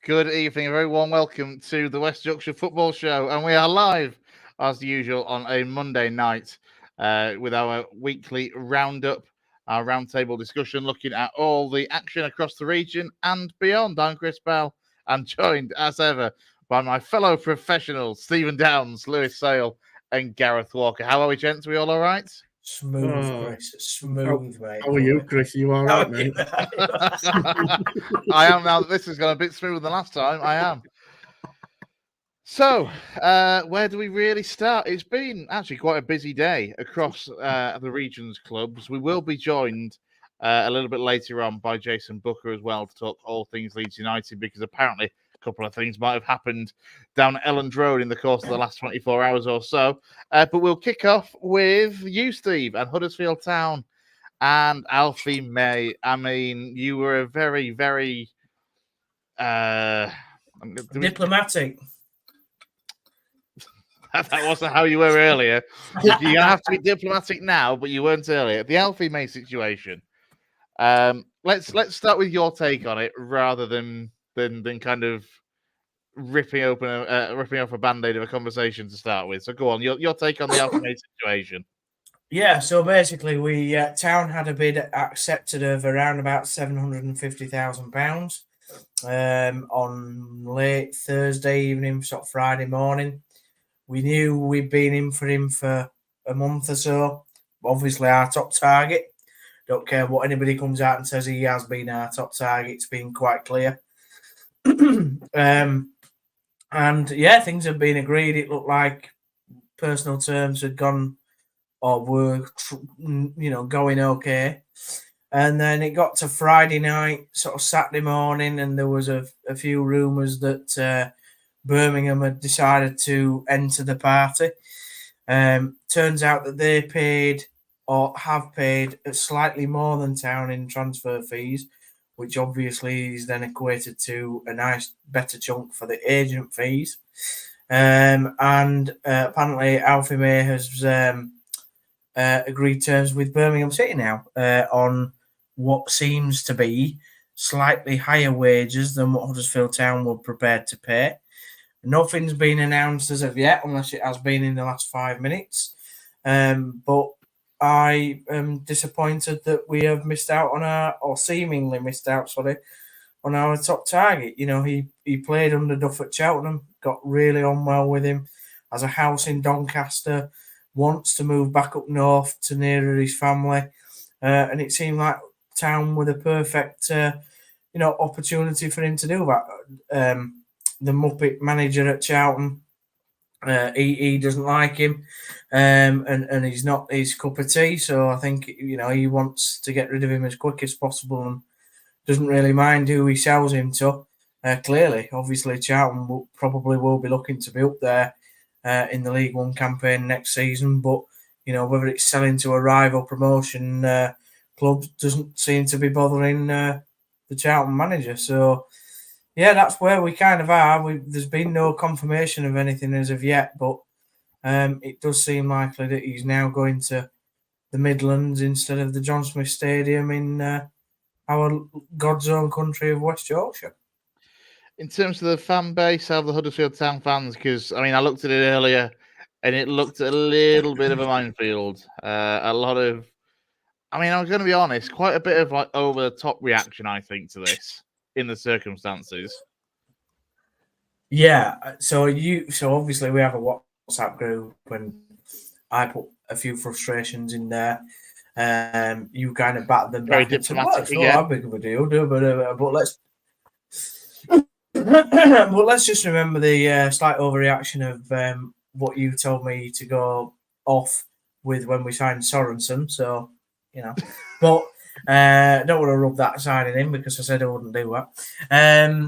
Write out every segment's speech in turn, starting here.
Good evening, a very warm welcome to the West Yorkshire Football Show, and we are live as usual on a Monday night with our weekly roundup, our roundtable discussion, looking at all the action across the region and beyond. I'm Chris Bell, and joined as ever by my fellow professionals, Stephen Downs, Lewis Sale, and Gareth Walker. How are we, gents? Are we all all right? Smooth, Chris. Smooth, mate. How are you, Chris? You all right, mate? I am now that this has gone a bit smoother than last time. I am. So, where do we really start? It's been actually quite a busy day across the region's clubs. We will be joined a little bit later on by Jayson Boocker as well to talk all things Leeds United, because apparently a couple of things might have happened down Elland Road in the course of the last 24 hours or so. But we'll kick off with you, Steve, and Huddersfield Town and Alfie May. I mean, you were a very, very diplomatic. That wasn't how you were earlier. You have to be diplomatic now, but you weren't earlier. The Alfie May situation. Let's start with your take on it, rather than kind of ripping off a band-aid of a conversation to start with. So go on, your take on the Alfie May situation. Yeah, so basically, we Town had a bid accepted of around about £750,000 on late Thursday evening, sort of Friday morning. We knew we'd been in for him for a month or so. Obviously, our top target. Don't care what anybody comes out and says, he has been our top target. It's been quite clear. And yeah, things have been agreed. It looked like personal terms had gone or were, going okay. And then it got to Friday night, sort of Saturday morning, and there was a few rumours that Birmingham had decided to enter the party. Turns out that they paid or have paid slightly more than Town in transfer fees, which obviously is then equated to a nice better chunk for the agent fees. And apparently Alfie May has agreed terms with Birmingham City now on what seems to be slightly higher wages than what Huddersfield Town were prepared to pay. Nothing's been announced as of yet, unless it has been in the last 5 minutes. But I am disappointed that we have seemingly missed out, on our top target. You know, he played under Duff at Cheltenham, got really on well with him, has a house in Doncaster, wants to move back up north to nearer his family. And it seemed like Town were the perfect, opportunity for him to do that. The Muppet manager at Cheltenham, he doesn't like him, and he's not his cup of tea. So I think he wants to get rid of him as quick as possible, and doesn't really mind who he sells him to. Clearly, obviously, Cheltenham will be looking to be up there in the League One campaign next season. But whether it's selling to a rival promotion club doesn't seem to be bothering the Cheltenham manager. So. Yeah, that's where we kind of are. There's been no confirmation of anything as of yet, but it does seem likely that he's now going to the Midlands instead of the John Smith Stadium in our God's own country of West Yorkshire. In terms of the fan base of the Huddersfield Town fans, because I looked at it earlier and it looked a little bit of a minefield. A lot of, I was going to be honest, quite a bit of over the top reaction, I think, to this. In the circumstances. Yeah, so obviously we have a WhatsApp group, and I put a few frustrations in there. You kind of battered them very back. Diplomatic It's not that big of a deal, but let's just remember the slight overreaction of what you told me to go off with when we signed Sorensen. So but. Don't want to rub that side in because I said I wouldn't do that.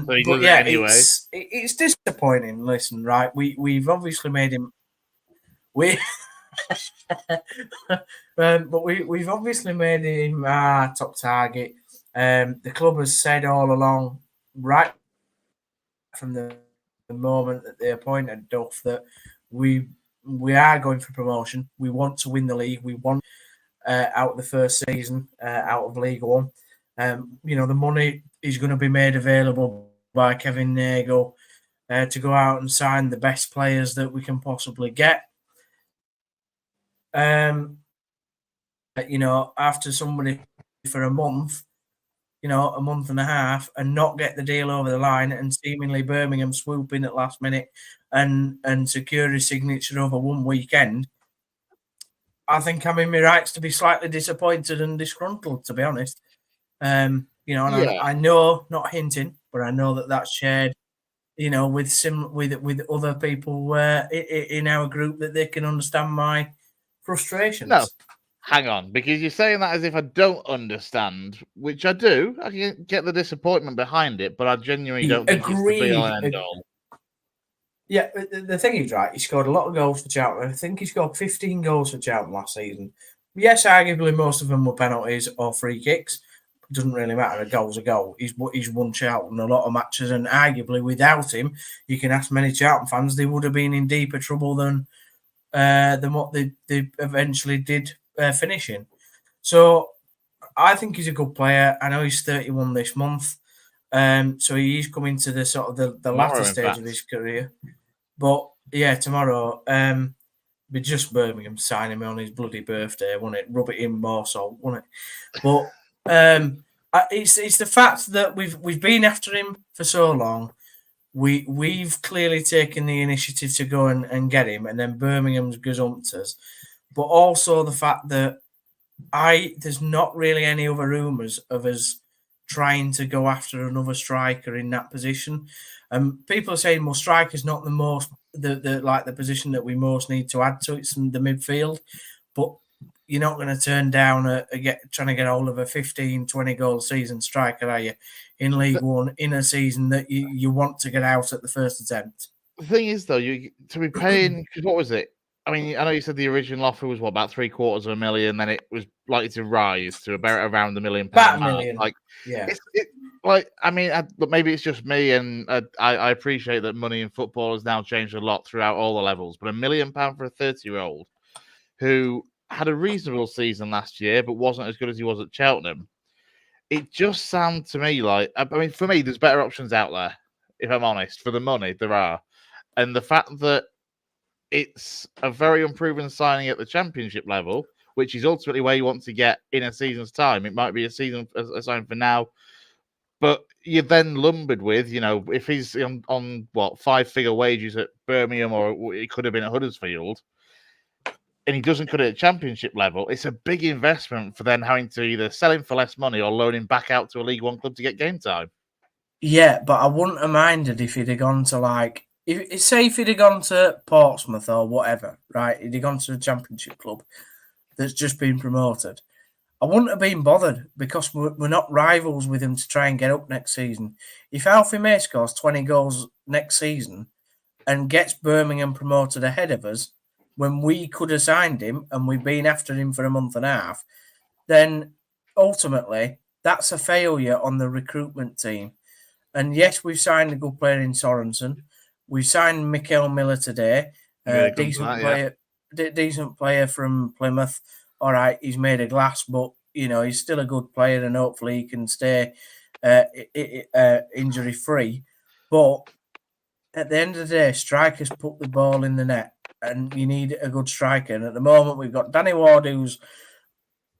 But yeah, anyway. It's disappointing. Listen, right? We've obviously made him. But we've obviously made him our top target. The club has said all along, right from the moment that they appointed Duff, that we are going for promotion. We want to win the league. We want. Out of the first season, out of League One. The money is going to be made available by Kevin Nagle to go out and sign the best players that we can possibly get. After somebody for a month, a month and a half, and not get the deal over the line, and seemingly Birmingham swoop in at last minute and secure his signature over one weekend, I think I'm in my rights to be slightly disappointed and disgruntled, to be honest. I know, not hinting, but I know that that's shared, with other people in our group, that they can understand my frustrations. No, hang on, because you're saying that as if I don't understand, which I do. I can get the disappointment behind it, but I genuinely don't think it's the be-all and end-all. Yeah, the thing is, right, he scored a lot of goals for Cheltenham. I think he scored 15 goals for Cheltenham last season. Yes, arguably most of them were penalties or free kicks. It doesn't really matter. A goal's a goal. He's won Cheltenham a lot of matches, and arguably without him, you can ask many Cheltenham fans, they would have been in deeper trouble than what they eventually did finishing. So I think he's a good player. I know he's 31 this month. So he's coming to the sort of the latter stage of his career. But yeah, tomorrow, be just Birmingham signing him on his bloody birthday, won't it? Rub it in more salt, won't it? But it's the fact that we've been after him for so long. We've clearly taken the initiative to go and get him, and then Birmingham's gazumped us. But also the fact that there's not really any other rumours of us trying to go after another striker in that position. People are saying, well, striker's not the position that we most need to add to. It's the midfield. But you're not going to turn down trying to get hold of a 15, 20 goal season striker, are you? In League One, in a season that you want to get out at the first attempt. The thing is, though, to be paying, what was it? I mean, I know you said the original offer was about $750,000, then it was likely to rise to about around £1 million. About £1 million. Maybe it's just me, and I appreciate that money in football has now changed a lot throughout all the levels. But £1 million for a 30-year-old who had a reasonable season last year, but wasn't as good as he was at Cheltenham. It just sounds to me like, for me, there's better options out there, if I'm honest. For the money, there are. And the fact that it's a very unproven signing at the Championship level, which is ultimately where you want to get in a season's time. It might be a season sign for now, but you're then lumbered with, if he's on 5-figure wages at Birmingham, or it could have been at Huddersfield, and he doesn't cut it at Championship level, it's a big investment for then having to either sell him for less money or loan him back out to a League One club to get game time. Yeah, but I wouldn't have minded if he'd have gone to if he'd have gone to Portsmouth or whatever, right? He'd have gone to a Championship club that's just been promoted. I wouldn't have been bothered because we're not rivals with him to try and get up next season. If Alfie May scores 20 goals next season and gets Birmingham promoted ahead of us, when we could have signed him and we've been after him for a month and a half, then ultimately that's a failure on the recruitment team. And yes, we've signed a good player in Sorensen. We've signed Mikael Miller today. Decent player from Plymouth. All right, he's made of glass, but he's still a good player, and hopefully he can stay injury free. But at the end of the day, strikers put the ball in the net, and you need a good striker. And at the moment, we've got Danny Ward, who's,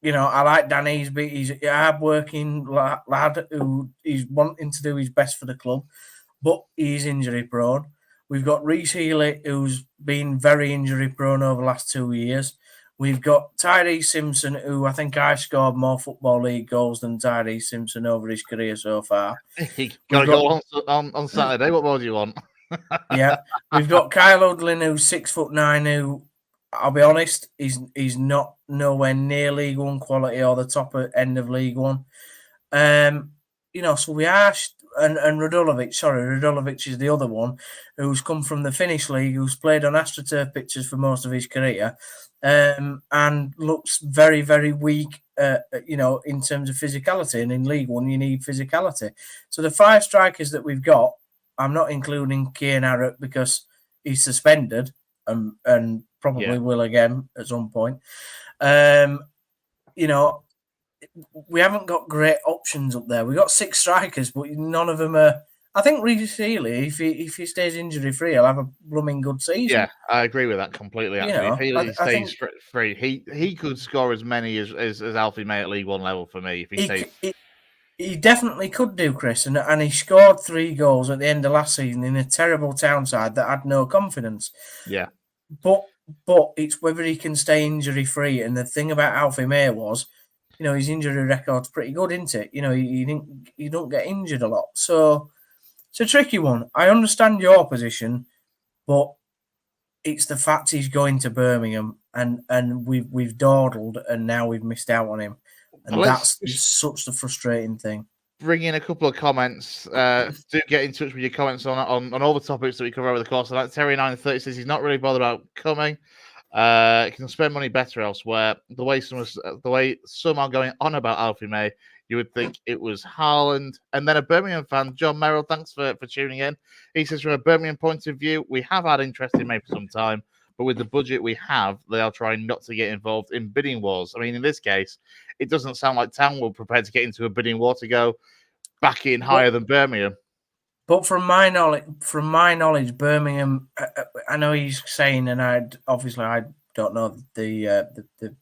I like Danny. He's a hard-working lad who is wanting to do his best for the club, but he's injury-prone. We've got Reece Healy, who's been very injury-prone over the last 2 years. We've got Tyrese Simpson, who I think I've scored more Football League goals than Tyrese Simpson over his career so far. Got to go on Saturday. What more do you want? Yeah. We've got Kyle Udlin, who's 6'9", who, I'll be honest, he's not nowhere near League One quality or the top end of League One. So we are... And Radulovic is the other one who's come from the Finnish league, who's played on AstroTurf pitches for most of his career, and looks very, very weak, in terms of physicality. And in League One, you need physicality. So the 5 strikers that we've got, I'm not including Kieran Harrop because he's suspended and probably will again at some point. We haven't got great options up there. We've got 6 strikers, but none of them are I think Reece Healy, if he stays injury free, he'll have a blooming good season. Yeah, I agree with that completely. You Actually, know, if Healy I stays think free, he could score as many as Alfie May at League One level for me if he stays. he definitely could do, Chris, and he scored 3 goals at the end of last season in a terrible Town side that had no confidence. Yeah, but it's whether he can stay injury free. And the thing about Alfie May was, you know, his injury record's pretty good, isn't it? You know, he don't get injured a lot, so it's a tricky one. I understand your position, but it's the fact he's going to Birmingham, and we've dawdled, and now we've missed out on him, and that's such the frustrating thing. Bring in a couple of comments. Do get in touch with your comments on all the topics that we cover over the course of that. Terry930 says he's not really bothered about coming. Can spend money better elsewhere. The way some are going on about Alfie May, you would think it was Haaland. And then a Birmingham fan, John Merrill, thanks for tuning in. He says, from a Birmingham point of view, we have had interest in May for some time, but with the budget we have, they are trying not to get involved in bidding wars. I mean, in this case, it doesn't sound like Town were prepared to get into a bidding war to go back in higher than Birmingham. But from my knowledge, Birmingham. I know he's saying, and I don't know the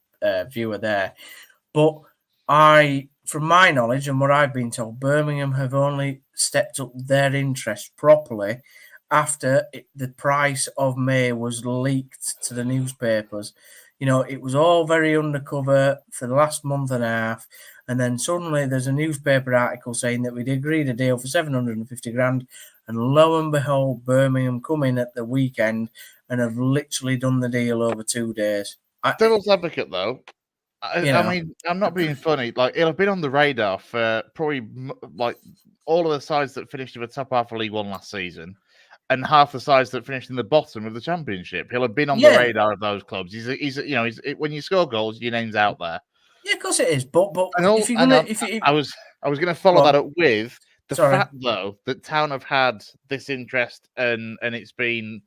viewer there, but from my knowledge and what I've been told, Birmingham have only stepped up their interest properly after the price of May was leaked to the newspapers. You know, it was all very undercover for the last month and a half. And then suddenly there's a newspaper article saying that we'd agreed a deal for 750 grand. And lo and behold, Birmingham come in at the weekend and have literally done the deal over 2 days. Devil's advocate, though. I mean, I'm not being funny. Like, it'll have been on the radar for probably like all of the sides that finished in the top half of League One last season, and half the sides that finished in the bottom of the Championship. He'll have been on the radar of those clubs. He's when you score goals, your name's out there. Yeah, of course it is. But I was going to follow that up with the fact, though, that Town have had this interest and it's been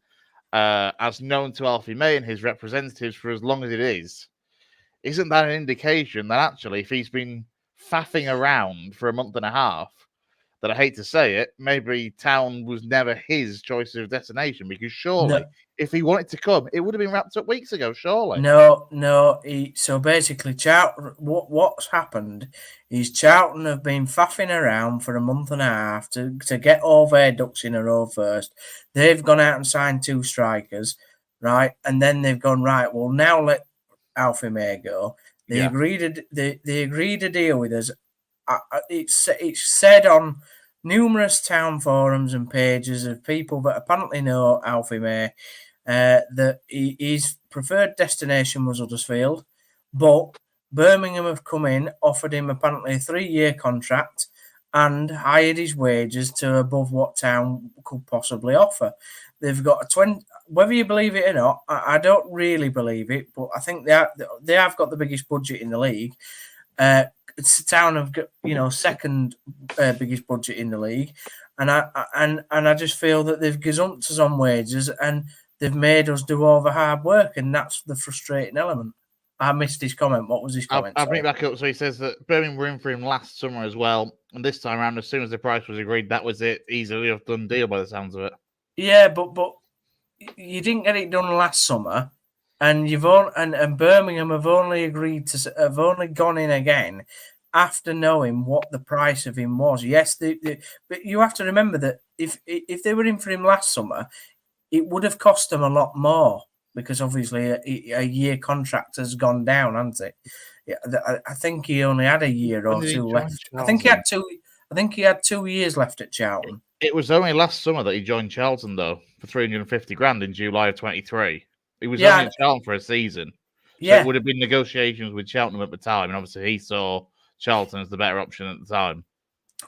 as known to Alfie May and his representatives for as long as it is. Isn't that an indication that actually, if he's been faffing around for a month and a half, that I hate to say it, maybe Town was never his choice of destination? Because surely, if he wanted to come, it would have been wrapped up weeks ago, surely. No. So basically, what's happened is Charlton have been faffing around for a month and a half to get all their ducks in a row first. They've gone out and signed 2 strikers, right? And then they've gone, right, well, now let Alfie May go. They agreed a deal with us. It's said on numerous Town forums and pages of people that apparently know Alfie May that his preferred destination was Huddersfield, but Birmingham have come in, offered him apparently a 3-year contract and hired his wages to above what Town could possibly offer. They've got a 20. Whether you believe it or not, I don't really believe it, but I think they have got the biggest budget in the league. Town have got, second biggest budget in the league, and I just feel that they've gazumped us on wages and they've made us do all the hard work, and that's the frustrating element. I missed his comment. What was his comment? I'll bring it back up. So he says that Birmingham were in for him last summer as well, and this time around, as soon as the price was agreed, that was it. Easily a done deal by the sounds of it. Yeah, but you didn't get it done last summer, and and Birmingham have only gone in again after knowing what the price of him was. Yes, but you have to remember that if they were in for him last summer, it would have cost them a lot more because obviously a year contract has gone down, hasn't it? Yeah, I think he only had a year or 2 left. I think he had 2. I think he had 2 years left at Charlton. It was only last summer that he joined Charlton, though, for 350 grand in July of 23. He was only at Charlton for a season. So it would have been negotiations with Cheltenham at the time, and obviously he saw Charlton as the better option at the time.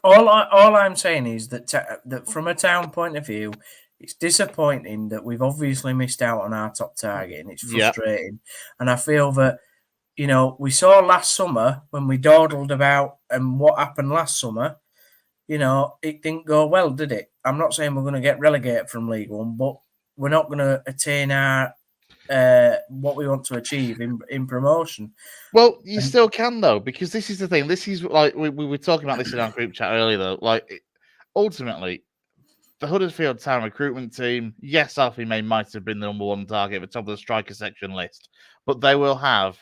All I'm saying is that from a Town point of view, it's disappointing that we've obviously missed out on our top target, and it's frustrating. And I feel that, we saw last summer when we dawdled about and what happened last summer, it didn't go well, did it? I'm not saying we're going to get relegated from League One, but we're not going to attain our what we want to achieve in promotion. Well, you still can, though, because this is the thing. This is like we were talking about this in our group chat earlier, though. Like, ultimately, the Huddersfield Town recruitment team, yes, Alfie May might have been the number one target at the top of the striker section list, but they will have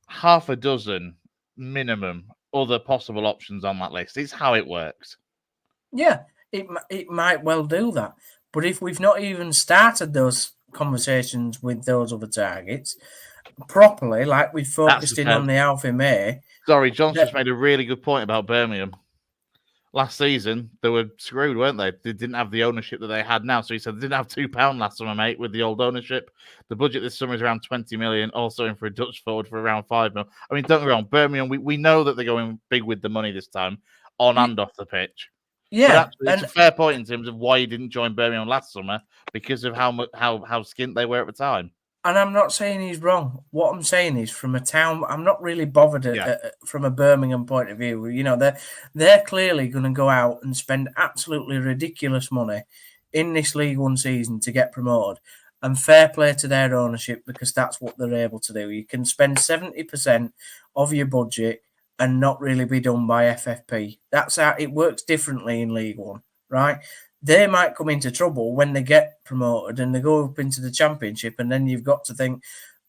half a dozen minimum other possible options on that list. It's how it works. Yeah, it might well do that. But if we've not even started those conversations with those other targets properly, like we focused in on the Alfie May. Sorry, John's just made a really good point about Birmingham. Last season, they were screwed, weren't they? They didn't have the ownership that they had now. So he said they didn't have £2 last summer, mate, with the old ownership. The budget this summer is around 20 million, also in for a Dutch forward for around 5 million. I mean, don't get me wrong, Birmingham, we know that they're going big with the money this time, on and off the pitch. Yeah. But it's a fair point in terms of why you didn't join Birmingham last summer, because of how skint they were at the time. And I'm not saying he's wrong. What I'm saying is, from a town, I'm not really bothered from a Birmingham point of view. You know, they're clearly going to go out and spend absolutely ridiculous money in this League One season to get promoted. And fair play to their ownership, because that's what they're able to do. You can spend 70% of your budget and not really be done by FFP. That's how it works differently in League One, right? They might come into trouble when they get promoted and they go up into the Championship, and then you've got to think,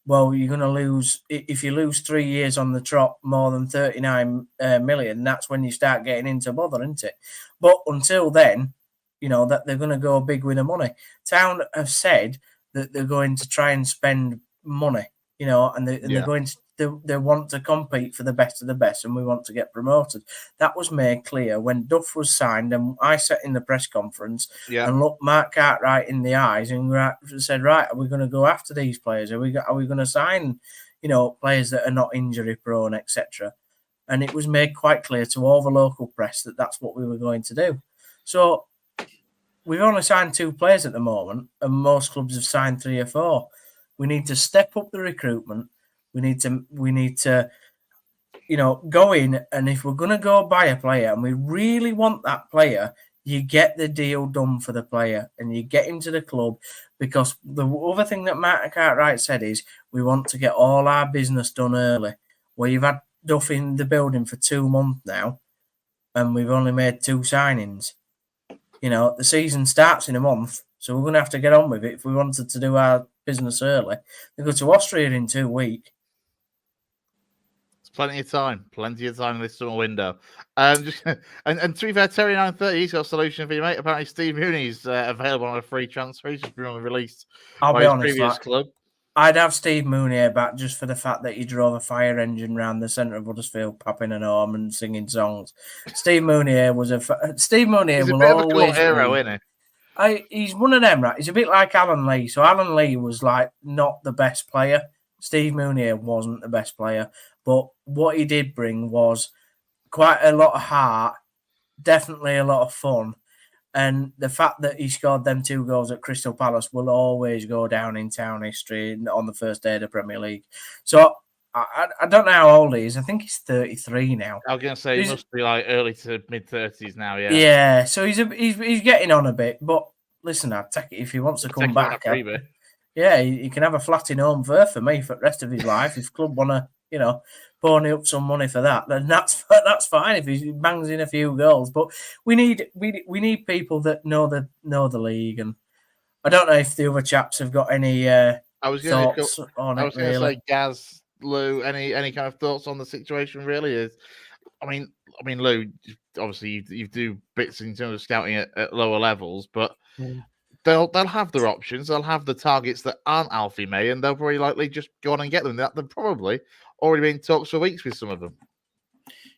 well, you're going to lose, if you lose 3 years on the trot more than 39 million, that's when you start getting into bother, isn't it? But until then, you know, that they're going to go big with the money. Town have said that they're going to try and spend money, you know, and they're going to, they want to compete for the best of the best, and we want to get promoted. That was made clear when Duff was signed, and I sat in the press conference and looked Mark Cartwright in the eyes and said, right, are we going to go after these players? Are we going to sign, you know, players that are not injury prone, etc.? And it was made quite clear to all the local press that that's what we were going to do. So we've only signed 2 players at the moment, and most clubs have signed 3 or 4. We need to step up the recruitment. We need to, you know, go in, and if we're going to go buy a player and we really want that player, you get the deal done for the player and you get him to the club, because the other thing that Martin Cartwright said is we want to get all our business done early. Well, you've had Duff in the building for 2 months now and we've only made 2 signings. You know, the season starts in a month, so we're going to have to get on with it if we wanted to do our business early. They go to Austria in 2 weeks. Plenty of time in this summer window. And to be fair, Terry 930, he's got a solution for you, mate. Apparently, Steve Mooney's available on a free transfer. He's just been released by his previous club. I'd have Steve Mooney back just for the fact that he drove a fire engine round the centre of Huddersfield, popping an arm and singing songs. Steve Mooney was Steve Mooney he's will a bit always of a hero, isn't he? He's one of them, right? He's a bit like Alan Lee. So Alan Lee was like not the best player. Steve Mooney wasn't the best player, but what he did bring was quite a lot of heart, definitely a lot of fun. And the fact that he scored them 2 goals at Crystal Palace will always go down in town history on the first day of the Premier League. So I don't know how old he is. I think he's 33 now. I was going to say he must be like early to mid-30s now, yeah. Yeah, so he's getting on a bit. But listen, I'd take it if he wants to come back. Yeah, he can have a flat in home for me for the rest of his life. If club want to, you know, pony up some money for that, then that's fine if he bangs in a few goals. But we need people that know the league, and I don't know if the other chaps have got any thoughts on it. I was going to say, Gaz, Lou, any kind of thoughts on the situation? Really, I mean, Lou, obviously you do bits in terms of scouting at lower levels, but. They'll have their options. They'll have the targets that aren't Alfie May, and they'll very likely just go on and get them. They've probably already been in talks for weeks with some of them.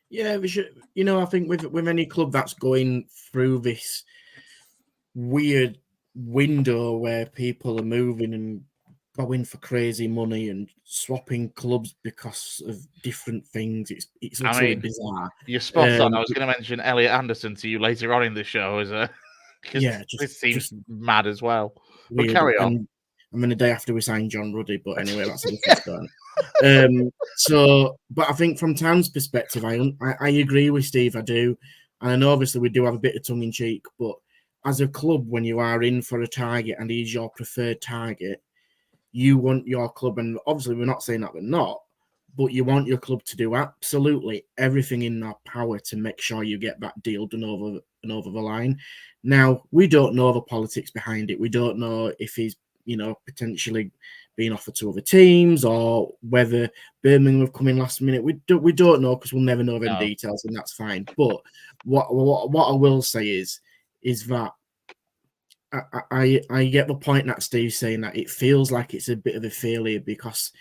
Yeah, we should. You know, I think with any club that's going through this weird window where people are moving and going for crazy money and swapping clubs because of different things, it's absolutely bizarre. You're spot on. I was going to mention Elliot Anderson to you later on in the show as a. This seems mad as well. But carry on. I mean, the day after we signed John Ruddy, but anyway, that's a different story. But I think from Town's perspective, I agree with Steve. I do, and I know obviously we do have a bit of tongue in cheek, but as a club, when you are in for a target and he's your preferred target, you want your club, and obviously we're not saying that we're not, but you want your club to do absolutely everything in their power to make sure you get that deal done over the line. Now, we don't know the politics behind it. We don't know if he's, potentially being offered to other teams or whether Birmingham have come in last minute. We don't know because we'll never know them details, and that's fine. But what I will say is that I get the point that Steve's saying, that it feels like it's a bit of a failure because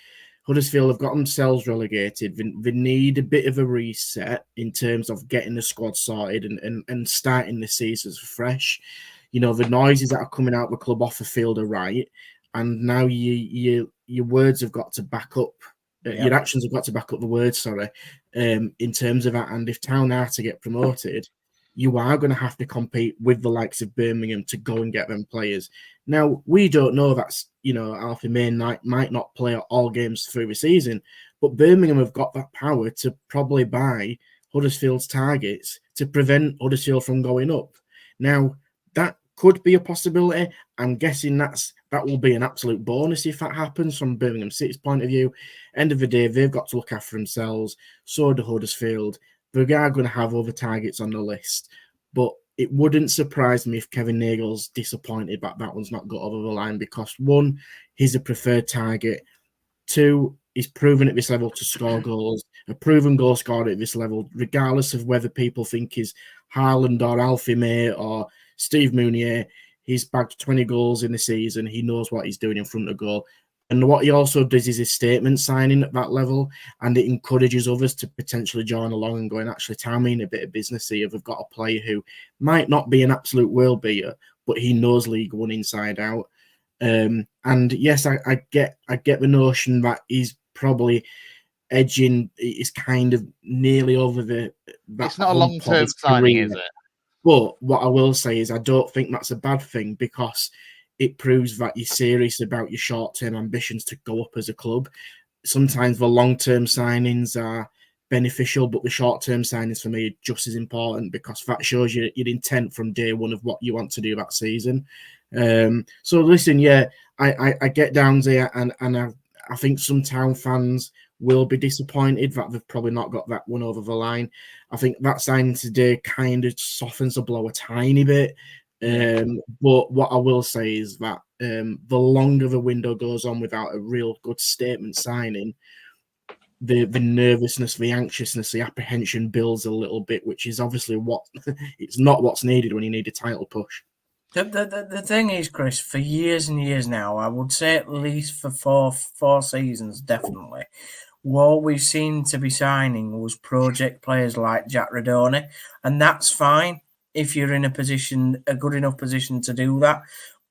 Huddersfield have got themselves relegated. They need a bit of a reset in terms of getting the squad sorted and starting the season fresh. The noises that are coming out of the club off the field are right, and now your words have got to back up. Your actions have got to back up the words. In terms of that, and if Town are to get promoted, you are going to have to compete with the likes of Birmingham to go and get them players. Now, we don't know that's, Alfie May might not play all games through the season, but Birmingham have got that power to probably buy Huddersfield's targets to prevent Huddersfield from going up. Now, that could be a possibility. I'm guessing that will be an absolute bonus if that happens from Birmingham City's point of view. End of the day, they've got to look after themselves. So do Huddersfield. They are going to have other targets on the list, but it wouldn't surprise me if Kevin Nagel's disappointed that one's not got over the line because, one, he's a preferred target. Two, he's proven at this level to score goals, a proven goal scorer at this level, regardless of whether people think he's Haaland or Alfie May or Steve Mounier. He's bagged 20 goals in the season. He knows what he's doing in front of goal. And what he also does is his statement signing at that level, and it encourages others to potentially join along and going, actually, Town mean a bit of business here. They've got a player who might not be an absolute world beater, but he knows League One inside out. And yes, I get the notion that he's probably edging, is kind of nearly over the. It's not a long-term signing, is it? But what I will say is I don't think that's a bad thing because it proves that you're serious about your short-term ambitions to go up as a club. Sometimes the long-term signings are beneficial, but the short-term signings for me are just as important because that shows you your intent from day one of what you want to do that season. So listen, I get down there, and I think some Town fans will be disappointed that they've probably not got that one over the line. I think that signing today kind of softens the blow a tiny bit. But what I will say is that the longer the window goes on without a real good statement signing, the nervousness, the anxiousness, the apprehension builds a little bit, which is obviously it's not what's needed when you need a title push. The thing is, Chris, for years and years now, I would say at least for four seasons, definitely, what we've seen to be signing was project players like Jack Radoni, and that's fine if you're in a good enough position to do that.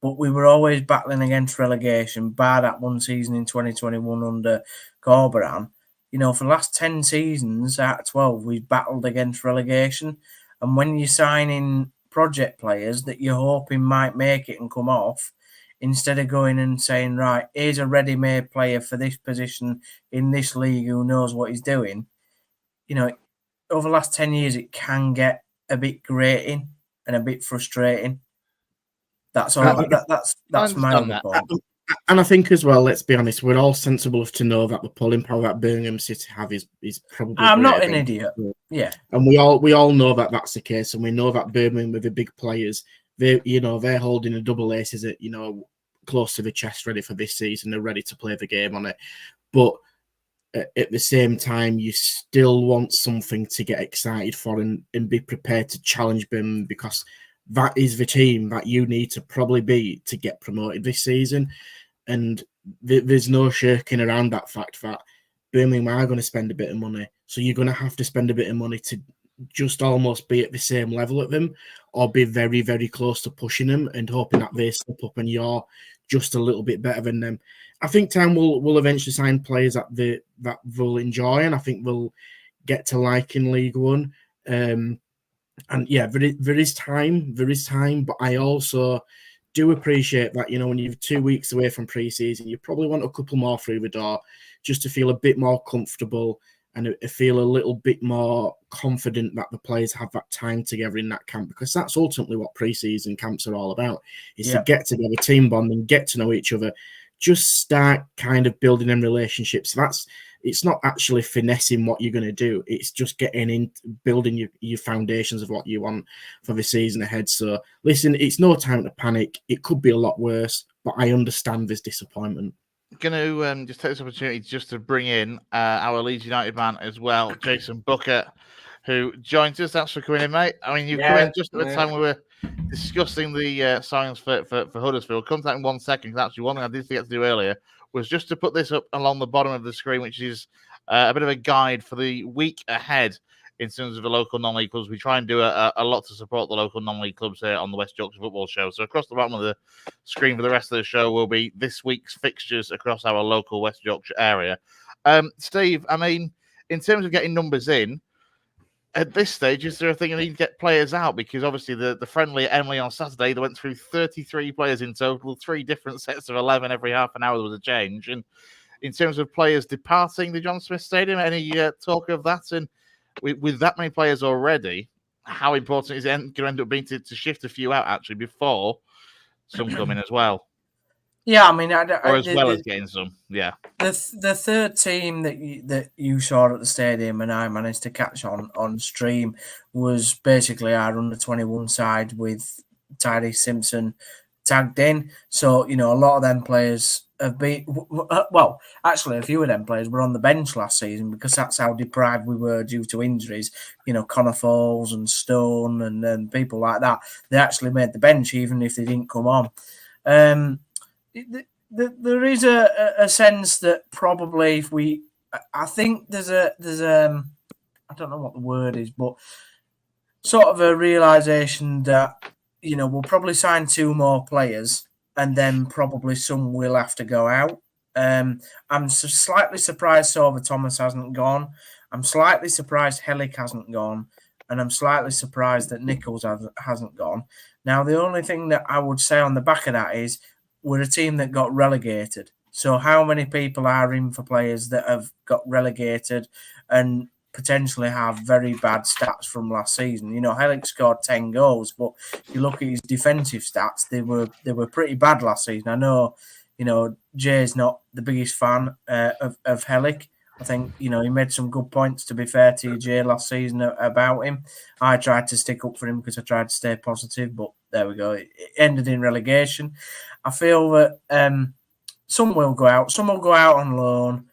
But we were always battling against relegation, bar that one season in 2021 under Corberan. For the last 10 seasons out of 12, we've battled against relegation. And when you're signing project players that you're hoping might make it and come off, instead of going and saying, right, here's a ready-made player for this position in this league who knows what he's doing, over the last 10 years, it can get a bit grating and a bit frustrating. That's all. That's my only point. And I think as well, let's be honest, we're all sensible enough to know that the pulling power that Birmingham City have is probably. I'm not an idiot. Yeah, and we all know that that's the case, and we know that Birmingham with the big players, they're holding a double aces at close to the chest, ready for this season. They're ready to play the game on it, but at the same time, you still want something to get excited for and be prepared to challenge Birmingham because that is the team that you need to probably be to get promoted this season. And there's no shirking around that fact that Birmingham are going to spend a bit of money. So you're going to have to spend a bit of money to just almost be at the same level at them or be very, very close to pushing them and hoping that they step up and you're just a little bit better than them. I think Town will eventually sign players that they'll enjoy, and I think they'll get to like in League One. And yeah, there is time, but I also do appreciate that, when you're 2 weeks away from pre-season, you probably want a couple more through the door just to feel a bit more comfortable and feel a little bit more confident that the players have that time together in that camp, because that's ultimately what pre-season camps are all about, is to get together, team bonding, get to know each other, just start kind of building them relationships. it's not actually finessing what you're going to do. It's just getting in, building your foundations of what you want for the season ahead. So listen, it's no time to panic. It could be a lot worse, but I understand this disappointment. Going to just take this opportunity just to bring in our Leeds United man as well, Jayson Boocker, who joins us. Thanks for coming in, mate. I mean, you come in just at the time we were discussing the signings for Huddersfield. Come back in 1 second. Actually, one thing I did forget to do earlier was just to put this up along the bottom of the screen, which is a bit of a guide for the week ahead in terms of the local non-league clubs. We try and do a lot to support the local non-league clubs here on the West Yorkshire Football Show. So across the bottom of the screen for the rest of the show will be this week's fixtures across our local West Yorkshire area. Steve, I mean, in terms of getting numbers in, at this stage, is there a thing you need to get players out? Because obviously the friendly at Emily on Saturday, they went through 33 players in total, 3 different sets of 11 every half an hour. There was a change. And in terms of players departing the John Smith Stadium, any talk of that? And with that many players already, how important is it going to end up being to shift a few out actually before some come in as well? Yeah, I mean, as getting some. Yeah, the third team that you saw at the stadium and I managed to catch on stream was basically our under-21 side with Tyree Simpson tagged in. So a lot of them players have been actually a few of them players were on the bench last season because that's how deprived we were due to injuries. Connor Falls and Stone and people like that. They actually made the bench even if they didn't come on. There is a sense that probably I think there's I don't know what the word is, but sort of a realization that we'll probably sign 2 more players and then probably some will have to go out. I'm slightly surprised Silver Thomas hasn't gone. I'm slightly surprised Hellick hasn't gone, and I'm slightly surprised that Nichols hasn't gone. Now, the only thing that I would say on the back of that is we're a team that got relegated. So how many people are in for players that have got relegated and potentially have very bad stats from last season? Hellick scored 10 goals, but if you look at his defensive stats, they were pretty bad last season. I know, Jay's not the biggest fan of Hellick. I think, he made some good points, to be fair to Jay, last season about him. I tried to stick up for him because I tried to stay positive, but there we go. It ended in relegation. I feel that some will go out. Some will go out on loan.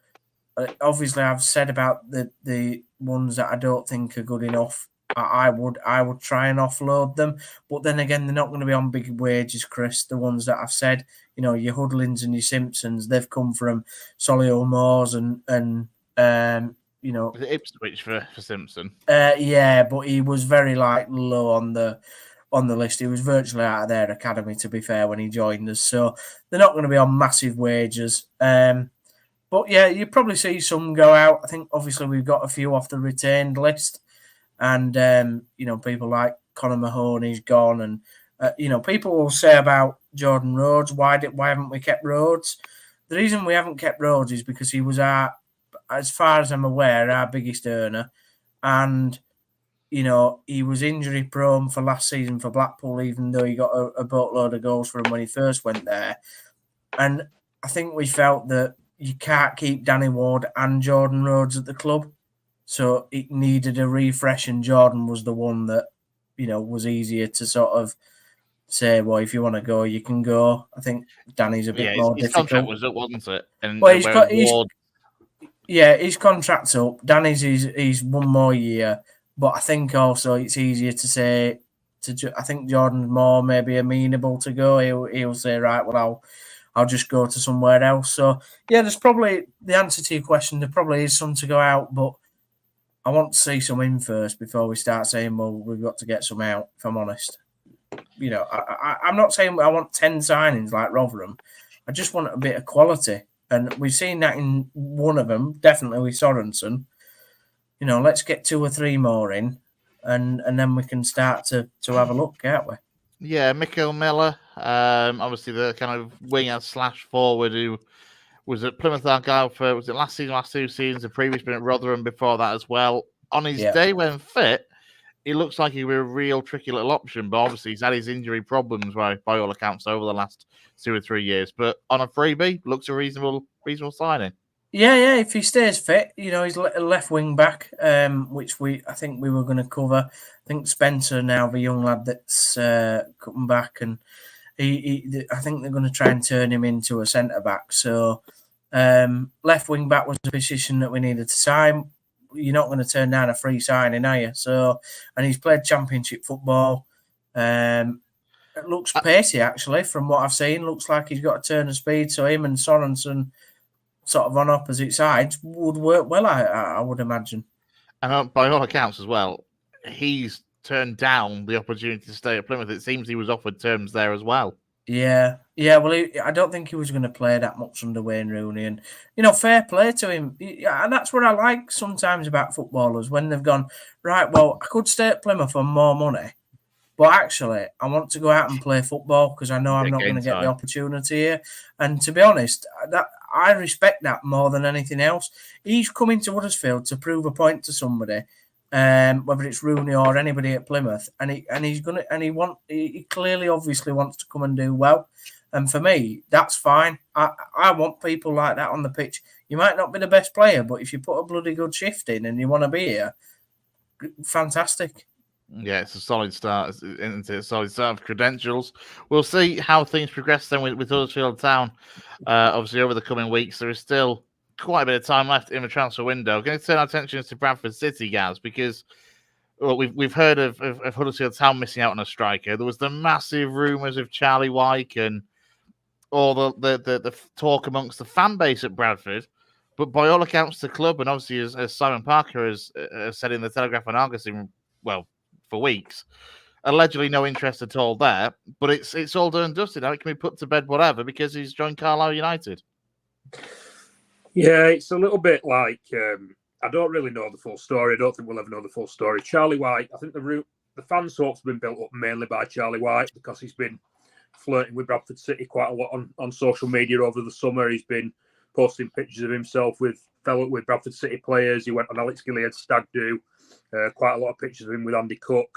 Obviously, I've said about the ones that I don't think are good enough. I would try and offload them. But then again, they're not going to be on big wages, Chris. The ones that I've said, your Hudlins and your Simpsons, they've come from Solihull Moors and Was it Ipswich for Simpson? Yeah, but he was very low on the list. He was virtually out of their academy, to be fair, when he joined us. So they're not going to be on massive wages. But yeah, you probably see some go out. I think obviously we've got a few off the retained list, and people like Conor Mahoney's gone, and people will say about Jordan Rhodes, why haven't we kept Rhodes? The reason we haven't kept Rhodes is because he was as far as I'm aware, our biggest earner, and he was injury prone for last season for Blackpool, even though he got a boatload of goals for him when he first went there. And I think we felt that you can't keep Danny Ward and Jordan Rhodes at the club. So it needed a refresh, and Jordan was the one that, was easier to sort of say, well, if you want to go, you can go. I think Danny's a bit more his difficult. Contract was up, wasn't it? And Ward... Yeah, his contract's up. Danny's he's 1 more year. But I think also it's easier to say, I think Jordan's more maybe amenable to go. He'll say, right, well, I'll just go to somewhere else. So, yeah, there's probably, the answer to your question, there probably is some to go out, but I want to see some in first before we start saying, well, we've got to get some out, if I'm honest. I'm not saying I want 10 signings like Rotherham. I just want a bit of quality. And we've seen that in one of them, definitely with Sorensen. Let's get 2 or 3 more in, and then we can start to have a look, can't we? Yeah, Mikael Miller, obviously the kind of winger / forward who was at Plymouth Argyle for, was it last 2 seasons, the previous been at Rotherham before that as well. On his day when fit, he looks like he was a real tricky little option, but obviously he's had his injury problems by all accounts over the last 2 or 3 years. But on a freebie, looks a reasonable signing. Yeah. If he stays fit, he's a left wing back, which I think we were going to cover. I think Spencer now, the young lad that's coming back, and I think they're going to try and turn him into a centre back. So left wing back was the position that we needed to sign. You're not going to turn down a free signing, are you? So, and he's played Championship football. It looks pacey, actually, from what I've seen. Looks like he's got a turn of speed. So him and Sorensen, sort of on opposite sides, would work well, I would imagine. And by all accounts as well, he's turned down the opportunity to stay at Plymouth. It seems he was offered terms there as well. Yeah. Well, I don't think he was going to play that much under Wayne Rooney, and fair play to him. And that's what I like sometimes about footballers, when they've gone, right, well, I could stay at Plymouth on more money, but actually, I want to go out and play football because I know I'm not going to get the opportunity here. And to be honest, that I respect that more than anything else. He's coming to Huddersfield to prove a point to somebody, whether it's Rooney or anybody at Plymouth, and he clearly, obviously wants to come and do well. And for me, that's fine. I want people like that on the pitch. You might not be the best player, but if you put a bloody good shift in and you want to be here, fantastic. Yeah, it's a solid start. It's a solid start of credentials. We'll see how things progress then with Huddersfield Town. Obviously, over the coming weeks, there is still quite a bit of time left in the transfer window. Going to turn our attention to Bradford City, Gaz, because we've heard of Huddersfield Town missing out on a striker. There was the massive rumours of Charlie Wyke and all the talk amongst the fan base at Bradford. But by all accounts, the club, and obviously as Simon Parker has said in the Telegraph and Argus, for weeks, allegedly no interest at all there. But it's all done and dusted now. It can be put to bed, whatever, because he's joined Carlisle United. Yeah, it's a little bit like I don't really know the full story. I don't think we'll ever know the full story. Charlie Wyke, I think the fans' hopes have been built up mainly by Charlie Wyke because he's been flirting with Bradford City quite a lot on social media over the summer. He's been posting pictures of himself with Bradford City players. He went on Alex Gilead's stag do. Quite a lot of pictures of him with Andy Cook.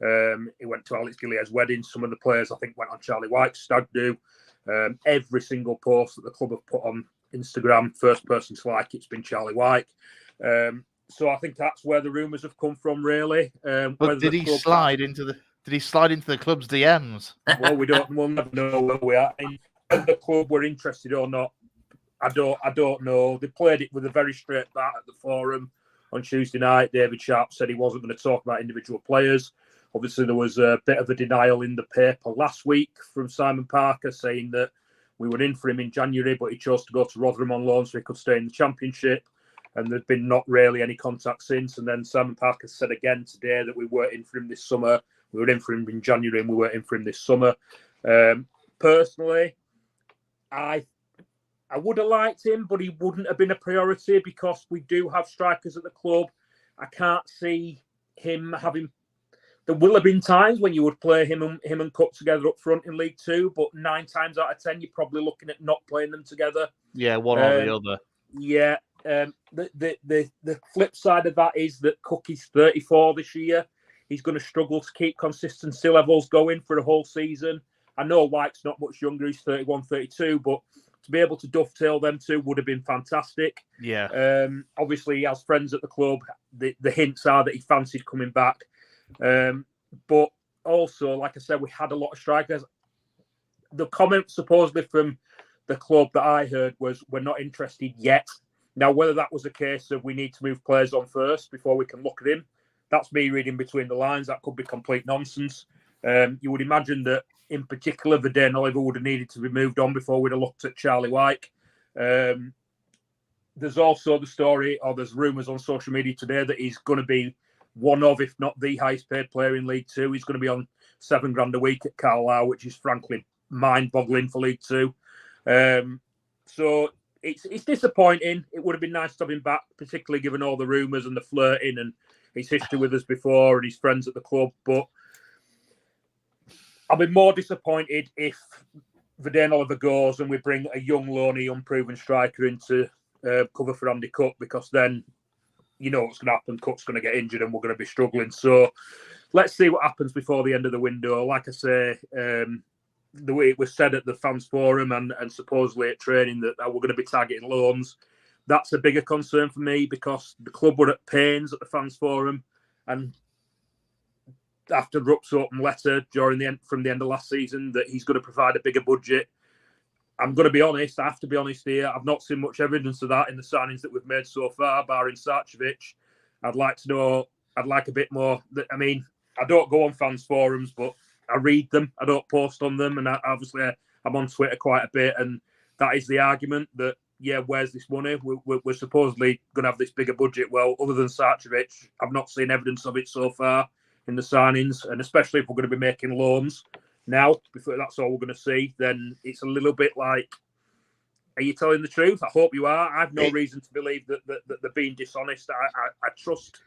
He went to Alex Gilead's wedding. Some of the players, I think, went on Charlie Wyke's stag do. Every single post that the club have put on Instagram, first person to like it's been Charlie Wyke. So I think that's where the rumours have come from, really. But did he slide into the club's DMs? Well, we'll never know where we are. Whether the club were interested or not, I don't know. They played it with a very straight bat at the forum on Tuesday night. David Sharp said he wasn't going to talk about individual players. Obviously, there was a bit of a denial in the paper last week from Simon Parker saying that we were in for him in January, but he chose to go to Rotherham on loan so he could stay in the Championship. And there'd been not really any contact since. And then Simon Parker said again today that we weren't in for him this summer. We were in for him in January and we weren't in for him this summer. Personally, I would have liked him, but he wouldn't have been a priority because we do have strikers at the club. I can't see him having... There will have been times when you would play him and Cook together up front in League Two, but 9 times out of 10, you're probably looking at not playing them together. Yeah, one or the other. Yeah. The flip side of that is that Cook is 34 this year. He's going to struggle to keep consistency levels going for a whole season. I know Wyke's not much younger. He's 31, 32, but to be able to dovetail them two would have been fantastic. Yeah. Obviously, he has friends at the club. The hints are that he fancied coming back. But also, like I said, we had a lot of strikers. The comment supposedly from the club that I heard was, we're not interested yet. Now, whether that was a case of we need to move players on first before we can look at him, that's me reading between the lines. That could be complete nonsense. You would imagine that, in particular, Verdane Oliver would have needed to be moved on before we'd have looked at Charlie Wyke. There's also the story, or there's rumours on social media today that he's going to be one of, if not the highest paid player in League Two. He's going to be on $7,000 a week at Carlisle, which is frankly mind-boggling for League Two. So it's disappointing. It would have been nice to have him back, particularly given all the rumours and the flirting and his history with us before and his friends at the club. But I'll be more disappointed if Verdane Oliver goes and we bring a young, lonely, unproven striker into cover for Andy Cook, because then you know what's going to happen. Cook's going to get injured and we're going to be struggling. So let's see what happens before the end of the window. Like I say, the way it was said at the fans forum and supposedly at training that we're going to be targeting loans. that's a bigger concern for me because the club were at pains at the fans forum, and after Rupp's open letter from the end of last season that he's going to provide a bigger budget. I'm going to be honest. I have to be honest here. I've not seen much evidence of that in the signings that we've made so far, barring Sarcevic. I'd like to know. I'd like a bit more. I mean, I don't go on fans forums, but I read them. I don't post on them, and obviously I'm on Twitter quite a bit, and that is the argument that, yeah, where's this money? We're supposedly going to have this bigger budget. Well, other than Sarcevic, I've not seen evidence of it so far in the signings, and especially if we're going to be making loans now, before that's all we're going to see, then it's a little bit like, are you telling the truth? I hope you are. I have no reason to believe that they're being dishonest. I trust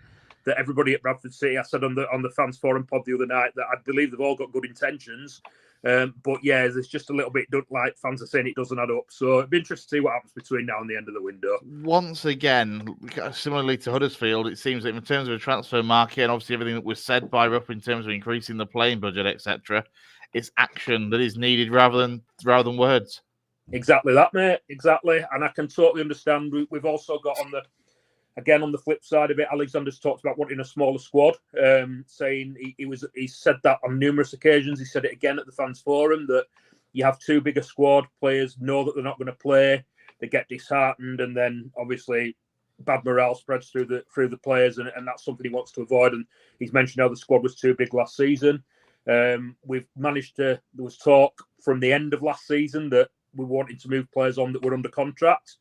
that everybody at Bradford City, I said on the fans forum pod the other night, that I believe they've all got good intentions. But yeah, there's just a little bit, like fans are saying, it doesn't add up. So it'd be interesting to see what happens between now and the end of the window. Once again, similarly to Huddersfield, it seems that in terms of a transfer market and obviously everything that was said by Rupp in terms of increasing the playing budget, etc., it's action that is needed rather than words. Exactly that, mate. Exactly. And I can totally understand. We've also got on the flip side of it, Alexander's talked about wanting a smaller squad, saying he said that on numerous occasions. He said it again at the fans forum that you have too big a squad. Players know that they're not going to play. They get disheartened, and then obviously bad morale spreads through the players, and that's something he wants to avoid. And he's mentioned how the squad was too big last season. We've managed to. There was talk from the end of last season that we wanted to move players on that were under contract.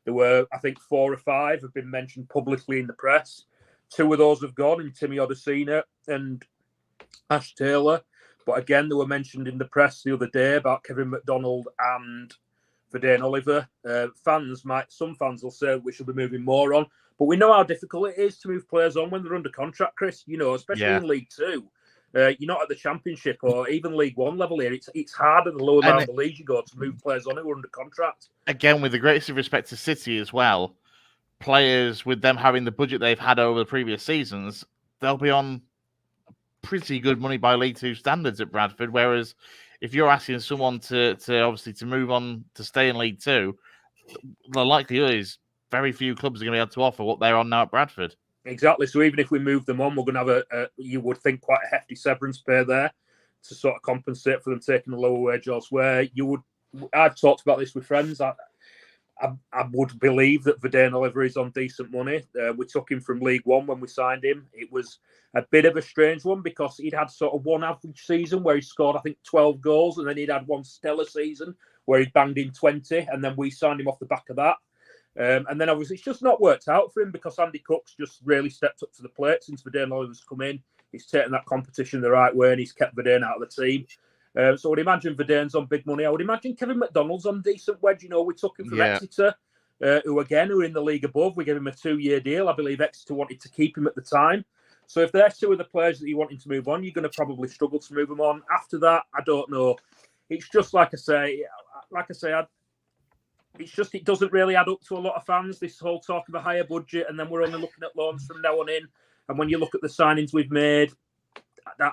There were, I think, 4 or 5 have been mentioned publicly in the press. 2 of those have gone, in Timmy Odesina and Ash Taylor. But again, they were mentioned in the press the other day about Kevin McDonald and Verdane Oliver. Some fans will say we should be moving more on. But we know how difficult it is to move players on when they're under contract, Chris. You know, especially in League 2. You're not at the Championship or even League 1 level here. It's harder the lower down the league you go to move players on who are under contract. Again, with the greatest of respect to City as well, players with them having the budget they've had over the previous seasons, they'll be on pretty good money by League 2 standards at Bradford. Whereas if you're asking someone to move on to stay in League 2, the likelihood is very few clubs are going to be able to offer what they're on now at Bradford. Exactly. So even if we move them on, we're going to have you would think, quite a hefty severance pay there to sort of compensate for them taking a lower wage elsewhere. I've talked about this with friends. I would believe that Verdane Oliver is on decent money. We took him from League 1 when we signed him. It was a bit of a strange one because he'd had sort of one average season where he scored, I think, 12 goals, and then he'd had one stellar season where he banged in 20, and then we signed him off the back of that. And then obviously it's just not worked out for him because Andy Cook's just really stepped up to the plate since Verdane Oliver's come in. He's taken that competition the right way and he's kept Verdane out of the team. So I would imagine Verdane's on big money. I would imagine Kevin McDonald's on decent wedge. You know, we took him from Exeter, who are in the league above. We gave him a 2-year deal. I believe Exeter wanted to keep him at the time. So if they're 2 of the players that you wanting to move on, you're going to probably struggle to move them on. After that, I don't know. It's just like I say, it doesn't really add up to a lot of fans, this whole talk of a higher budget, and then we're only looking at loans from now on in. And when you look at the signings we've made,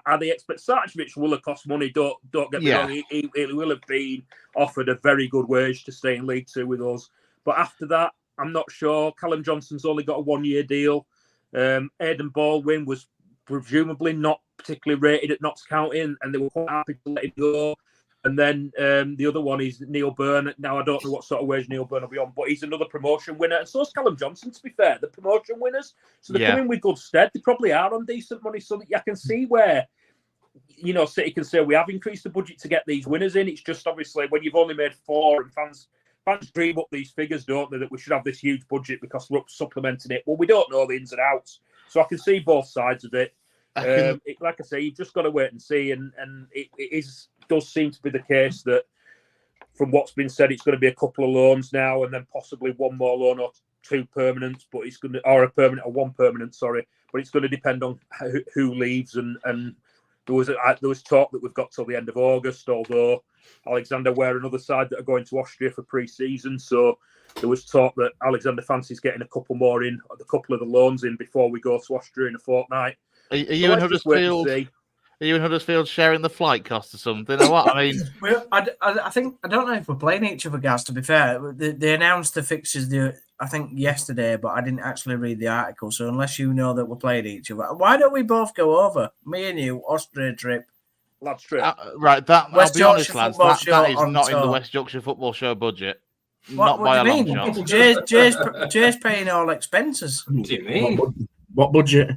are they expect Sarcevic will have cost money? Don't get me wrong. He will have been offered a very good wage to stay in League 2 with us. But after that, I'm not sure. Callum Johnson's only got a 1-year deal. Aidan Baldwin was presumably not particularly rated at Notts County, and they were quite happy to let him go. And then the other one is Neil Byrne. Now, I don't know what sort of wage Neil Byrne will be on, but he's another promotion winner. And so is Callum Johnson, to be fair. The promotion winners. So they're coming with good stead. They probably are on decent money. So I can see where, you know, City can say we have increased the budget to get these winners in. It's just obviously when you've only made 4 and fans dream up these figures, don't they, that we should have this huge budget because we're supplementing it. Well, we don't know the ins and outs. So I can see both sides of it. Like I say, you've just got to wait and see. And it does seem to be the case that from what's been said, it's going to be a couple of loans now and then possibly 1 more loan or 2 permanents, but it's going to, or a permanent or 1 permanent, sorry. But it's going to depend on who leaves. And there was talk that we've got till the end of August, although Alexander we're another side that are going to Austria for pre-season. So there was talk that Alexander fancies getting a couple more in, a couple of the loans in before we go to Austria in a fortnight. Are you in Huddersfield? Are you in Huddersfield sharing the flight cost or something? Or what? I mean, well, I think I don't know if we're playing each other, guys. To be fair, they announced the fixtures I think yesterday, but I didn't actually read the article. So unless you know that we played each other, why don't we both go over? Me and you, Austria trip. Lads trip. Right, that I'll West be honest, Yorkshire lads. Football That Show is on not in the tour. West Yorkshire Football Show budget. What Not by a do long you shot. mean? Jay's paying all expenses. What do you mean? What budget?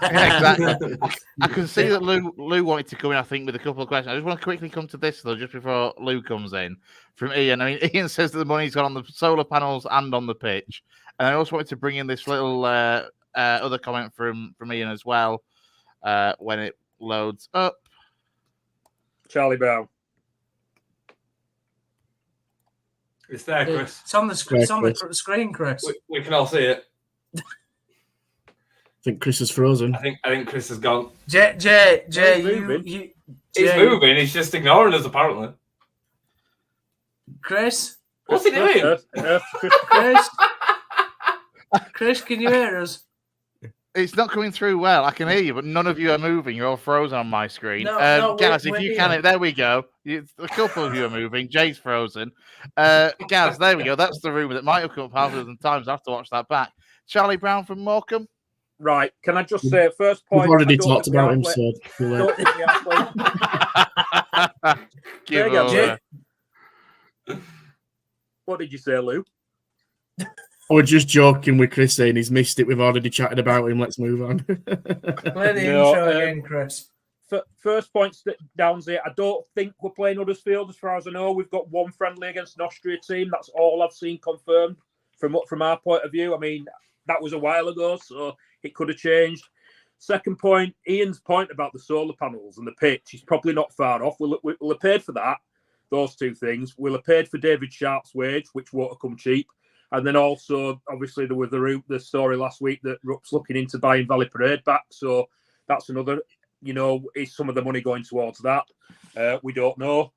Exactly. I can see that Lou wanted to come in, I think, with a couple of questions. I just want to quickly come to this, though, just before Lou comes in from Ian. I mean, Ian says that the money's gone on the solar panels and on the pitch. And I also wanted to bring in this little other comment from Ian as well when it loads up. Charlie Brown. It's there, Chris. It's on the screen, Chris. We can all see it. I think Chris is frozen. I think Chris has gone. Jay, He's moving. He's just ignoring us, apparently. Chris? What's he doing? Chris, can you hear us? It's not coming through well. I can hear you, but none of you are moving. You're all frozen on my screen. No, Gaz, we're if you here. can, there we go. A couple of you are moving. Jay's frozen. Gaz, there we go. That's the rumour that might have come up half a dozen times. I have to watch that back. Charlie Brown from Morecambe. Right. Can I just say, first point? We've already I don't talked think we about him, outlet- so don't think we outlet- Give There you go, over. What did you say, Lou? I was just joking with Chris saying he's missed it. We've already chatted about him. Let's move on. Play the No, intro again, Chris. First point, Downs here. I don't think we're playing Huddersfield, as far as I know. We've got one friendly against an Austria team. That's all I've seen confirmed from our point of view. I mean, that was a while ago, so it could have changed. Second point, Ian's point about the solar panels and the pitch is probably not far off. We'll have paid for that, those two things. We'll have paid for David Sharp's wage, which won't have come cheap. And then also, obviously, there was the story last week that Rupp's looking into buying Valley Parade back. So that's another, is some of the money going towards that? We don't know.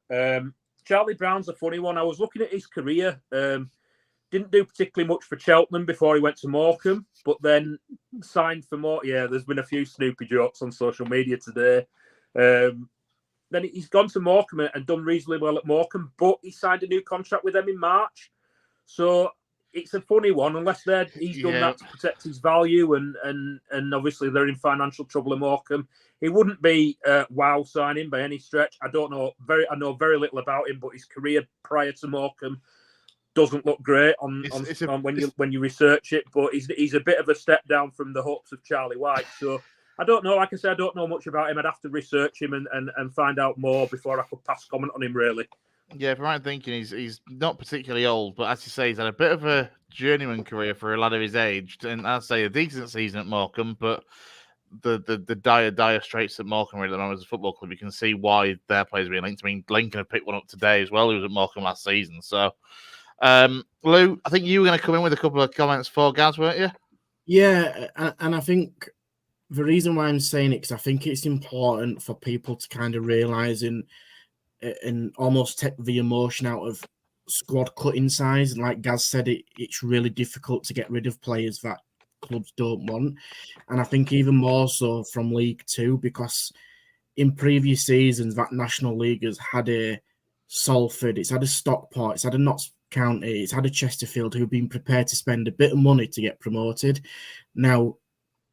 Charlie Brown's a funny one. I was looking at his career. Didn't do particularly much for Cheltenham before he went to Morecambe, but then signed for more. Yeah, there's been a few Snoopy jokes on social media today. Then he's gone to Morecambe and done reasonably well at Morecambe, but he signed a new contract with them in March. So it's a funny one, unless he's done that to protect his value, and obviously they're in financial trouble at Morecambe. He wouldn't be wow signing by any stretch. I know very little about him, but his career prior to Morecambe doesn't look great when you research it. But he's a bit of a step down from the hopes of Charlie Wyke. So I don't know. Like I say, I don't know much about him. I'd have to research him and find out more before I could pass comment on him, really. Yeah, from my thinking, he's not particularly old, but as you say, he's had a bit of a journeyman career for a lad of his age. And I'd say a decent season at Morecambe, but the dire straits at Morecambe really at the moment as a football club, you can see why their players are being linked. I mean, Lincoln have picked one up today as well. He was at Morecambe last season. So, Lou, I think you were going to come in with a couple of comments for Gaz, weren't you? Yeah, and I think the reason why I'm saying it, because I think it's important for people to kind of realise and almost take the emotion out of squad cutting size. And like Gaz said, it's really difficult to get rid of players that clubs don't want. And I think even more so from League Two, because in previous seasons, that National League has had a Salford, it's had a Stockport, it's had a Notts County, it's had a Chesterfield who've been prepared to spend a bit of money to get promoted. Now,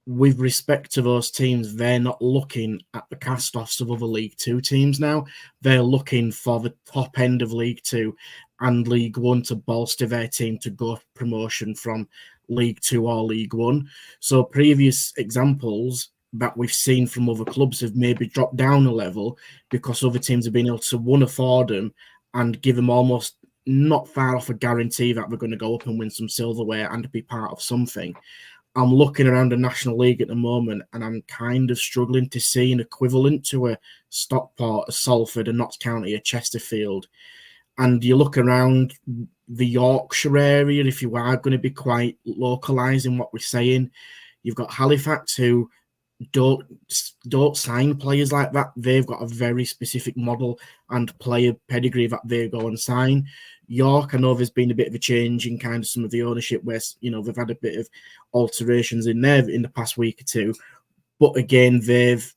with respect to those teams, they're not looking at the cast-offs of other League Two teams now. They're looking for the top end of League Two and League One to bolster their team to go promotion from League Two or League One. So previous examples that we've seen from other clubs have maybe dropped down a level because other teams have been able to, one, afford them and give them almost not far off a guarantee that they're going to go up and win some silverware and be part of something. I'm looking around the National League at the moment and I'm kind of struggling to see an equivalent to a Stockport, a Salford, a Notts County, a Chesterfield. And you look around the Yorkshire area, if you are going to be quite localised in what we're saying, you've got Halifax who don't sign players like that. They've got a very specific model and player pedigree that they go and sign. York, I know there's been a bit of a change in kind of some of the ownership where, they've had a bit of alterations in there in the past week or two. But again, they've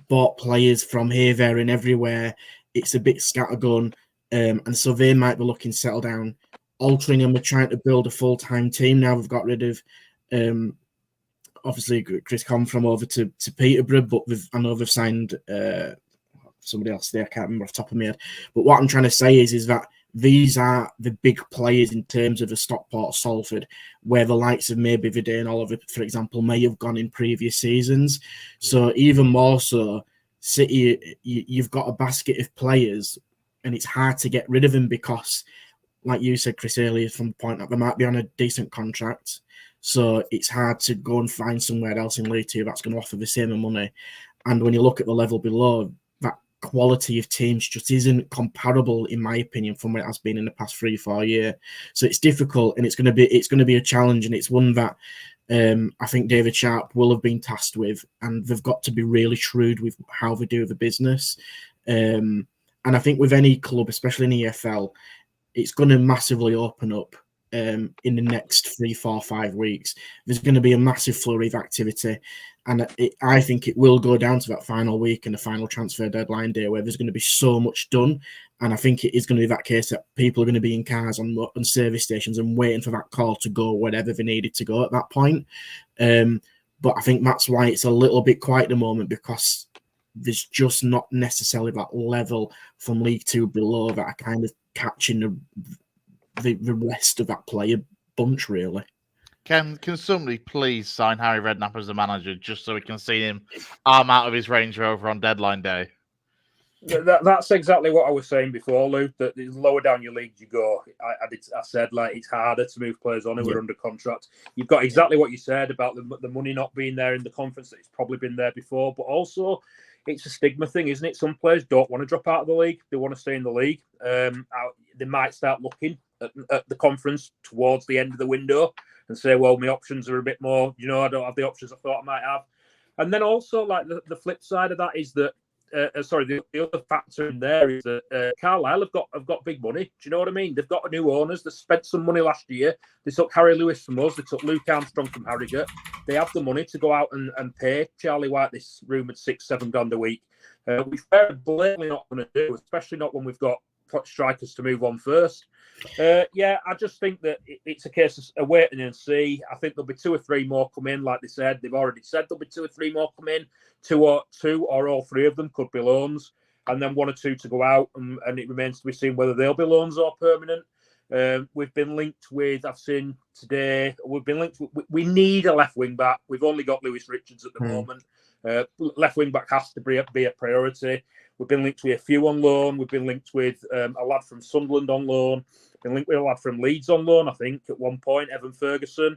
bought players from here, there and everywhere. It's a bit scattergun. And so they might be looking to settle down altering and we're trying to build a full-time team. Now we've got rid of obviously Chris Conn from over to Peterborough, but I know they've signed somebody else there, I can't remember off the top of my head. But what I'm trying to say is that these are the big players in terms of a Stockport, Salford, where the likes of maybe Viday and Oliver, for example, may have gone in previous seasons. So even more so, City, you've got a basket of players and it's hard to get rid of them because, like you said, Chris, earlier, from the point that they might be on a decent contract. So it's hard to go and find somewhere else in League Two that's going to offer the same money. And when you look at the level below, that quality of teams just isn't comparable, in my opinion, from what it has been in the past 3-4 years. So it's difficult, and it's going to be a challenge, and it's one that I think David Sharp will have been tasked with, and they've got to be really shrewd with how they do the business. And I think with any club, especially in EFL, it's going to massively open up in the next 3, 4, 5 weeks. There's going to be a massive flurry of activity, and I think it will go down to that final week and the final transfer deadline day where there's going to be so much done. And I think it is going to be that case that people are going to be in cars on service stations and waiting for that call to go wherever they needed to go at that point. But I think that's why it's a little bit quiet at the moment, because there's just not necessarily that level from League Two below that are kind of catching the rest of that player bunch, really. Can somebody please sign Harry Redknapp as the manager just so we can see him arm out of his Range Rover on deadline day? That's exactly what I was saying before, Luke, that the lower down your league you go, I said, like, it's harder to move players on who are under contract. You've got exactly what you said about the money not being there in the conference, that it's probably been there before, but also it's a stigma thing, isn't it? Some players don't want to drop out of the league. They want to stay in the league. They might start looking at the conference towards the end of the window and say, well, my options are a bit more, I don't have the options I thought I might have. And then also, like, the flip side of that is that, the other factor in there is that Carlisle have got big money. Do you know what I mean? They've got new owners. They spent some money last year. They took Harry Lewis from us. They took Luke Armstrong from Harrogate. They have the money to go out and pay Charlie Wyke this rumoured £6-7 a week, which we're blatantly not going to do, especially not when we've got strikers to move on first. I just think that it's a case of waiting and see. I think there'll be 2 or 3 more come in, like they said. They've already said there'll be 2 or 3 more come in. Two or all 3 of them could be loans, and then 1 or 2 to go out, and it remains to be seen whether they'll be loans or permanent. We've been linked with, I've seen today, we need a left wing back. We've only got Lewis Richards at the moment. Left wing back has to be a priority. We've been linked with a few on loan. We've been linked with a lad from Sunderland on loan. Been linked with a lad from Leeds on loan, I think, at one point, Evan Ferguson.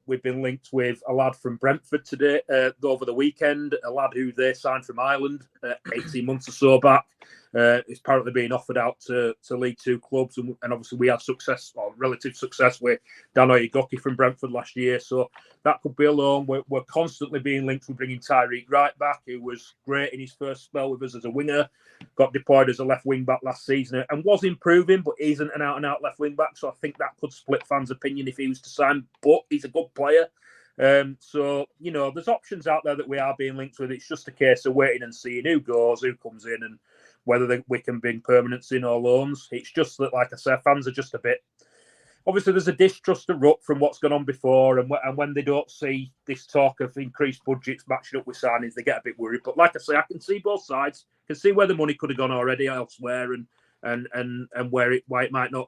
We've been linked with a lad from Brentford today, over the weekend, a lad who they signed from Ireland 18 months or so back. It's apparently being offered out to League Two clubs, and obviously we had success, or relative success, with Dan Oyegoki from Brentford last year, so that could be a loan. We're constantly being linked with bringing Tyreek Wright back, who was great in his first spell with us as a winger, got deployed as a left wing back last season and was improving, but isn't an out and out left wing back, so I think that could split fans' opinion if he was to sign, but he's a good player. So there's options out there that we are being linked with. It's just a case of waiting and seeing who goes, who comes in, and whether we can bring permanents in or loans. It's just that, like I said, fans are just a bit... Obviously, there's a distrust erupt from what's gone on before, and when they don't see this talk of increased budgets matching up with signings, they get a bit worried. But like I say, I can see both sides. I can see where the money could have gone already elsewhere, and why it might not.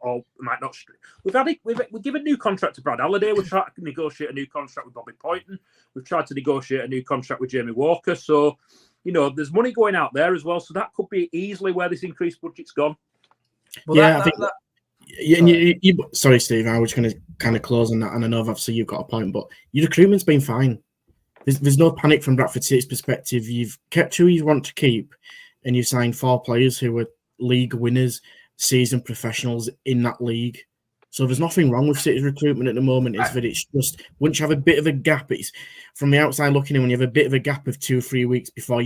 We've given a new contract to Brad Halliday. We've tried to negotiate a new contract with Bobby Poynton. We've tried to negotiate a new contract with Jamie Walker. So, there's money going out there as well. So that could be easily where this increased budget's gone. Well, sorry, Steve. I was going to kind of close on that, and I know obviously you've got a point, but your recruitment's been fine. There's no panic from Bradford City's perspective. You've kept who you want to keep, and you've signed 4 players who were league winners, seasoned professionals in that league. So there's nothing wrong with City's recruitment at the moment. It's that it's just, once you have a bit of a gap, it's from the outside looking in, when you have a bit of a gap of 2 or 3 weeks before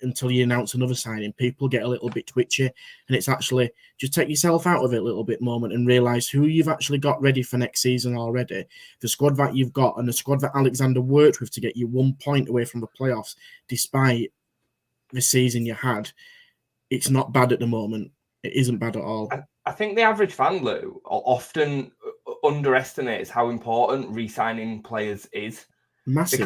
until you announce another signing, people get a little bit twitchy, and it's actually just take yourself out of it a little bit moment and realise who you've actually got ready for next season already. The squad that you've got and the squad that Alexander worked with to get you 1 point away from the playoffs, despite the season you had, it's not bad at the moment. It isn't bad at all. I think the average fan, Lou, often underestimates how important re-signing players is. Massive.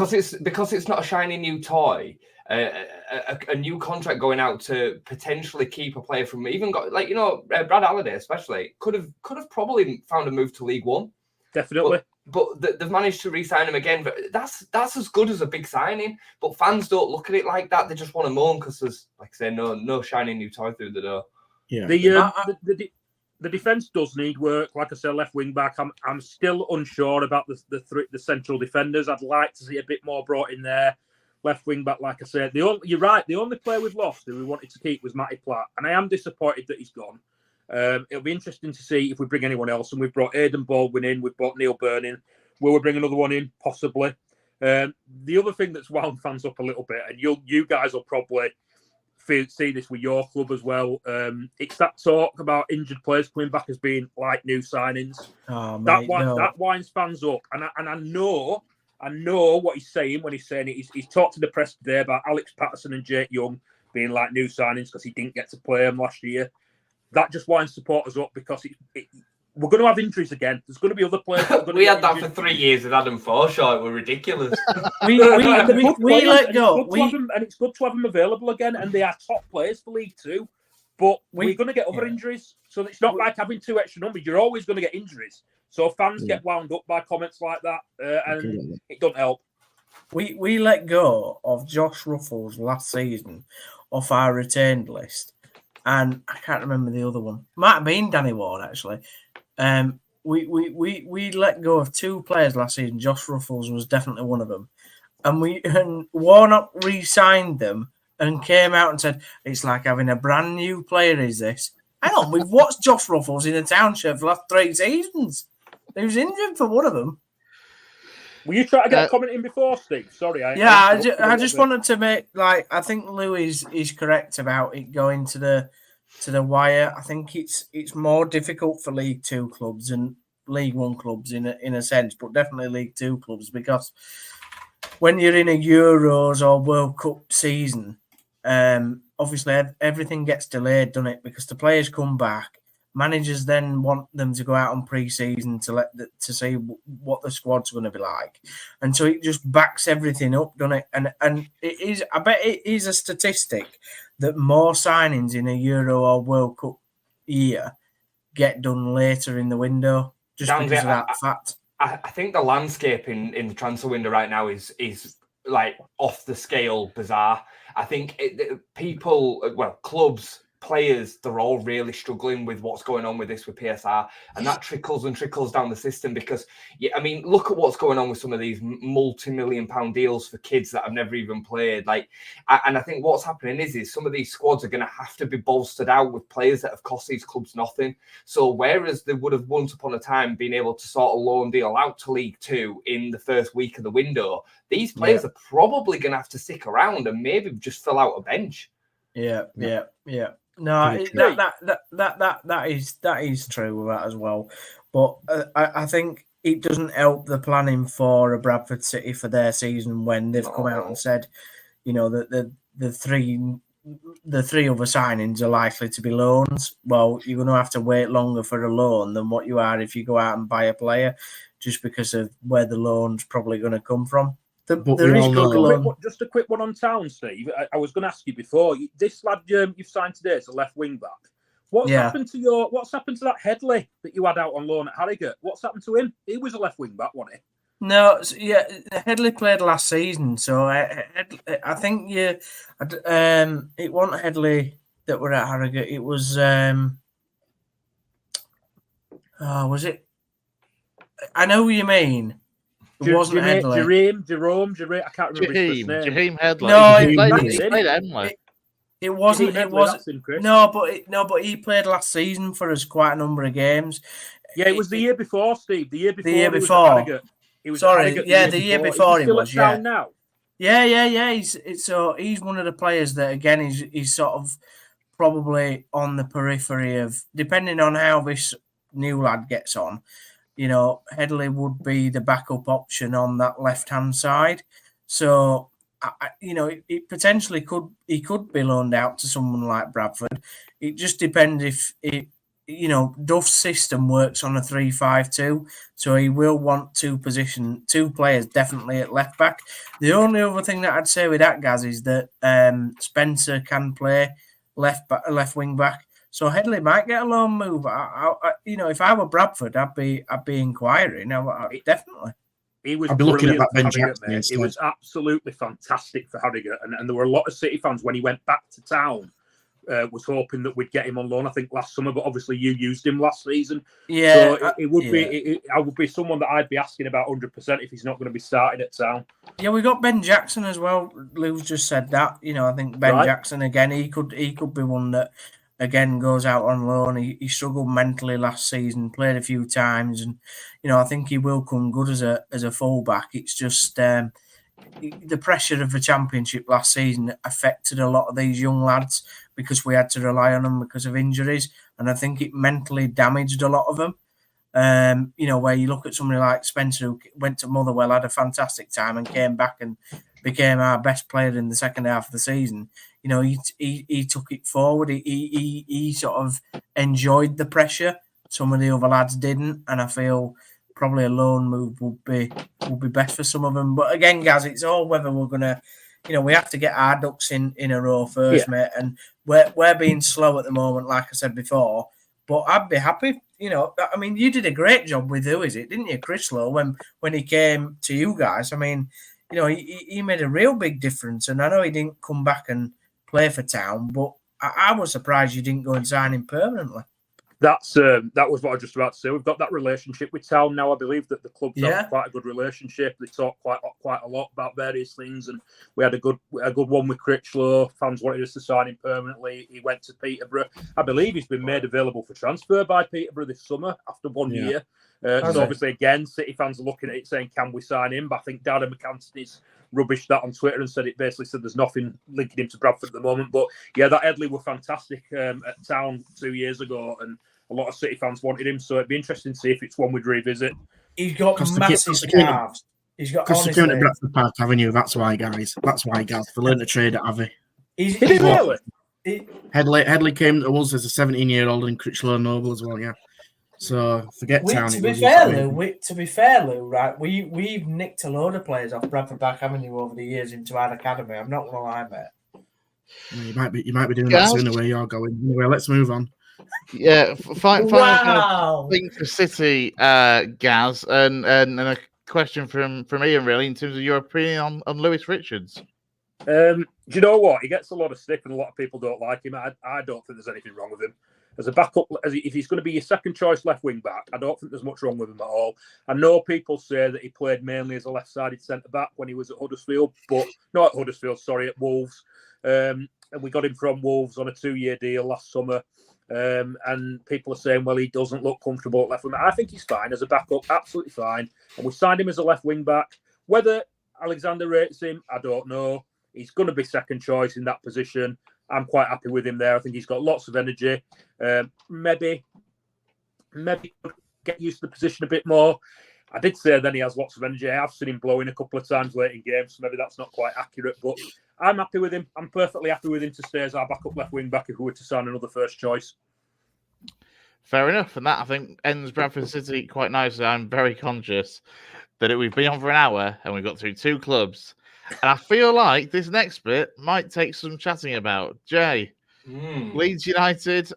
Because it's not a shiny new toy. A new contract going out to potentially keep a player from even got Brad Halliday especially could have probably found a move to League One. Definitely. But they've managed to re-sign him again. But that's as good as a big signing. But fans don't look at it like that. They just want to moan because there's, like I say, no shiny new toy through the door. Yeah. The defence does need work. Like I said, left wing back. I'm still unsure about the central defenders. I'd like to see a bit more brought in there. Left wing back, like I said, you're right. The only player we've lost who we wanted to keep was Matty Platt, and I am disappointed that he's gone. It'll be interesting to see if we bring anyone else. And we've brought Aidan Baldwin in. We've brought Neil Byrne in. Will we bring another one in? Possibly. The other thing that's wound fans up a little bit, and you guys will probably see this with your club as well. It's that talk about injured players coming back as being like new signings. Oh, that mate, winds fans up, and I know what he's saying when he's saying it. He's talked to the press today about Alex Patterson and Jake Young being like new signings because he didn't get to play them last year. That just winds supporters up because we're going to have injuries again. There's going to be other players. We had that for 3 years with Adam Forshaw. It were ridiculous. we let go. And it's good to have them available again, and they are top players for League Two. But we're going to get other injuries, so it's not like having two extra numbers. You're always going to get injuries. So fans get wound up by comments like that, and it doesn't help. We let go of Josh Ruffles last season off our retained list, and I can't remember the other one. Might have been Danny Ward actually. We let go of two players last season. Josh Ruffles was definitely one of them, and Warnock re-signed them and came out and said it's like having a brand new player. Is this? Hang on, we've watched Josh Ruffles in a township for the last 3 seasons. He was injured for one of them. Were you trying to get a comment in before, Steve? Sorry. I just wanted to make, I think Lou is correct about it going to the wire. I think it's more difficult for League Two clubs and League One clubs in a sense, but definitely League Two clubs, because when you're in a Euros or World Cup season, obviously everything gets delayed, doesn't it? Because the players come back. Managers then want them to go out on pre-season to see what the squad's going to be like, and so it just backs everything up, doesn't it? And it is. I bet it is a statistic that more signings in a Euro or World Cup year get done later in the window, just because of that fact. I think the landscape in the transfer window right now is like off the scale bizarre. I think clubs, players, they're all really struggling with what's going on with PSR, and that trickles down the system because, look at what's going on with some of these multi-million-pound deals for kids that have never even played. And I think what's happening is some of these squads are going to have to be bolstered out with players that have cost these clubs nothing. So whereas they would have once upon a time been able to sort of loan deal out to League Two in the first week of the window, these players are probably going to have to stick around and maybe just fill out a bench. Yeah. No, that is true with that as well. But I think it doesn't help the planning for a Bradford City for their season when they've come out and said, that the three other signings are likely to be loans. Well, you're going to have to wait longer for a loan than what you are if you go out and buy a player, just because of where the loan's probably going to come from. Just a quick one on Town, Steve. I was going to ask you before. This lad you've signed today is a left wing back. What's happened to that Headley that you had out on loan at Harrogate? What's happened to him? He was a left wing back, wasn't he? No, Headley played last season, so I think it wasn't Headley that were at Harrogate. It was was it? I know what you mean. It wasn't Headley. Jerome. I can't remember his first name. Jaheim Headley. No, he played Headley. It wasn't. But he played last season for us quite a number of games. Yeah, it was the year before, Steve. The year before. The year before. The year before he was. Yeah. Now. Yeah. He's one of the players that again he's sort of probably on the periphery of, depending on how this new lad gets on. Headley would be the backup option on that left-hand side. So, it potentially could be loaned out to someone like Bradford. It just depends if Duff's system works on a 3-5-2, so he will want two players definitely at left back. The only other thing that I'd say with that, Gaz, is that Spencer can play left wing back. So Headley might get a loan move. If I were Bradford, I'd be inquiring. Definitely. He was I'd be looking at that Ben Harrogate, Jackson instead. He was absolutely fantastic for Harrogate, and there were a lot of City fans when he went back to town. Was hoping that we'd get him on loan, I think, last summer, but obviously you used him last season. Yeah, so I would be someone that I'd be asking about 100% if he's not going to be starting at Town. Yeah, we got Ben Jackson as well. Lou's just said that. I think Ben Jackson again. He could be one that again goes out on loan. He struggled mentally last season, played a few times, and I think he will come good as a fullback. It's just the pressure of the Championship last season affected a lot of these young lads because we had to rely on them because of injuries, and I think it mentally damaged a lot of them. Where you look at somebody like Spencer, who went to Motherwell, had a fantastic time and came back and became our best player in the second half of the season. He took it forward. He sort of enjoyed the pressure. Some of the other lads didn't, and I feel probably a loan move would be best for some of them. But again, Gaz, it's all whether we're gonna, we have to get our ducks in a row first, mate. And we're being slow at the moment, like I said before. But I'd be happy. You did a great job with didn't you, Chris Lowe, when he came to you guys? I mean, he made a real big difference. And I know he didn't come back and play for Town, but I was surprised you didn't go and sign him permanently. That was what I was just about to say. We've got that relationship with Town now. I believe that the clubs have quite a good relationship. They talk quite a lot about various things, and we had a good one with Critchlow. Fans wanted us to sign him permanently. He went to Peterborough. I believe he's been made available for transfer by Peterborough this summer after 1 year. So obviously, again, City fans are looking at it saying, "Can we sign him?" But I think Darren McAntony's rubbished that on Twitter and said there's nothing linking him to Bradford at the moment. But yeah, that Headley were fantastic at Town 2 years ago, and a lot of City fans wanted him, so it'd be interesting to see if it's one we'd revisit. He's got massive calves. He's got because they're at Bradford Park Avenue. That's why, guys. That's why, guys. They learned to trade at Avi. Is he really? Headley came to us as a 17-year-old in Critchlow Noble as well. Yeah. So forget Town. To be fair, Lou, right? We've nicked a load of players off Bradford Park Avenue over the years into our academy. I'm not gonna lie, mate. You might be doing that soon. Where you're going. Anyway, let's move on. Yeah, final thing for City, Gaz, and a question from Ian, really, in terms of your opinion on Lewis Richards. Do you know what? He gets a lot of stick, and a lot of people don't like him. I don't think there's anything wrong with him as a backup. If he's going to be your second choice left wing back, I don't think there's much wrong with him at all. I know people say that he played mainly as a left-sided centre back when he was at Huddersfield, but not at Huddersfield. Sorry, at Wolves. And we got him from Wolves on a 2-year deal last summer. And people are saying, well, he doesn't look comfortable at left wing back. I think he's fine as a backup, absolutely fine. And we signed him as a left wing back. Whether Alexander rates him, I don't know. He's going to be second choice in that position. I'm quite happy with him there. I think he's got lots of energy. Maybe get used to the position a bit more. I did say then he has lots of energy. I have seen him blowing a couple of times late in games, so maybe that's not quite accurate. But I'm happy with him. I'm perfectly happy with him to stay as our backup left wing back if we were to sign another first choice. Fair enough. And that, I think, ends Bradford City quite nicely. I'm very conscious that we've been on for an hour and we've got through 2 clubs. And I feel like this next bit might take some chatting about. Jay, Leeds United,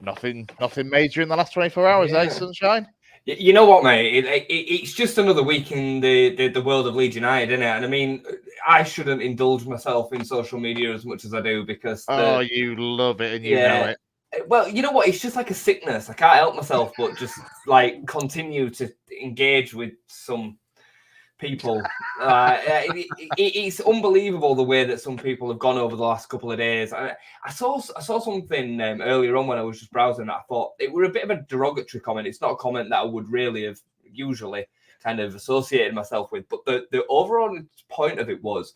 nothing major in the last 24 hours, eh, Sunshine? You know what, mate? It's just another week in the world of Leeds United, isn't it? And I mean, I shouldn't indulge myself in social media as much as I do because... you love it and you know it. Well, you know what? It's just like a sickness. I can't help myself but just like continue to engage with some people. It's unbelievable the way that some people have gone over the last couple of days. I saw something earlier on when I was just browsing that I thought it were a bit of a derogatory comment. It's not a comment that I would really have usually kind of associated myself with, but the overall point of it was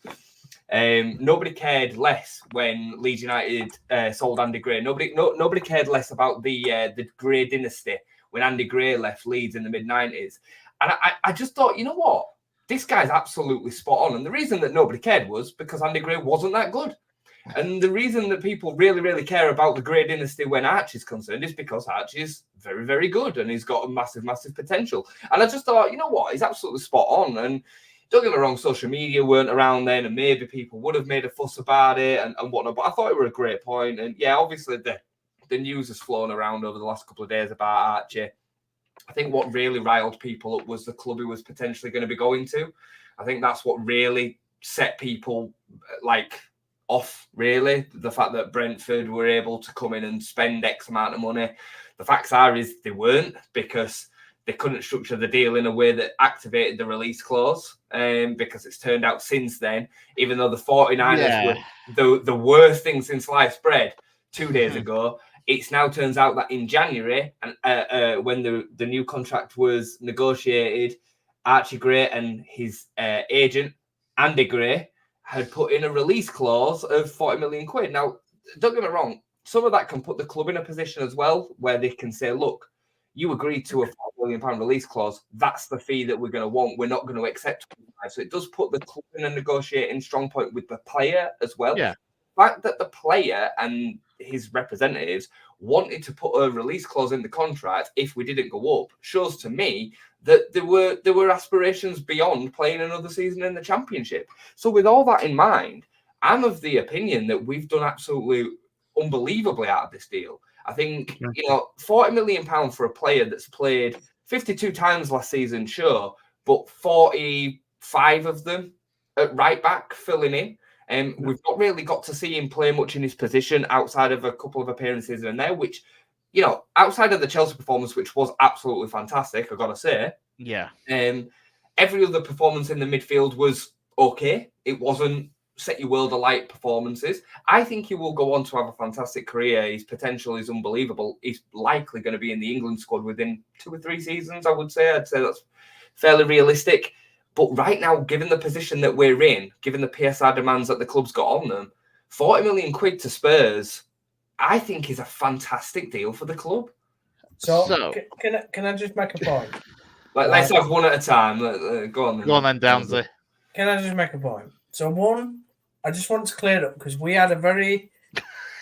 nobody cared less when Leeds United sold Andy Gray. Nobody cared less about the Gray dynasty when Andy Gray left Leeds in the mid-90s. And I just thought, you know what? This guy's absolutely spot on. And the reason that nobody cared was because Andy Gray wasn't that good. And the reason that people really, really care about the Gray dynasty when Archie's concerned is because Archie's very, very good and he's got a massive, massive potential. And I just thought, you know what, he's absolutely spot on. And don't get me wrong, social media weren't around then, and maybe people would have made a fuss about it and whatnot. But I thought it were a great point. And yeah, obviously the news has flown around over the last couple of days about Archie. I think what really riled people up was the club he was potentially going to be going to. I think that's what really set people off, really. The fact that Brentford were able to come in and spend X amount of money. The facts are is they weren't, because they couldn't structure the deal in a way that activated the release clause. Because it's turned out since then, even though the 49ers were the worst thing since sliced bread 2 days ago, it's now turns out that in January, and when the new contract was negotiated, Archie Gray and his agent, Andy Gray, had put in a release clause of 40 million quid. Now, don't get me wrong, some of that can put the club in a position as well where they can say, look, you agreed to a £4 million release clause. That's the fee that we're going to want. We're not going to accept it. So it does put the club in a negotiating strong point with the player as well. Yeah. The fact that the player and his representatives wanted to put a release clause in the contract if we didn't go up shows to me that there were aspirations beyond playing another season in the Championship. So with all that in mind, I'm of the opinion that we've done absolutely unbelievably out of this deal. I think, £40 million for a player that's played 52 times last season, sure, but 45 of them at right back filling in. We've not really got to see him play much in his position outside of a couple of appearances in there, which, outside of the Chelsea performance, which was absolutely fantastic, I've got to say. Yeah. Every other performance in the midfield was okay. It wasn't set your world alight performances. I think he will go on to have a fantastic career. His potential is unbelievable. He's likely going to be in the England squad within 2 or 3 seasons, I would say. I'd say that's fairly realistic. But right now, given the position that we're in, given the PSR demands that the club's got on them, 40 million quid to Spurs, I think is a fantastic deal for the club. So can I just make a point? Let's have one at a time. Go on then. Go on then, Downsy. Can I just make a point? So one, I just want to clear it up because we had a very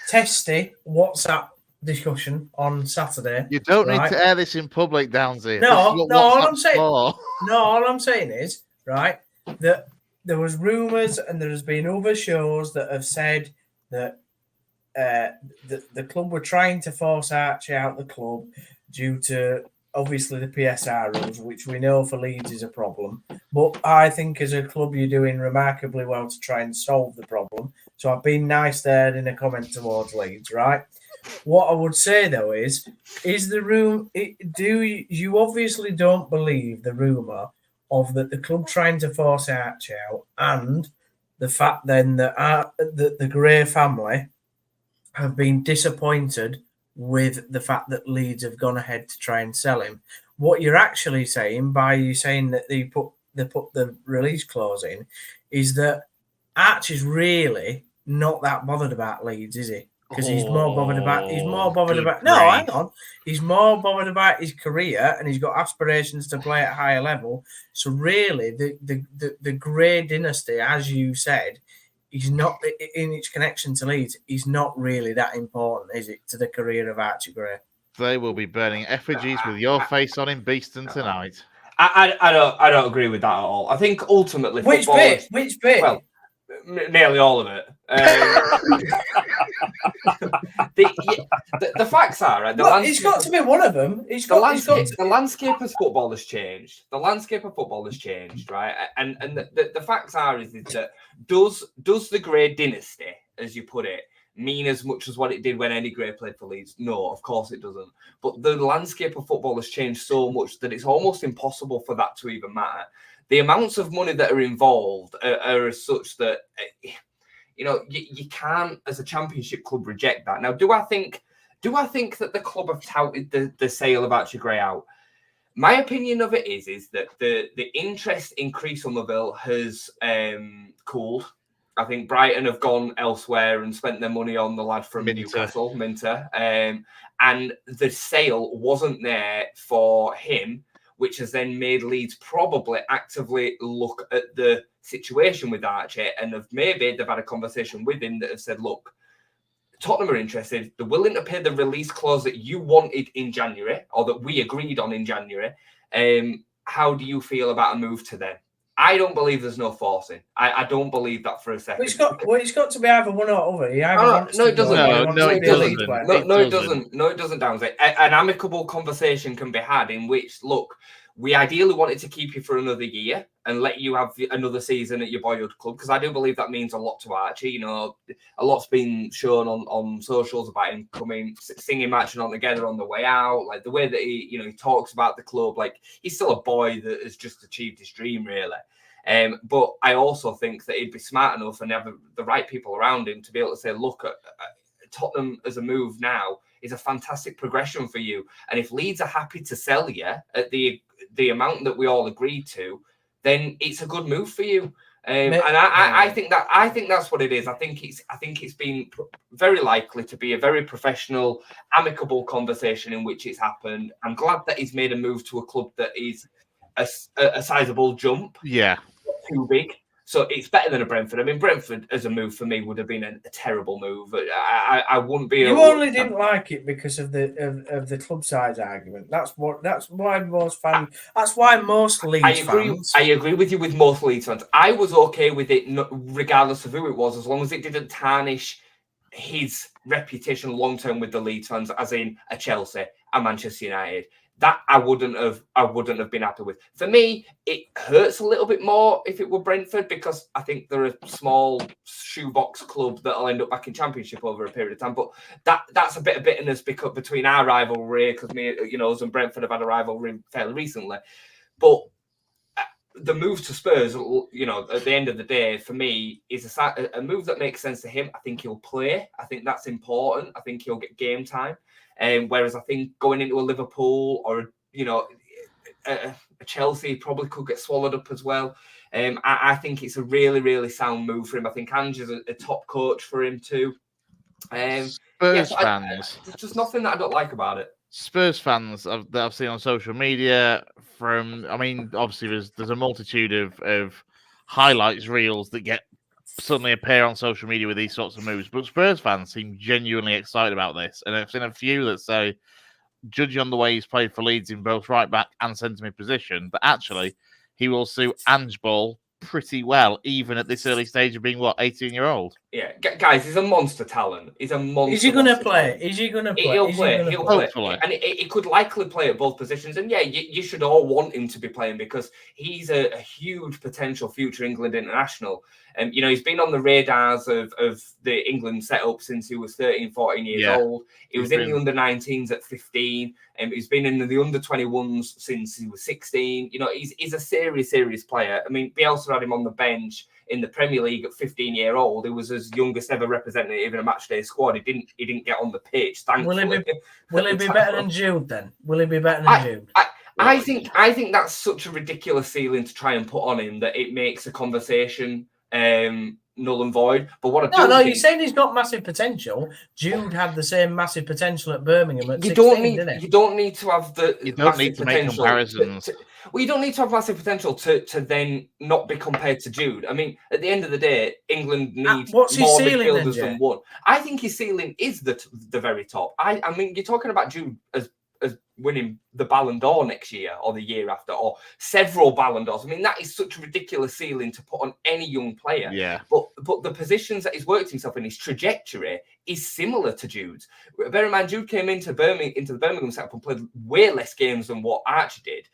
testy WhatsApp discussion on Saturday. You don't need to air this in public, Downsy. No, all I'm saying is, right, that there was rumours and there has been other shows that have said that the club were trying to force Archie out the club due to obviously the PSR rules, which we know for Leeds is a problem. But I think as a club, you're doing remarkably well to try and solve the problem. So I've been nice there in a comment towards Leeds, right? What I would say though is the room? You obviously don't believe the rumor of that the club trying to force Archie out, and the fact then that the Gray family have been disappointed with the fact that Leeds have gone ahead to try and sell him. What you're actually saying by you saying that they put the release clause in is that Archie's really not that bothered about Leeds, is he? Because he's more bothered about hang on. He's more bothered about his career and he's got aspirations to play at a higher level. So really the Gray dynasty, as you said, he's not in its connection to Leeds. He's not really that important, is it, to the career of Archie Gray? They will be burning effigies with your face on in Beeston tonight. I don't agree with that at all. I think ultimately, which bit? Well, nearly all of it. The facts are right. It's got to be one of them. The landscape of football has changed. The landscape of football has changed, right? And the facts are is that does the Gray dynasty, as you put it, mean as much as what it did when Eddie Gray played for Leeds? No, of course it doesn't. But the landscape of football has changed so much that it's almost impossible for that to even matter. The amounts of money that are involved are as such that, you can't, as a Championship club, reject that. Now, do I think that the club have touted the sale of Archie Gray out? My opinion of it is that the interest in Chris Somerville has cooled. I think Brighton have gone elsewhere and spent their money on the lad from Newcastle, Minter. And the sale wasn't there for him, which has then made Leeds probably actively look at the situation with Archie, and they've had a conversation with him that have said, look, Tottenham are interested. They're willing to pay the release clause that you wanted in January, or that we agreed on in January. How do you feel about a move to them? I don't believe there's no forcing. I don't believe that for a second. It's got to be either one or other. No, it doesn't. No, it doesn't. No, it doesn't, Downsy. An amicable conversation can be had in which, look, we ideally wanted to keep you for another year and let you have another season at your boyhood club, because I do believe that means a lot to Archie. You know, a lot's been shown on socials about him coming, singing, marching on together on the way out, like the way that he talks about the club. Like, he's still a boy that has just achieved his dream, really. But I also think that he'd be smart enough and have the right people around him to be able to say, look, Tottenham as a move now is a fantastic progression for you. And if Leeds are happy to sell you at the amount that we all agreed to, then it's a good move for you. And I think that's what it is. I think it's been very likely to be a very professional, amicable conversation in which it's happened. I'm glad that he's made a move to a club that is a sizable jump. Yeah. Too big. So it's better than a Brentford. I mean, Brentford as a move for me would have been a terrible move. I wouldn't be. You only didn't like it because of the club size argument. That's why most fans. That's why most Leeds fans. I agree with you with most Leeds fans. I was okay with it, regardless of who it was, as long as it didn't tarnish his reputation long term with the Leeds fans, as in a Chelsea, a Manchester United. That I wouldn't have been happy with. For me, it hurts a little bit more if it were Brentford, because I think they're a small shoebox club that'll end up back in Championship over a period of time. But that's a bit of bitterness between our rivalry, because us and Brentford have had a rivalry fairly recently. But the move to Spurs, at the end of the day, for me, is a move that makes sense to him. I think he'll play. I think that's important. I think he'll get game time. Whereas I think going into a Liverpool or a Chelsea probably could get swallowed up as well. I think it's a really, really sound move for him. I think Ange is a top coach for him too. Spurs fans. There's just nothing that I don't like about it. Spurs fans that I've seen on social media obviously there's a multitude of highlights reels that suddenly appear on social media with these sorts of moves, but Spurs fans seem genuinely excited about this, and I've seen a few that say, judging on the way he's played for Leeds in both right back and centre mid position, that actually he will suit Ange Ball pretty well, even at this early stage of being 18-year-old. Yeah, guys, he's a monster talent. He's a monster. Is he going to play? Is he going to play? He'll play. And he could likely play at both positions. And yeah, you should all want him to be playing, because he's a huge potential future England international. And he's been on the radars of the England setup since he was 13, 14 years old. He was in the under-19s at 15. And he's been in the under-21s since he was 16. He's a serious player. I mean, Bielsa had him on the bench in the Premier League at 15-year-old. He was his youngest ever representative in a matchday squad. He didn't get on the pitch. Thankfully. Will he be better than Jude then? Will he be better than Jude? I think that's such a ridiculous ceiling to try and put on him that it makes a conversation null and void. But what you're saying he's got massive potential. Jude had the same massive potential at Birmingham at 16, didn't he? You don't need to have you don't need to make comparisons. You don't need to have massive potential to then not be compared to Jude. I mean, at the end of the day, England needs more midfielders than one. I think his ceiling is the very top. I mean, you're talking about Jude as winning the Ballon d'Or next year or the year after, or several Ballon d'Ors. I mean, that is such a ridiculous ceiling to put on any young player. Yeah. But the positions that he's worked himself in, his trajectory is similar to Jude's. Bear in mind, Jude came into the Birmingham setup and played way less games than what Archie did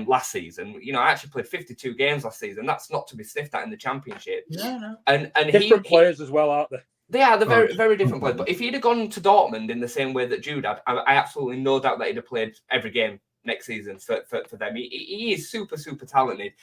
last season. Archie played 52 games last season. That's not to be sniffed at in the Championship. No. And different players as well, aren't they? They are. They're very, very different players. But if he'd have gone to Dortmund in the same way that Jude had, I absolutely no doubt that he'd have played every game next season for them. He is super, super talented.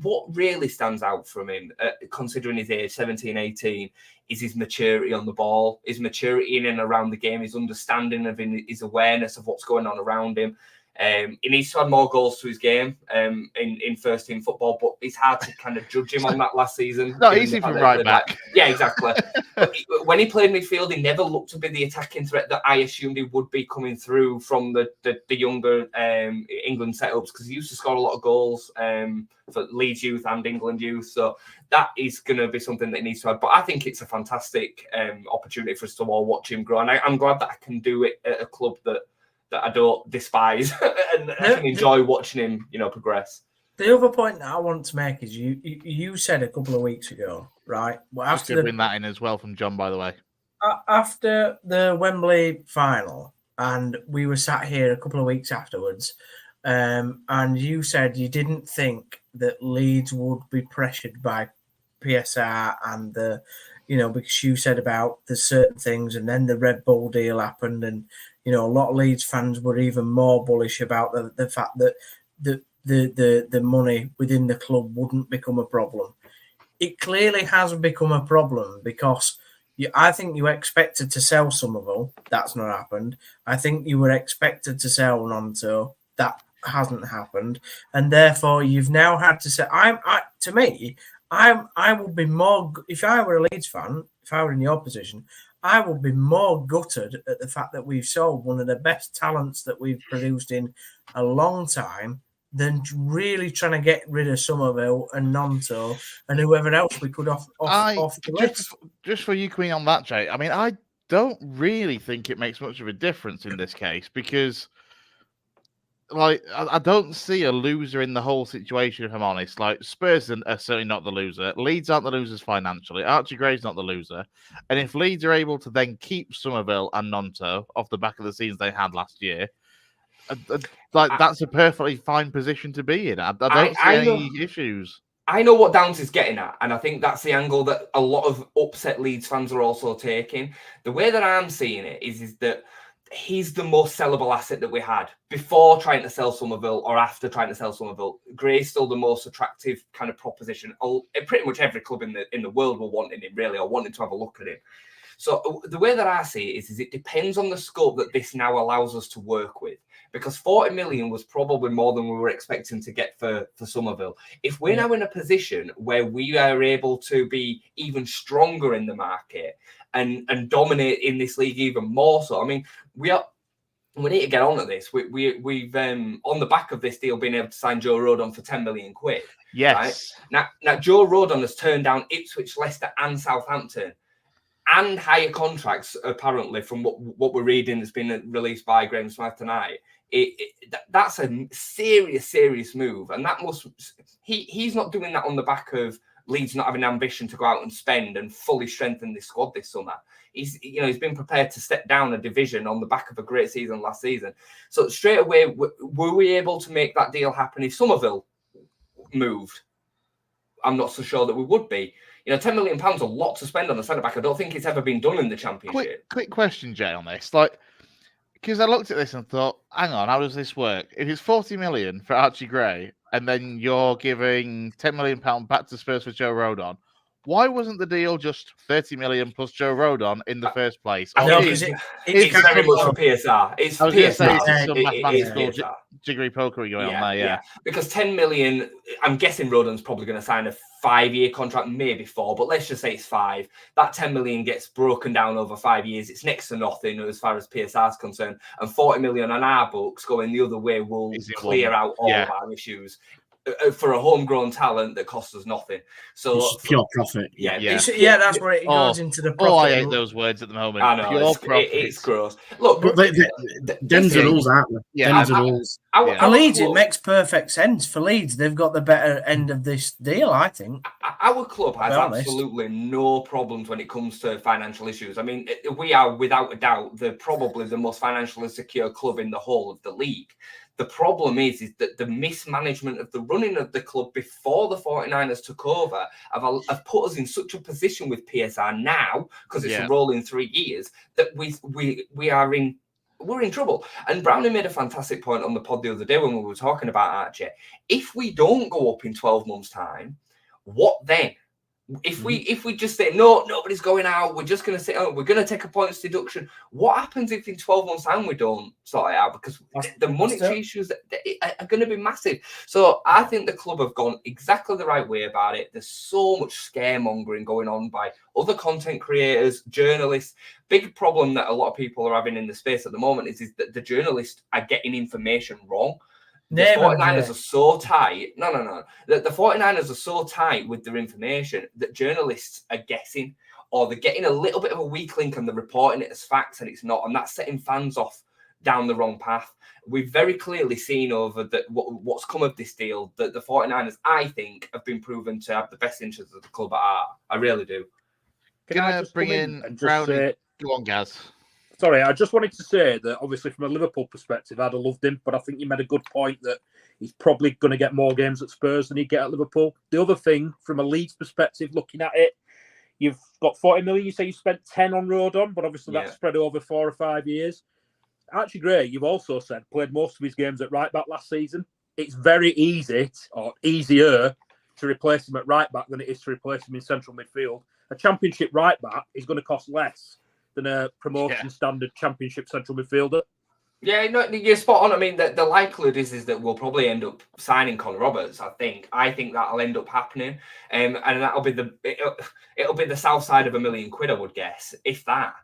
What really stands out from him, considering his age, 17, 18, is his maturity on the ball, his maturity in and around the game, his understanding of his awareness of what's going on around him. He needs to add more goals to his game in first team football, but it's hard to kind of judge him on that last season. Not easy from right back. Yeah, exactly. But when he played midfield, he never looked to be the attacking threat that I assumed he would be coming through from the younger England setups, because he used to score a lot of goals for Leeds youth and England youth. So that is going to be something that needs to add. But I think it's a fantastic opportunity for us to all watch him grow. And I'm glad that I can do it at a club that I don't despise and I can enjoy watching him, progress. The other point that I want to make is you said a couple of weeks ago, right? Well, Just giving that in as well from John, by the way. After the Wembley final, and we were sat here a couple of weeks afterwards, and you said you didn't think that Leeds would be pressured by PSR and because you said about the certain things, and then the Red Bull deal happened, and a lot of Leeds fans were even more bullish about the fact that the money within the club wouldn't become a problem. It clearly has become a problem, because I think you expected to sell Somerville. That's not happened. I think you were expected to sell Nonto. That hasn't happened, and therefore you've now had to say. I would be more, if I were a Leeds fan, if I were in your position, I would be more gutted at the fact that we've sold one of the best talents that we've produced in a long time than really trying to get rid of Somerville and Nonto and whoever else we could off the list. Just for you coming on that, Jay, I mean, I don't really think it makes much of a difference in this case, because I don't see a loser in the whole situation, if I'm honest. Like, Spurs are certainly not the loser. Leeds aren't the losers financially. Archie Gray's not the loser. And if Leeds are able to then keep Somerville and Nonto off the back of the seasons they had last year, that's a perfectly fine position to be in. I don't see any issues. I know what Downs is getting at, and I think that's the angle that a lot of upset Leeds fans are also taking. The way that I'm seeing it is that he's the most sellable asset that we had before trying to sell Somerville or after trying to sell Somerville. Gray's still the most attractive kind of proposition. Pretty much every club in the world will want him, really, or wanting to have a look at him. So the way that I see it is it depends on the scope that this now allows us to work with. Because 40 million was probably more than we were expecting to get for Somerville. If we're now in a position where we are able to be even stronger in the market and dominate in this league even more so, I mean, we need to get on at this. We've on the back of this deal been able to sign Joe Rodon for 10 million quid. Yes. Right? Now Joe Rodon has turned down Ipswich, Leicester and Southampton, and higher contracts, apparently, from what we're reading that's been released by Graham Smith tonight. That's a serious move, and that he's not doing that on the back of Leeds not having ambition to go out and spend and fully strengthen this squad this summer. He's been prepared to step down a division on the back of a great season last season. So straight away, were we able to make that deal happen if Somerville moved? I'm not so sure that we would be. £10 million a lot to spend on the centre back. I don't think it's ever been done in the Championship. Quick question, Jay, on this. Because I looked at this and thought, hang on, how does this work? If it's 40 million for Archie Gray, and then you're giving £10 million back to Spurs for Joe Rodon, why wasn't the deal just 30 million plus Joe Rodon in the first place? It's very much for PSR. It's some mathematical jiggery pokery going on there, yeah. Because 10 million, I'm guessing Rodon's probably going to sign a 5-year contract, maybe 4, but let's just say it's 5. That 10 million gets broken down over 5 years. It's next to nothing as far as PSR is concerned. And 40 million on our books going the other way will clear out all of our issues. For a homegrown talent that costs us nothing. So it's pure profit. Yeah, that's where it goes into the profit. Oh, I hate those words at the moment. I know, it's gross. Look, but them's the rules, aren't they? Yeah, them's the rules. For Leeds, it makes perfect sense. For Leeds, they've got the better end of this deal, I think. Our club has absolutely no problems when it comes to financial issues. I mean, we are, without a doubt, probably the most financially secure club in the whole of the league. The problem is that the mismanagement of the running of the club before the 49ers took over have put us in such a position with PSR now, because it's a rolling 3 years, that we're in trouble. And Brownie made a fantastic point on the pod the other day when we were talking about Archie. If we don't go up in 12 months' time, what then? If we just say no, nobody's going out, we're just going to sit. We're going to take a points deduction. What happens if in 12 months' time we don't sort it out? Because the monetary issues are going to be massive. So I think the club have gone exactly the right way about it. There's so much scaremongering going on by other content creators, journalists. Big problem that a lot of people are having in the space at the moment is that the journalists are getting information wrong. The 49ers are so tight. No. The 49ers are so tight with their information that journalists are guessing, or they're getting a little bit of a weak link and they're reporting it as facts and it's not. And that's setting fans off down the wrong path. We've very clearly seen over what's come of this deal that the 49ers, I think, have been proven to have the best interests of the club at heart. I really do. Can I just bring in and just say, go on, Gaz. Sorry, I just wanted to say that obviously from a Liverpool perspective, I'd have loved him, but I think you made a good point that he's probably going to get more games at Spurs than he'd get at Liverpool. The other thing, from a Leeds perspective, looking at it, you've got 40 million. You say you spent 10 on Rodon, but obviously that's spread over 4 or 5 years. Archie Gray, you've also said, played most of his games at right back last season. It's very easy, or easier, to replace him at right back than it is to replace him in central midfield. A championship right back is going to cost less than a promotion standard championship central midfielder. Yeah, no, you're spot on. I mean, the likelihood is that we'll probably end up signing Connor Roberts. I think that'll end up happening, and that'll be it'll be the south side of £1 million, I would guess, if that.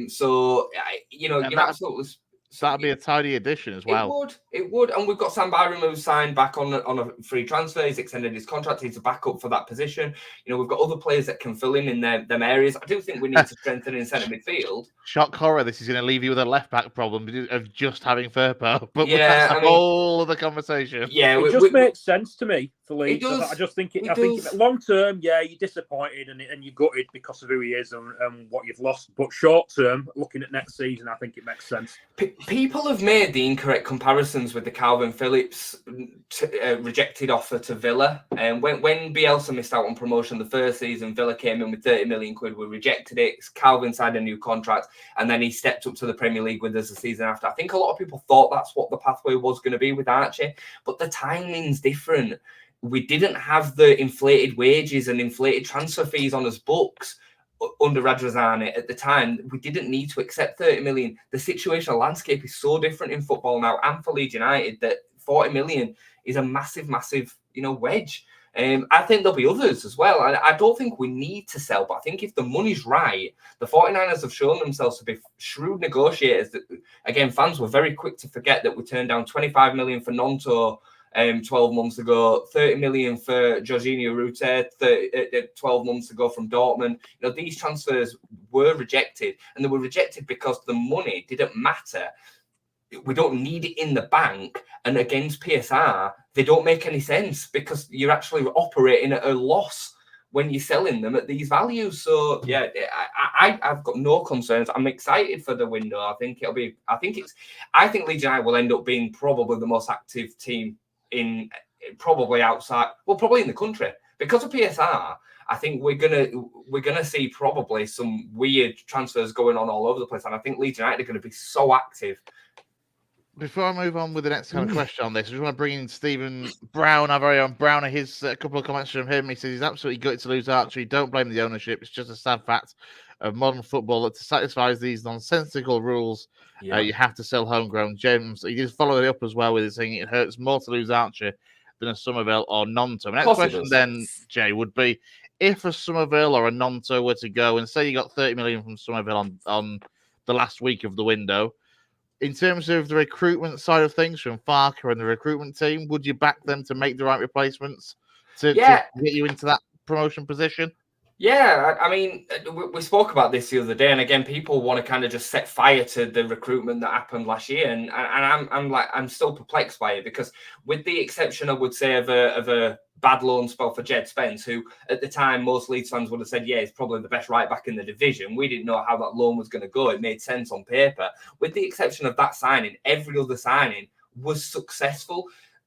So you're absolutely. So that'd be a tidy addition as well. It would. And we've got Sam Byram who's signed back on a free transfer. He's extended his contract. He's a backup for that position. We've got other players that can fill in them areas. I do think we need to strengthen in centre midfield. Shock horror, this is going to leave you with a left-back problem of just having Firpo. But that's a whole other conversation. Yeah, it just makes sense to me for Leeds. I just think I think long-term, you're disappointed and you're gutted because of who he is and what you've lost. But short-term, looking at next season, I think it makes sense. People have made the incorrect comparisons with the Calvin Phillips rejected offer to Villa. And when Bielsa missed out on promotion the first season, Villa came in with 30 million quid. We rejected it. Calvin signed a new contract, and then he stepped up to the Premier League with us the season after. I think a lot of people thought that's what the pathway was going to be with Archie, but the timing's different. We didn't have the inflated wages and inflated transfer fees on his books under Radrizzani at the time. We didn't need to accept 30 million. The situational landscape is so different in football now, and for Leeds United, that 40 million is a massive, wedge. I think there'll be others as well. I don't think we need to sell, but I think if the money's right, the 49ers have shown themselves to be shrewd negotiators. That, again, fans were very quick to forget that we turned down 25 million for Nonto 12 months ago, 30 million for Jorginho Rute 12 months ago from Dortmund. These transfers were rejected, and they were rejected because the money didn't matter. We don't need it in the bank, and against PSR, they don't make any sense because you're actually operating at a loss when you're selling them at these values. So yeah, I've got no concerns. I'm excited for the window. I think Leeds United will end up being probably the most active team in probably outside, probably in the country because of PSR. I think we're gonna see probably some weird transfers going on all over the place, and I think Leeds United are going to be so active. Before I move on with the next kind of question on this, I just want to bring in Stephen Brown, our very own Browner. His couple of comments from him. He says he's absolutely gutted to lose Archie. Don't blame the ownership. It's just a sad fact of modern football that to satisfy these nonsensical rules, you have to sell homegrown gems. He just followed it up as well with saying it hurts more to lose Archie than a Somerville or Nonto. My next question then, Jay, would be if a Somerville or a Nonto were to go and say you got 30 million from Somerville on the last week of the window, in terms of the recruitment side of things from Farker and the recruitment team, would you back them to make the right replacements to get you into that promotion position? Yeah, I mean, we spoke about this the other day, and again, people want to kind of just set fire to the recruitment that happened last year, and I'm still perplexed by it because, with the exception, I would say of a bad loan spell for Jed Spence, who at the time most Leeds fans would have said, yeah, he's probably the best right back in the division. We didn't know how that loan was going to go. It made sense on paper. With the exception of that signing, every other signing was successful.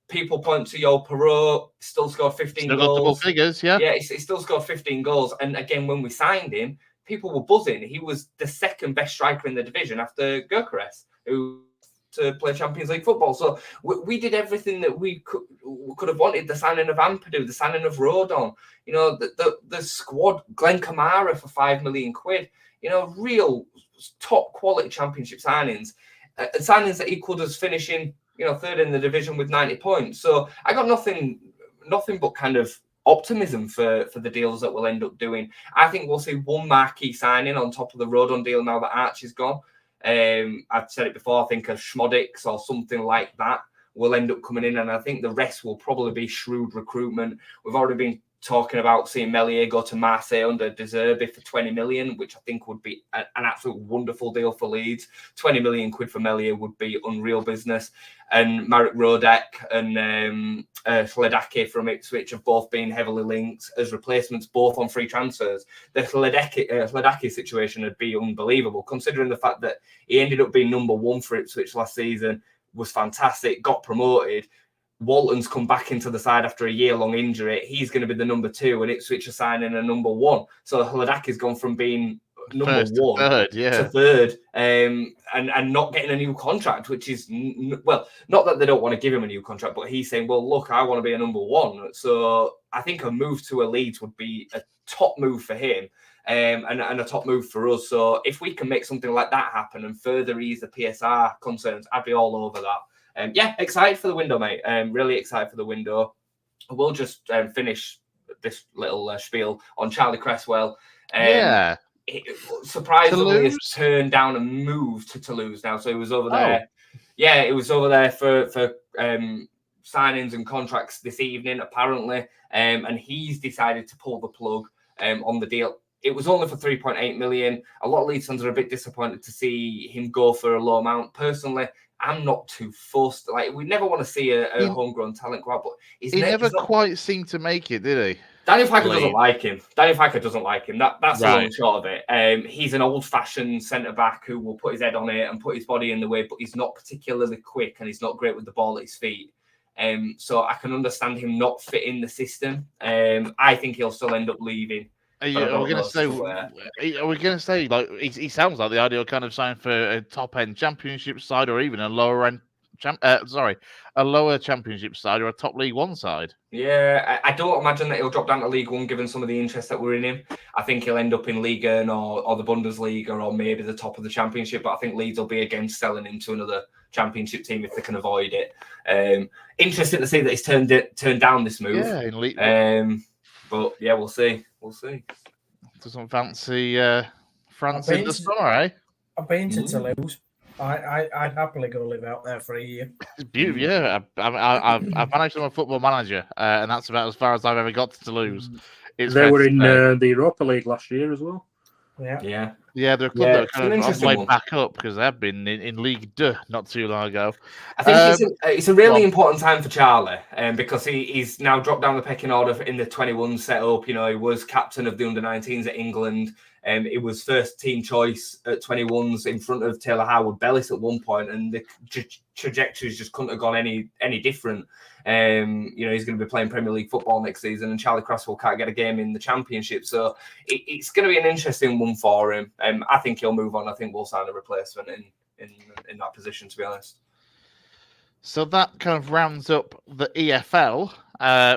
People point to Perot, still scored 15 goals. Double figures, yeah. Yeah, he still scored 15 goals. And again, when we signed him, people were buzzing. He was the second best striker in the division after Gyökeres, who to play Champions League football. So we did everything that we could have wanted. The signing of Ampadu, the signing of Rodon, you know, the squad, Glenn Kamara for £5 million, you know, real top quality Championship signings, signings that equaled us finishing, you know, third in the division with 90 points. So I got nothing but kind of optimism for the deals that we'll end up doing. I think we'll see one marquee signing on top of the Rodon deal now that Archie's gone. I've said it before, I think a Schmodix or something like that will end up coming in, and I think the rest will probably be shrewd recruitment. We've already been talking about seeing Meslier go to Marseille under De Zerbi for 20 million, which I think would be an absolute wonderful deal for Leeds. 20 million quid for Meslier would be unreal business. And Marek Rodek and Hledaki from Ipswich have both been heavily linked as replacements, both on free transfers. The Hledaki situation would be unbelievable, considering the fact that he ended up being number one for Ipswich last season, was fantastic, got promoted. Walton's come back into the side after a year-long injury. He's going to be the number two, and Ipswich are signing a number one. So Hledaki's gone from being number one to third, and not getting a new contract, which is, well, not that they don't want to give him a new contract, but he's saying, well, look, I want to be a number one. So I think a move to a Leeds would be a top move for him, and a top move for us. So if we can make something like that happen and further ease the PSR concerns, I'd be all over that. Yeah, excited for the window, mate. Really excited for the window. We'll just finish this little spiel on Charlie Cresswell. Surprisingly, has turned down and moved to Toulouse now. So he was over there. Yeah, it was over there for signings and contracts this evening, apparently. And he's decided to pull the plug on the deal. It was only for 3.8 million. A lot of Leeds fans are a bit disappointed to see him go for a low amount. Personally, I'm not too fussed. Like, we never want to see a homegrown talent go out, but he never quite seemed to make it, did he? Daniel Pfeiffer doesn't like him. That's the long short of it. He's an old-fashioned centre-back who will put his head on it and put his body in the way, but he's not particularly quick and he's not great with the ball at his feet. So I can understand him not fitting the system. I think he'll still end up leaving. Are we going to say like he sounds like the ideal kind of sign for a top-end Championship side, or even a lower-end, a lower Championship side, or a top League One side? Yeah, I don't imagine that he'll drop down to League One, given some of the interest that we're in him. I think he'll end up in Liga or the Bundesliga, or maybe the top of the Championship. But I think Leeds will be against selling him to another Championship team if they can avoid it. Interesting to see that he's turned down this move. Yeah, in League. But yeah, we'll see. Doesn't fancy France in the summer, eh? I've been to Toulouse. I'd happily go live out there for a year. It's beautiful, yeah. I've managed to be a football manager, and that's about as far as I've ever got to Toulouse. They were in the Europa League last year as well. Yeah. They're a club that are kind of on the way back up, because they've been in League 2 not too long ago. I think it's a really important time for Charlie, because he's now dropped down the pecking order in the 21 setup. You know, he was captain of the under-19s at England. It was first team choice at 21s in front of Taylor Howard-Bellis at one point, and the trajectories just couldn't have gone any different. You know, he's going to be playing Premier League football next season, and Charlie Cresswell can't get a game in the Championship, so it's going to be an interesting one for him. I think he'll move on. I think we'll sign a replacement in that position, to be honest. So that kind of rounds up the EFL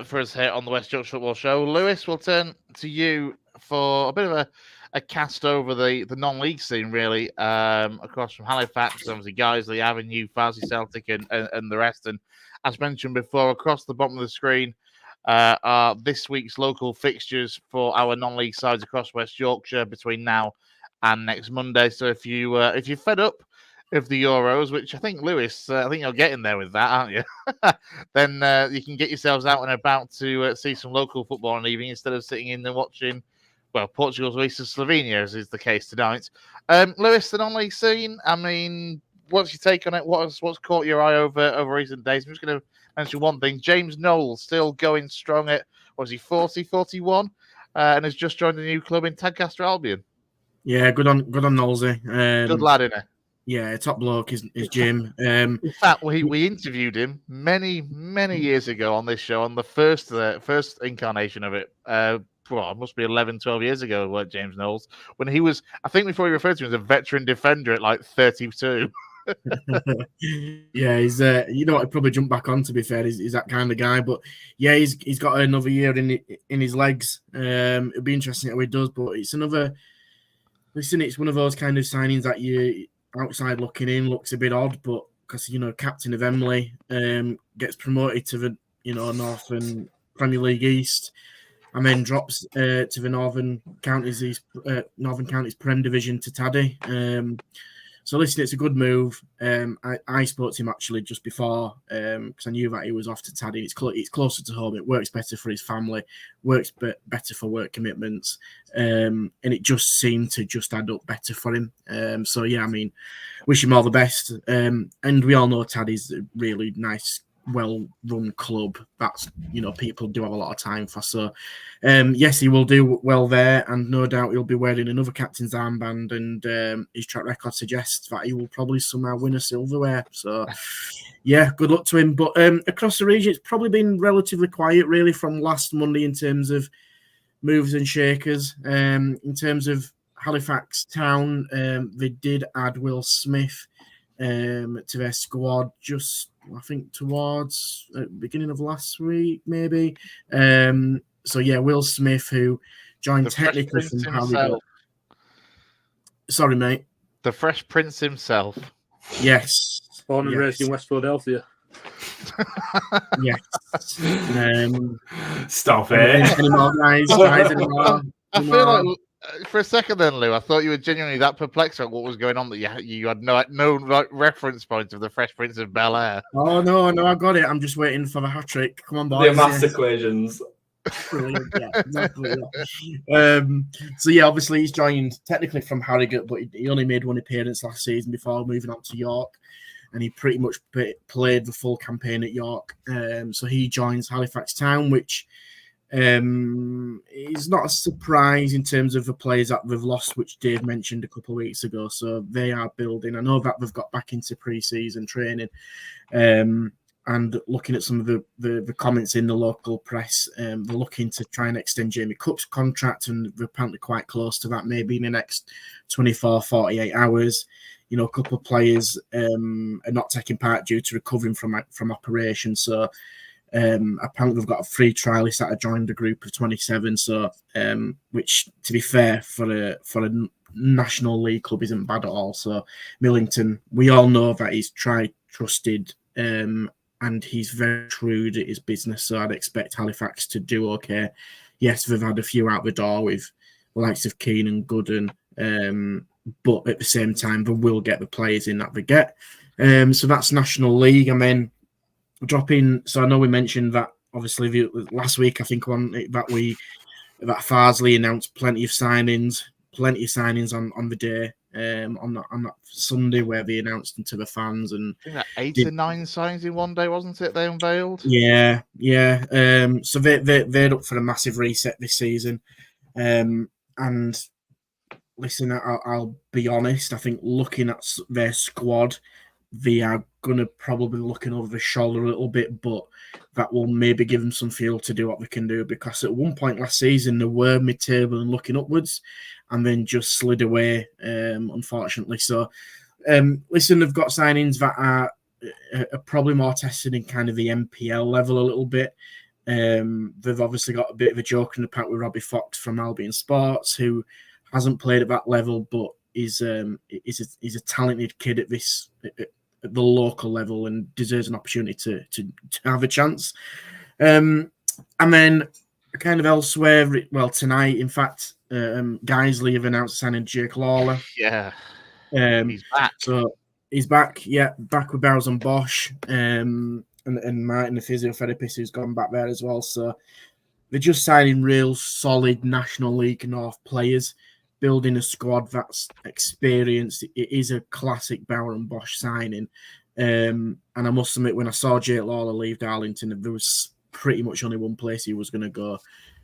for us here on the West Yorkshire Football Show. Lewis, we'll turn to you for a bit of a cast over the non-league scene, really, across from Halifax, obviously Guiseley, Avenue, Farsley Celtic, and the rest. And as mentioned before, across the bottom of the screen are this week's local fixtures for our non-league sides across West Yorkshire between now and next Monday. So if you're fed up of the Euros, which I think, Lewis, I think you're getting there with that, aren't you? Then you can get yourselves out and about to see some local football in the evening instead of sitting in and watching, well, Portugal's versus Slovenia, as is the case tonight. Lewis, the non-league scene, I mean, what's your take on it? What's caught your eye over recent days? I'm just going to mention one thing. James Knowles still going strong at, 41, and has just joined a new club in Tadcaster Albion. Yeah, good on Knowlesy. Good lad, isn't he? Yeah, top bloke is Jim. In fact, we interviewed him many years ago on this show, on the first incarnation of it. It must be 11, 12 years ago, James Knowles, when he was, I think before he referred to him as a veteran defender at like 32. Yeah, he's you know what, I'd probably jump back on, to be fair. He's that kind of guy. But yeah, he's got another year in his legs. It'll be interesting how he does, but it's another listen, it's one of those kind of signings that you outside looking in looks a bit odd, but because captain of Emily gets promoted to the Northern Premier League East, and then drops to the Northern Counties Prem Division to Taddy. So listen, it's a good move. I spoke to him actually just before because I knew that he was off to Taddy. It's closer to home. It works better for his family, works better for work commitments, and it just seemed to just add up better for him. So yeah, I mean, wish him all the best. And we all know Taddy's a really nice, well-run club. That's people do have a lot of time for. So yes, he will do well there, and no doubt he'll be wearing another captain's armband, and his track record suggests that he will probably somehow win a silverware. So yeah, good luck to him. But across the region, it's probably been relatively quiet really from last Monday in terms of moves and shakers. In terms of Halifax Town, they did add Will Smith to their squad just, I think, towards beginning of last week, maybe. So yeah, Will Smith, who joined technically from Harrogate. Sorry, mate. The Fresh Prince himself. Yes. Born and raised in West Philadelphia. Yes. Stop it. Anymore, guys, anymore. I feel like for a second then, Lou, I thought you were genuinely that perplexed at what was going on that you had no reference point of the Fresh Prince of Bel-Air. Oh, no, I got it. I'm just waiting for the hat-trick. Come on, boys. The maths equations. Brilliant, yeah, exactly. Yeah. So yeah, obviously he's joined technically from Harrogate, but he only made one appearance last season before moving on to York, and he pretty much played the full campaign at York. So he joins Halifax Town, which is not a surprise in terms of the players that they've lost, which Dave mentioned a couple of weeks ago. So they are building. I know that they've got back into pre-season training. And looking at some of the comments in the local press, they're looking to try and extend Jamie Cook's contract, and they're apparently quite close to that, maybe in the next 24, 48 hours. A couple of players are not taking part due to recovering from operation. So apparently we've got a free trialist that have joined a group of 27. So which, to be fair, for a National League club isn't bad at all. So Millington, we all know that he's trusted, and he's very shrewd at his business, so I'd expect Halifax to do okay. Yes, they've had a few out the door with the likes of Keane and Gooden, but at the same time, they will get the players in that they get. So that's National League. And then dropping, so I know we mentioned that, obviously, last week, I think, that Farsley announced plenty of signings on the day. On that Sunday where they announced them to the fans, and I think that 8 or 9 signs in one day, wasn't it? They unveiled. Yeah. So they're up for a massive reset this season. And listen, I'll be honest. I think looking at their squad, they are going to probably be looking over the shoulder a little bit, but that will maybe give them some fuel to do what they can do, because at one point last season they were mid-table and looking upwards, and then just slid away, unfortunately. So, listen, they've got signings that are probably more tested in kind of the MPL level a little bit. They've obviously got a bit of a joke in the pack with Robbie Fox from Albion Sports, who hasn't played at that level, but is a talented kid at the local level and deserves an opportunity to have a chance. And then kind of elsewhere, well, tonight, in fact, Guiseley have announced signing Jake Lawler. Yeah. He's back. So he's back, back with Barrows and Bosch, and Martin, the physiotherapist, who's gone back there as well. So they're just signing real solid National League North players, building a squad that's experienced. It is a classic Barrow and Bosch signing. And I must admit, when I saw Jake Lawler leave Darlington, there was pretty much only one place he was going to go.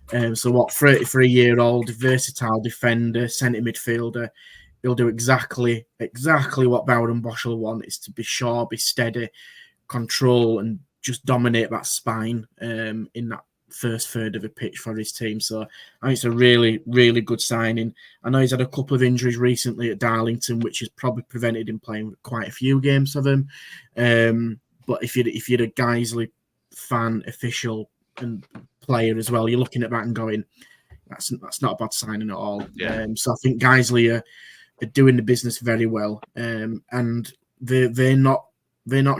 So 33-year-old, versatile defender, centre midfielder. He'll do exactly what Barrow and Bosch will want, is to be sure, be steady, control, and just dominate that spine in first third of a pitch for his team. So I think it's a really, really good signing. I know he's had a couple of injuries recently at Darlington, which has probably prevented him playing quite a few games for them. But if you're a Guiseley fan, official, and player as well, you're looking at that and going, that's not a bad signing at all. Yeah. So I think Guiseley are doing the business very well, and they're not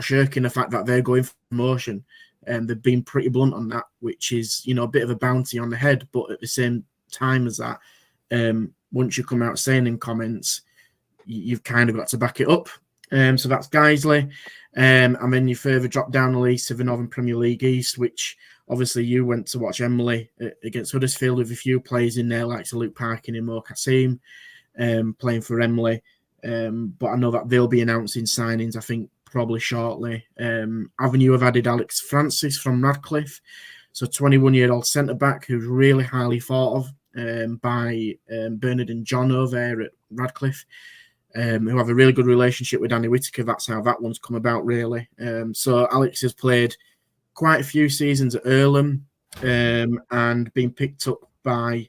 shirking the fact that they're going for promotion. They've been pretty blunt on that, which is, a bit of a bounty on the head. But at the same time as that, once you come out saying in comments, you've kind of got to back it up. So that's Guiseley. And then you further drop down the list of the Northern Premier League East, which obviously you went to watch Emily against Huddersfield with a few players in there, like Luke Parkin and Mo Kassim, playing for Emily. But I know that they'll be announcing signings, I think, probably shortly. Avenue have added Alex Francis from Radcliffe, so 21-year-old centre-back who's really highly thought of by Bernard and John over there at Radcliffe, who have a really good relationship with Danny Whitaker. That's how that one's come about, really. So Alex has played quite a few seasons at Earlham and been picked up by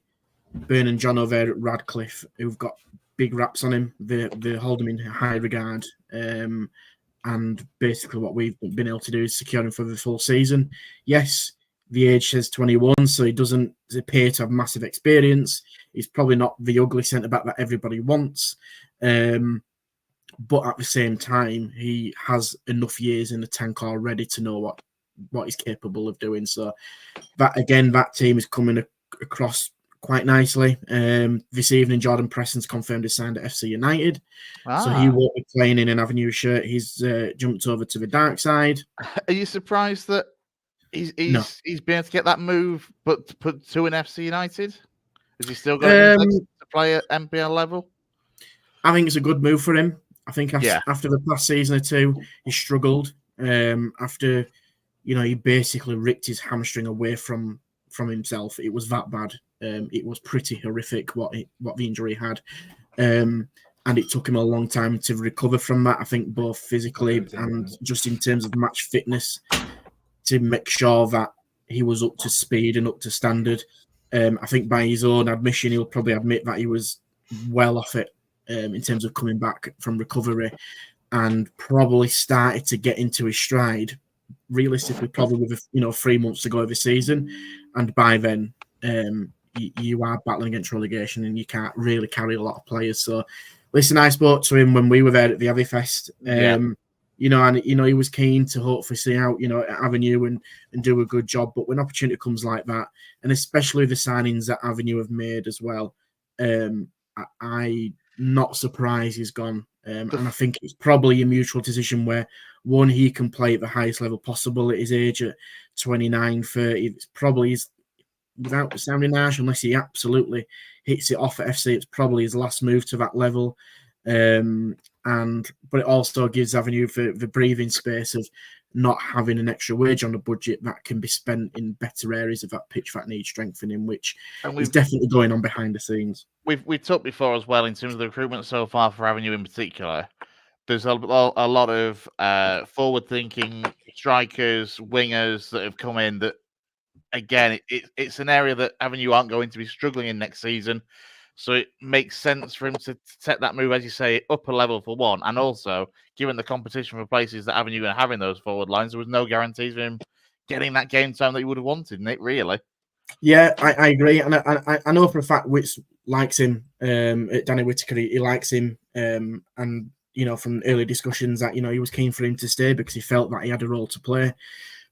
Bernard and John over there at Radcliffe, who've got big raps on him. They hold him in high regard. And basically what we've been able to do is secure him for the full season. Yes, the age says 21, so he doesn't appear to have massive experience. He's probably not the ugly centre-back that everybody wants. But at the same time, he has enough years in the tank already to know what he's capable of doing. So that team is coming across quite nicely. This evening, Jordan Preston's confirmed he's signed at FC United. So he won't be playing in an Avenue shirt. He's jumped over to the dark side. Are you surprised that he's been able to get that move, but put to an FC United? Is he still going to play at NPL level? I think it's a good move for him. I think after the past season or two, he struggled. After he basically ripped his hamstring away from himself. It was that bad. It was pretty horrific what the injury had, and it took him a long time to recover from that. I think both physically and just in terms of match fitness, to make sure that he was up to speed and up to standard. I think by his own admission, he'll probably admit that he was well off it in terms of coming back from recovery, and probably started to get into his stride. Realistically, probably with 3 months to go of the season, and by then you are battling against relegation and you can't really carry a lot of players. So, listen, I spoke to him when we were there at the Abbey Fest. And he was keen to hopefully see out at Avenue and do a good job. But when opportunity comes like that, and especially the signings that Avenue have made as well, I'm not surprised he's gone. And I think it's probably a mutual decision where, one, he can play at the highest level possible at his age at 29, 30. It's probably without sounding harsh, unless he absolutely hits it off at FC, it's probably his last move to that level. But it also gives Avenue the breathing space of not having an extra wage on the budget that can be spent in better areas of that pitch that needs strengthening, which is definitely going on behind the scenes. We've talked before as well in terms of the recruitment so far for Avenue in particular. There's a lot of forward-thinking strikers, wingers that have come in that, again, it's an area that Avenue aren't going to be struggling in next season. So it makes sense for him to take that move, as you say, up a level for one. And also, given the competition for places that Avenue are having those forward lines, there was no guarantees for him getting that game time that he would have wanted, Nick, really. Yeah, I agree. And I know for a fact Witz likes him, Danny Whitaker, he likes him. And, from early discussions that, he was keen for him to stay because he felt that he had a role to play.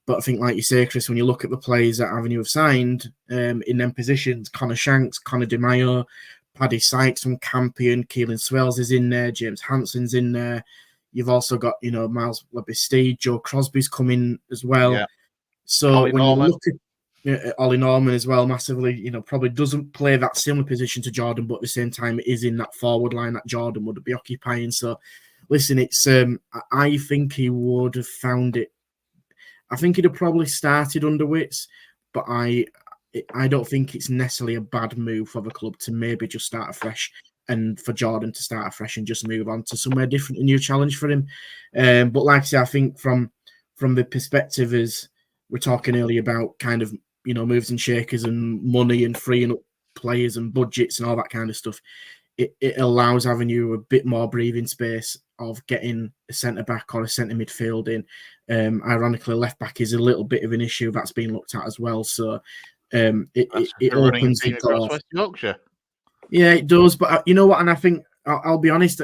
But I think, like you say, Chris, when you look at the players that Avenue have signed in them positions, Connor Shanks, Connor Di Maio, Paddy Sykes from Campion, Keelan Swells is in there, James Hanson's in there. You've also got, Miles Labastide, Joe Crosby's coming as well. Yeah. So Ollie when Norman. you look at Ollie Norman as well, massively, probably doesn't play that similar position to Jordan, but at the same time, it is in that forward line that Jordan would be occupying. So, listen, it's I think he would have found it. I think he'd have probably started under Witz, but I don't think it's necessarily a bad move for the club to maybe just start afresh and for Jordan to start afresh and just move on to somewhere different, a new challenge for him. But like I say, I think from the perspective as we're talking earlier about kind of, moves and shakers and money and freeing up players and budgets and all that kind of stuff, it allows Avenue a bit more breathing space of getting a centre back or a centre midfield in. Ironically, left back is a little bit of an issue that's being looked at as well. So it opens the door. West Yorkshire. Yeah, it does. But you know what? And I think I'll be honest,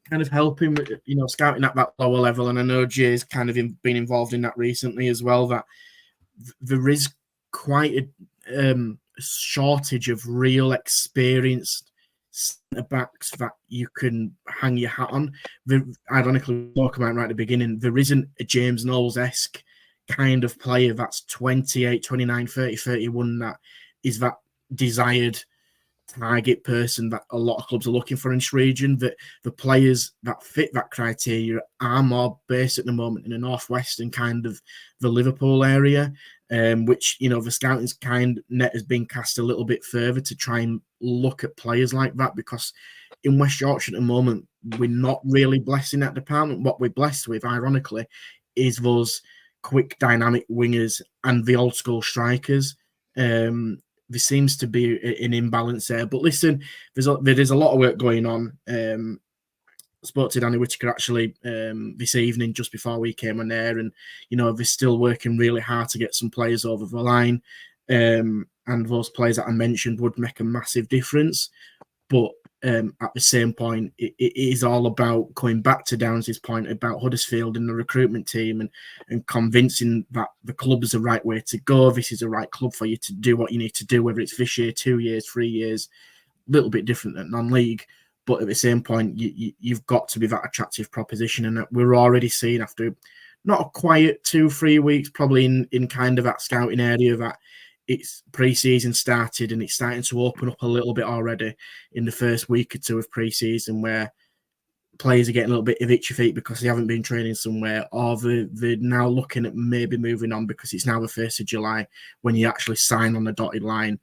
kind of helping with scouting at that lower level. And I know Jay's kind of been involved in that recently as well. That there is quite a shortage of real experienced centre backs that you can hang your hat on. Ironically, talking about right at the beginning, there isn't a James Knowles-esque kind of player that's 28, 29, 30, 31 that is that desired target person that a lot of clubs are looking for in this region. That the players that fit that criteria are more based at the moment in the northwest and kind of the Liverpool area, which the scouting's kind net has been cast a little bit further to try and look at players like that, because in West Yorkshire at the moment we're not really blessed in that department. What we're blessed with, ironically, is those quick dynamic wingers and the old school strikers. There seems to be an imbalance there. But listen, there's a lot of work going on. Spoke to Danny Whitaker actually this evening just before we came on air, and they're still working really hard to get some players over the line. And those players that I mentioned would make a massive difference. But at the same point, it is all about going back to Downs' point about Huddersfield and the recruitment team and convincing that the club is the right way to go. This is the right club for you to do what you need to do, whether it's this year, 2 years, 3 years, a little bit different than non-league. But at the same point, you've got to be that attractive proposition. And we're already seeing after not a quiet 2-3 weeks, probably in kind of that scouting area, that it's pre-season started and it's starting to open up a little bit already in the first week or two of pre-season, where players are getting a little bit of itchy feet because they haven't been training somewhere, or they're now looking at maybe moving on because it's now the 1st of July when you actually sign on the dotted line.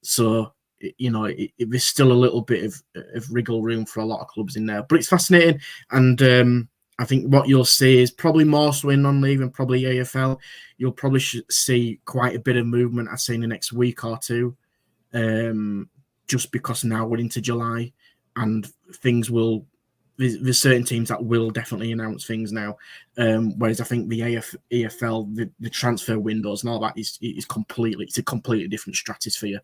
So, there's still a little bit of wriggle room for a lot of clubs in there. But it's fascinating. And I think what you'll see is probably more so in non-league and probably AFL. You'll probably see quite a bit of movement, I'd say, in the next week or two, just because now we're into July and things will... There's certain teams that will definitely announce things now, whereas I think the EFL, the transfer windows and all that is completely, it's a completely different stratosphere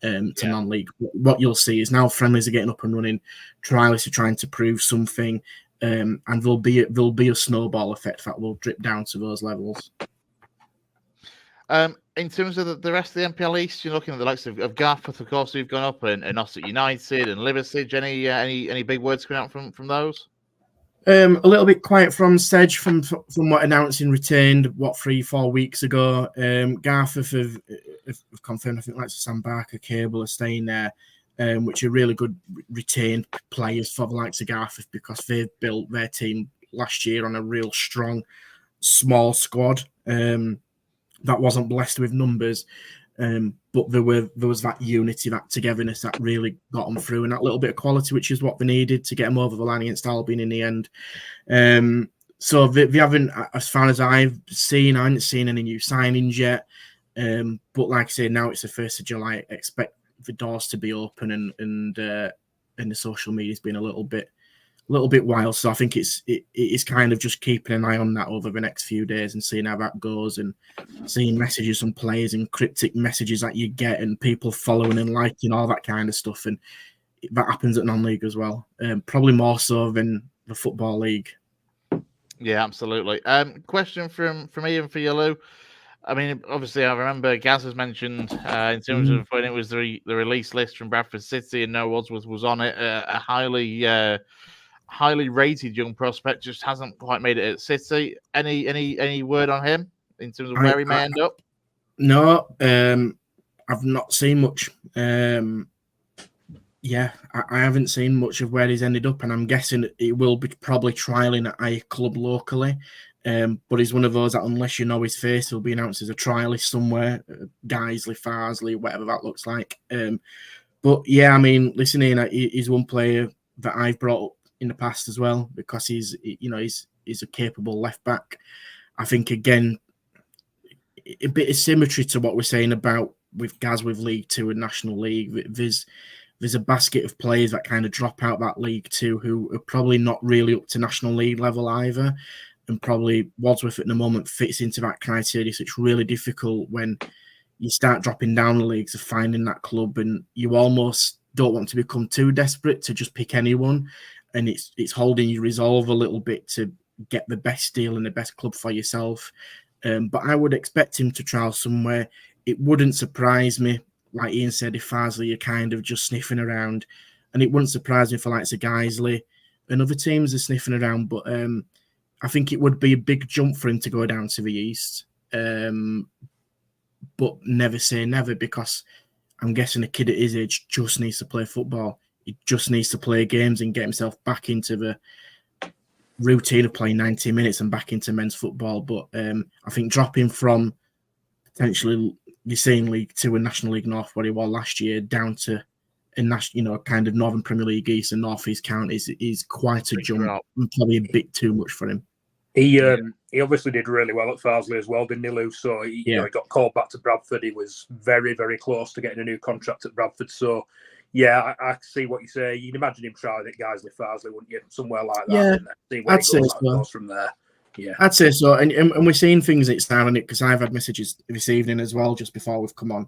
to non-league. What you'll see is now friendlies are getting up and running, trialists are trying to prove something, and there'll be a snowball effect that will drip down to those levels. In terms of the rest of the NPL East, you're looking at the likes of Gareth, of course, who've gone up, and Oxford United and Liversidge. Any big words coming out from those? A little bit quiet from Sedge from what announcing retained 3-4 weeks ago. Gareth have confirmed, I think, like Sam Barker, Cable are staying there, which are really good retained players for the likes of Gareth, because they've built their team last year on a real strong small squad. That wasn't blessed with numbers, but there was that unity, that togetherness that really got them through, and that little bit of quality, which is what they needed to get them over the line against Albion in the end. So they haven't, as far as I've seen, I haven't seen any new signings yet. But like I say, now it's the 1st of July. I expect the doors to be open, and the social media's been a little bit wild. So I think it is kind of just keeping an eye on that over the next few days and seeing how that goes, and seeing messages from players and cryptic messages that you get and people following and liking, all that kind of stuff. And that happens at non-league as well. Probably more so than the Football League. Yeah, absolutely. Question from Ian for you, Lou. I mean, obviously, I remember Gaz has mentioned in terms of when it was the release list from Bradford City, and Noah Wadsworth was on it, a highly rated young prospect, just hasn't quite made it at City. Any word on him in terms of where he may end up? No, I've not seen much. I haven't seen much of where he's ended up, and I'm guessing he will be probably trialing at a club locally. But he's one of those that, unless you know his face, he'll be announced as a trialist somewhere, Guiseley, Farsley, whatever that looks like. But yeah, I mean, listen, Ian, he's one player that I've brought up in the past as well, because he's a capable left back. I think, again, a bit of symmetry to what we're saying about with Gaz with League Two and National League. There's a basket of players that kind of drop out that League Two who are probably not really up to National League level either. And probably Wadsworth at the moment fits into that criteria. So it's really difficult when you start dropping down the leagues of finding that club, and you almost don't want to become too desperate to just pick anyone. And it's holding your resolve a little bit to get the best deal and the best club for yourself. But I would expect him to trial somewhere. It wouldn't surprise me, like Ian said, if Farsley are kind of just sniffing around. And it wouldn't surprise me for like Geisley and other teams are sniffing around. But I think it would be a big jump for him to go down to the East. But never say never, because I'm guessing a kid at his age just needs to play football. He just needs to play games and get himself back into the routine of playing 90 minutes and back into men's football. But I think dropping from potentially you're saying League Two and National League North, where he was last year, down to a kind of Northern Premier League East and North East counties is quite a jump and probably a bit too much for him. He obviously did really well at Farsley as well, didn't he, Lou? So he got called back to Bradford. He was very, very close to getting a new contract at Bradford. So yeah, I see what you say. You'd imagine him trying at Geisley, Farsley, wouldn't you? Somewhere like that. Yeah, and see where he goes from there. Yeah, I'd say so. And we're seeing things it's now, and because I've had messages this evening as well, just before we've come on,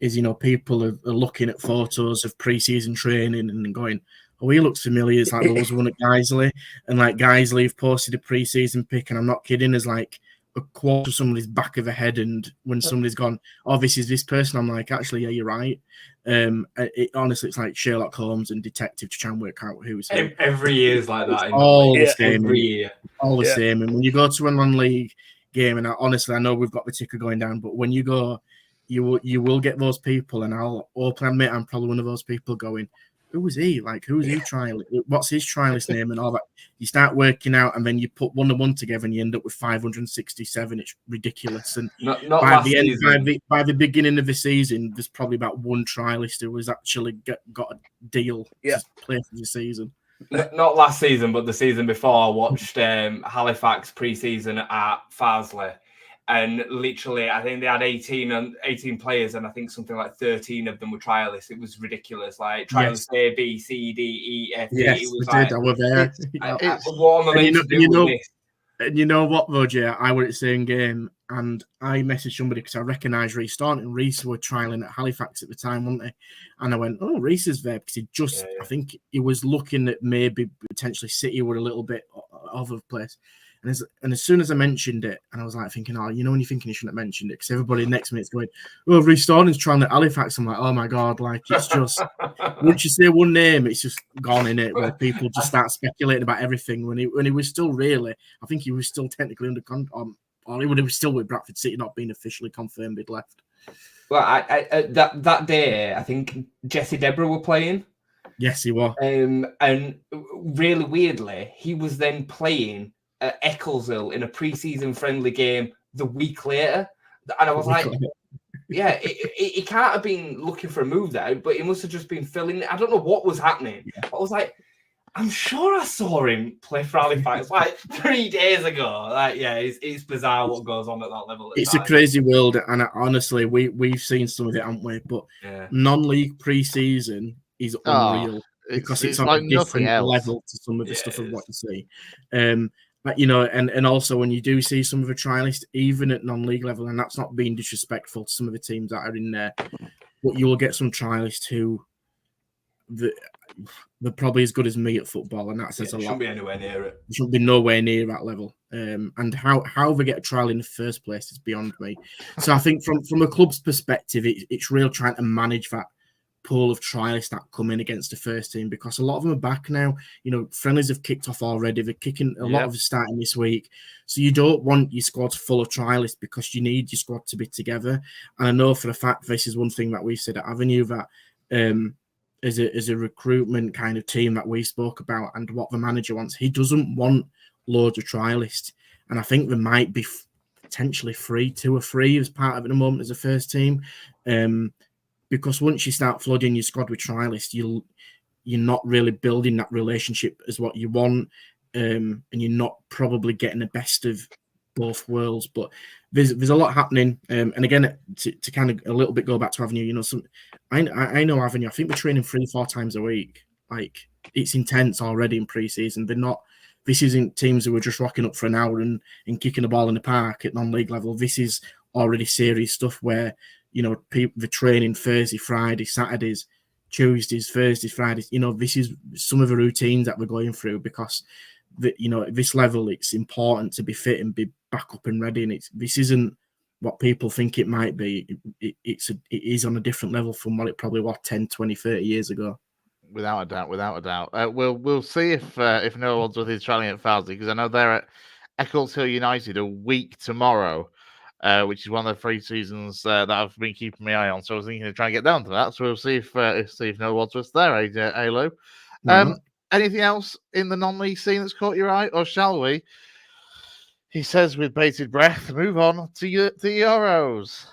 is people are looking at photos of pre-season training and going, oh, he looks familiar. It's like there was one at Geisley, and like Geisley have posted a pre-season pic, and I'm not kidding, there's like a quote of somebody's back of the head, and when somebody's gone, oh, this is this person, I'm like, actually, yeah, you're right. Honestly, it's like Sherlock Holmes and detective to try and work out who's who. Every year is like that. All the same. Every year. All the same. And when you go to a non-league game, and I know we've got the ticker going down, but when you go, you will get those people, and I'll openly admit I'm probably one of those people going, who was he? Like, who's he trialing? What's his trialist name and all that? You start working out, and then you put one and one together, and you end up with 567. It's ridiculous. And not by the beginning of the season, there's probably about one trialist who was actually got a deal to play for the season. Not last season, but the season before. I watched Halifax pre-season at Farsley. And literally, I think they had 18 players, and I think something like 13 of them were trialists. It was ridiculous. Like trialists A, B, C, D, E, F, G. Yes, it was I were there. What am I meant to do with this? And you know what, though, Jay? I was at the same game, and I messaged somebody because I recognised Reece Staunton, and Reece were trialling at Halifax at the time, weren't they? And I went, oh, Reece is there, because he just, I think he was looking at maybe potentially City were a little bit of a place. And as soon as I mentioned it, and I was like thinking, oh, you know when you're thinking you shouldn't have mentioned it, because everybody next minute's going, oh, Reece Staunton's trying at Halifax. I'm like, oh my God, like it's just, once you say one name, it's just gone in it, where people just start speculating about everything when he was still really, I think he was still technically under contract, or he was still with Bradford City, not being officially confirmed he'd left. Well, that day, I think Jesse Deborah were playing. Yes, he was. And really weirdly, he was then playing at Eccleshill in a pre-season friendly game the week later, and I was like, yeah, he can't have been looking for a move there, but he must have just been filling it. I don't know what was happening. I was like, I'm sure I saw him play for Halifax like 3 days ago. Like, yeah, it's bizarre what goes on at that level. It's a crazy world, and honestly, we've seen some of it, haven't we? But non-league pre-season is unreal, because it's on like a different level to some of the stuff of what you see. But, and also when you do see some of the trialists, even at non-league level, and that's not being disrespectful to some of the teams that are in there, but you will get some trialists who they're probably as good as me at football, and that says a lot. Shouldn't be anywhere near it. Shouldn't be nowhere near that level. And how they get a trial in the first place is beyond me. So I think from a club's perspective, it's real trying to manage that pool of trialists that come in against the first team, because a lot of them are back now. Friendlies have kicked off already. They're kicking a lot of them starting this week. So you don't want your squad full of trialists, because you need your squad to be together. And I know for a fact this is one thing that we've said at Avenue, that as a recruitment kind of team that we spoke about, and what the manager wants, he doesn't want loads of trialists. And I think there might be potentially 2 or 3 as part of it at the moment as a first team. Because once you start flooding your squad with trialists, you're not really building that relationship as what you want, and you're not probably getting the best of both worlds. But there's a lot happening. And again, to kind of a little bit go back to Avenue, you know, I know Avenue. I think we're training 3-4 times a week. Like, it's intense already in pre-season. This isn't teams who are just rocking up for an hour and kicking the ball in the park at non-league level. This is already serious stuff where, you know, the training Thursday, Friday, Saturdays, Tuesdays, Thursdays, Fridays. You know, this is some of the routines that we're going through because, you know, at this level, it's important to be fit and be back up and ready. And this isn't what people think it might be. It is on a different level from what it probably was 10, 20, 30 years ago. Without a doubt. We'll see if Noah Wadsworth is travelling at Farsley, because I know they're at Eccleshill United a week tomorrow, which is one of the 3 seasons that I've been keeping my eye on. So I was thinking of trying to get down to that. So we'll see if Noah Wadsworth's there, Lou. Anything else in the non-league scene that's caught your eye, or shall we? He says with bated breath, move on to Euros.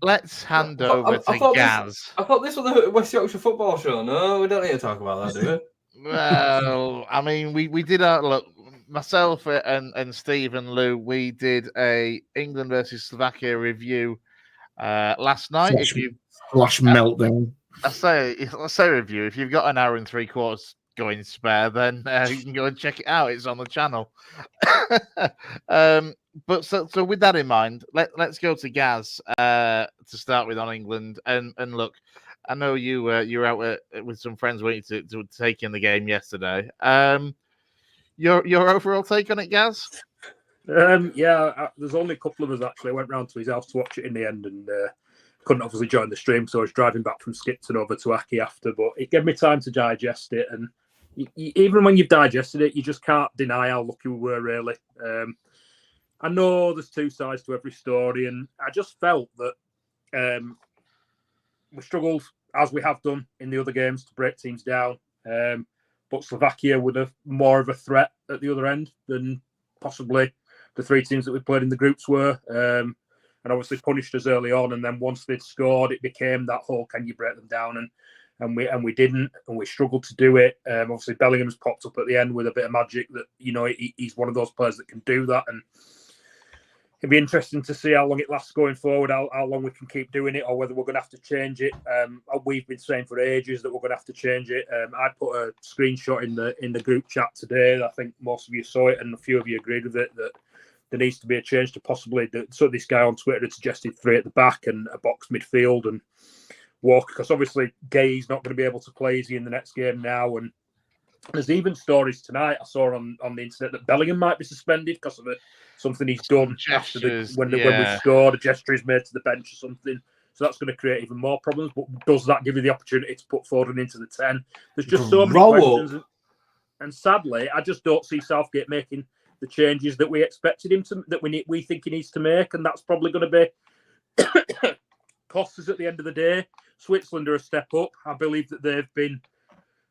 Let's hand over to Gaz. I thought this was the West Yorkshire football show. No, we don't need to talk about that, do we? Well, I mean, we did look. Myself and Steve and Lou, we did a England versus Slovakia review last night. Flash meltdown. I say review. If you've got an hour and 3/4 going spare, then you can go and check it out. It's on the channel. But so with that in mind, let's go to Gaz to start with on England. And look, I know you were out with some friends waiting to take in the game yesterday. Your overall take on it, Gaz? There's only a couple of us actually. I went round to his house to watch it in the end and couldn't obviously join the stream, so I was driving back from Skipton over to Aki after. But it gave me time to digest it, and even when you've digested it, you just can't deny how lucky we were, really. I know there's 2 sides to every story, and I just felt that we struggled, as we have done in the other games, to break teams down. But Slovakia would have more of a threat at the other end than possibly the 3 teams that we played in the groups were. And obviously punished us early on, and then once they'd scored, it became that whole can you break them down, and we didn't, and we struggled to do it. Obviously Bellingham's popped up at the end with a bit of magic that, you know, he's one of those players that can do that, and it'd be interesting to see how long it lasts going forward, how long we can keep doing it, or whether we're going to have to change it. We've been saying for ages that we're going to have to change it. I put a screenshot in the group chat today. I think most of you saw it, and a few of you agreed with it, that there needs to be a change to possibly. So this guy on Twitter had suggested 3 at the back and a box midfield and Walker, because obviously Gay's not going to be able to play, is he, in the next game now? And there's even stories tonight I saw on the internet that Bellingham might be suspended because of something he's done after when we scored, a gesture he's made to the bench or something. So that's going to create even more problems. But does that give you the opportunity to put Foden into the 10? There's just so many questions. And sadly, I just don't see Southgate making the changes that we expected him to, that we think he needs to make. And that's probably going to be cost us at the end of the day. Switzerland are a step up. I believe that they've been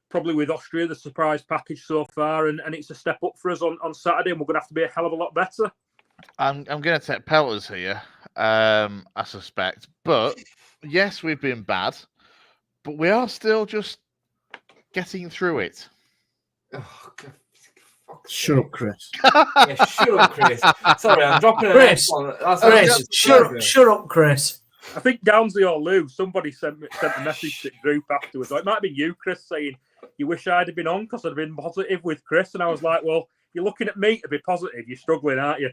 probably with Austria, the surprise package so far, and it's a step up for us on Saturday, and we're going to have to be a hell of a lot better. I'm going to take pelters here, I suspect. But yes, we've been bad, but we are still just getting through it. Oh, God. Shut up, Chris. Yeah, shut up, Chris. Sorry, I'm dropping Chris. Shut up, Chris. I think Downsley or Lou, somebody sent a message to the group afterwards. It might have been you, Chris, saying, you wish I'd have been on because I'd have been positive with Chris. And I was like, well, you're looking at me to be positive. You're struggling, aren't you?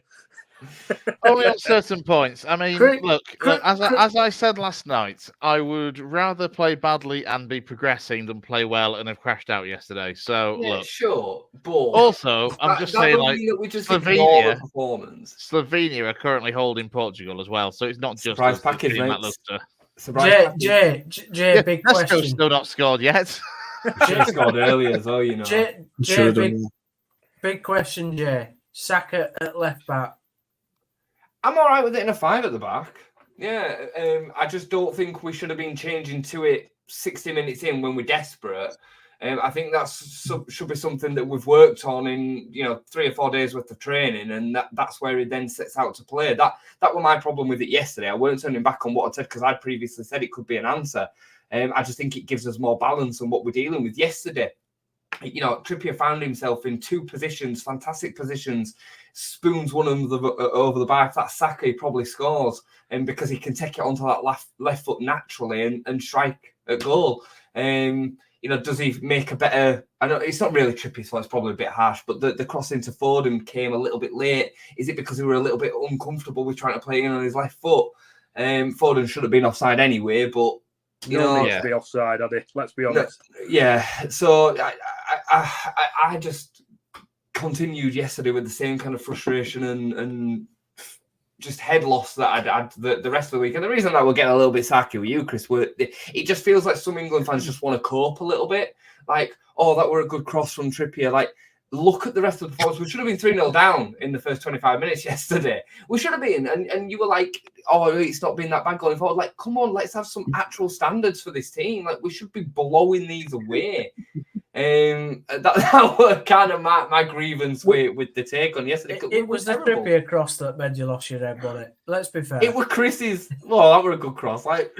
Only at certain points. I mean, look, as I said last night, I would rather play badly and be progressing than play well and have crashed out yesterday. So, yeah, look. Sure, but also, I'm just saying, like, we just Slovenia, performance. Slovenia are currently holding Portugal as well, so it's not just surprise package, mate. Jay, big question. Still not scored yet. Should have scored earlier as well, you know. Jay, big question, Jay. Saka at left back. I'm all right with it in a 5 at the back. Yeah, I just don't think we should have been changing to it 60 minutes in when we're desperate. I think should be something that we've worked on in 3 or 4 days worth of training, and that's where it then sets out to play. That was my problem with it yesterday. I weren't turning back on what I said because I previously said it could be an answer. I just think it gives us more balance on what we're dealing with yesterday. you know, Trippier found himself in two positions, fantastic positions, spoons one over the bar. If that's Saka, he probably scores, and because he can take it onto that left foot naturally and strike a goal. You know, does he make a better? I know it's not really Trippier's fault; it's probably a bit harsh. But the cross into Foden came a little bit late. Is it because we were a little bit uncomfortable with trying to play in on his left foot? Foden should have been offside anyway, but you know, need to be offside, are they? Let's be honest. Yeah. So I just continued yesterday with the same kind of frustration and just head loss that I'd had the rest of the week. And the reason that we're getting a little bit sacky with you, Chris, it just feels like some England fans just want to cope a little bit. Like, oh, that were a good cross from Trippier. Like, look at the rest of the performance. We should have been 3-0 down in the first 25 minutes yesterday. We should have been. And you were like, oh, it's not been that bad going forward. Like, come on, let's have some actual standards for this team. Like, we should be blowing these away. That was kind of my grievance with the take on yesterday. It was the Trippier cross that made you lost your head on it. Let's be fair. It was Chris's. Well, that were a good cross. Like,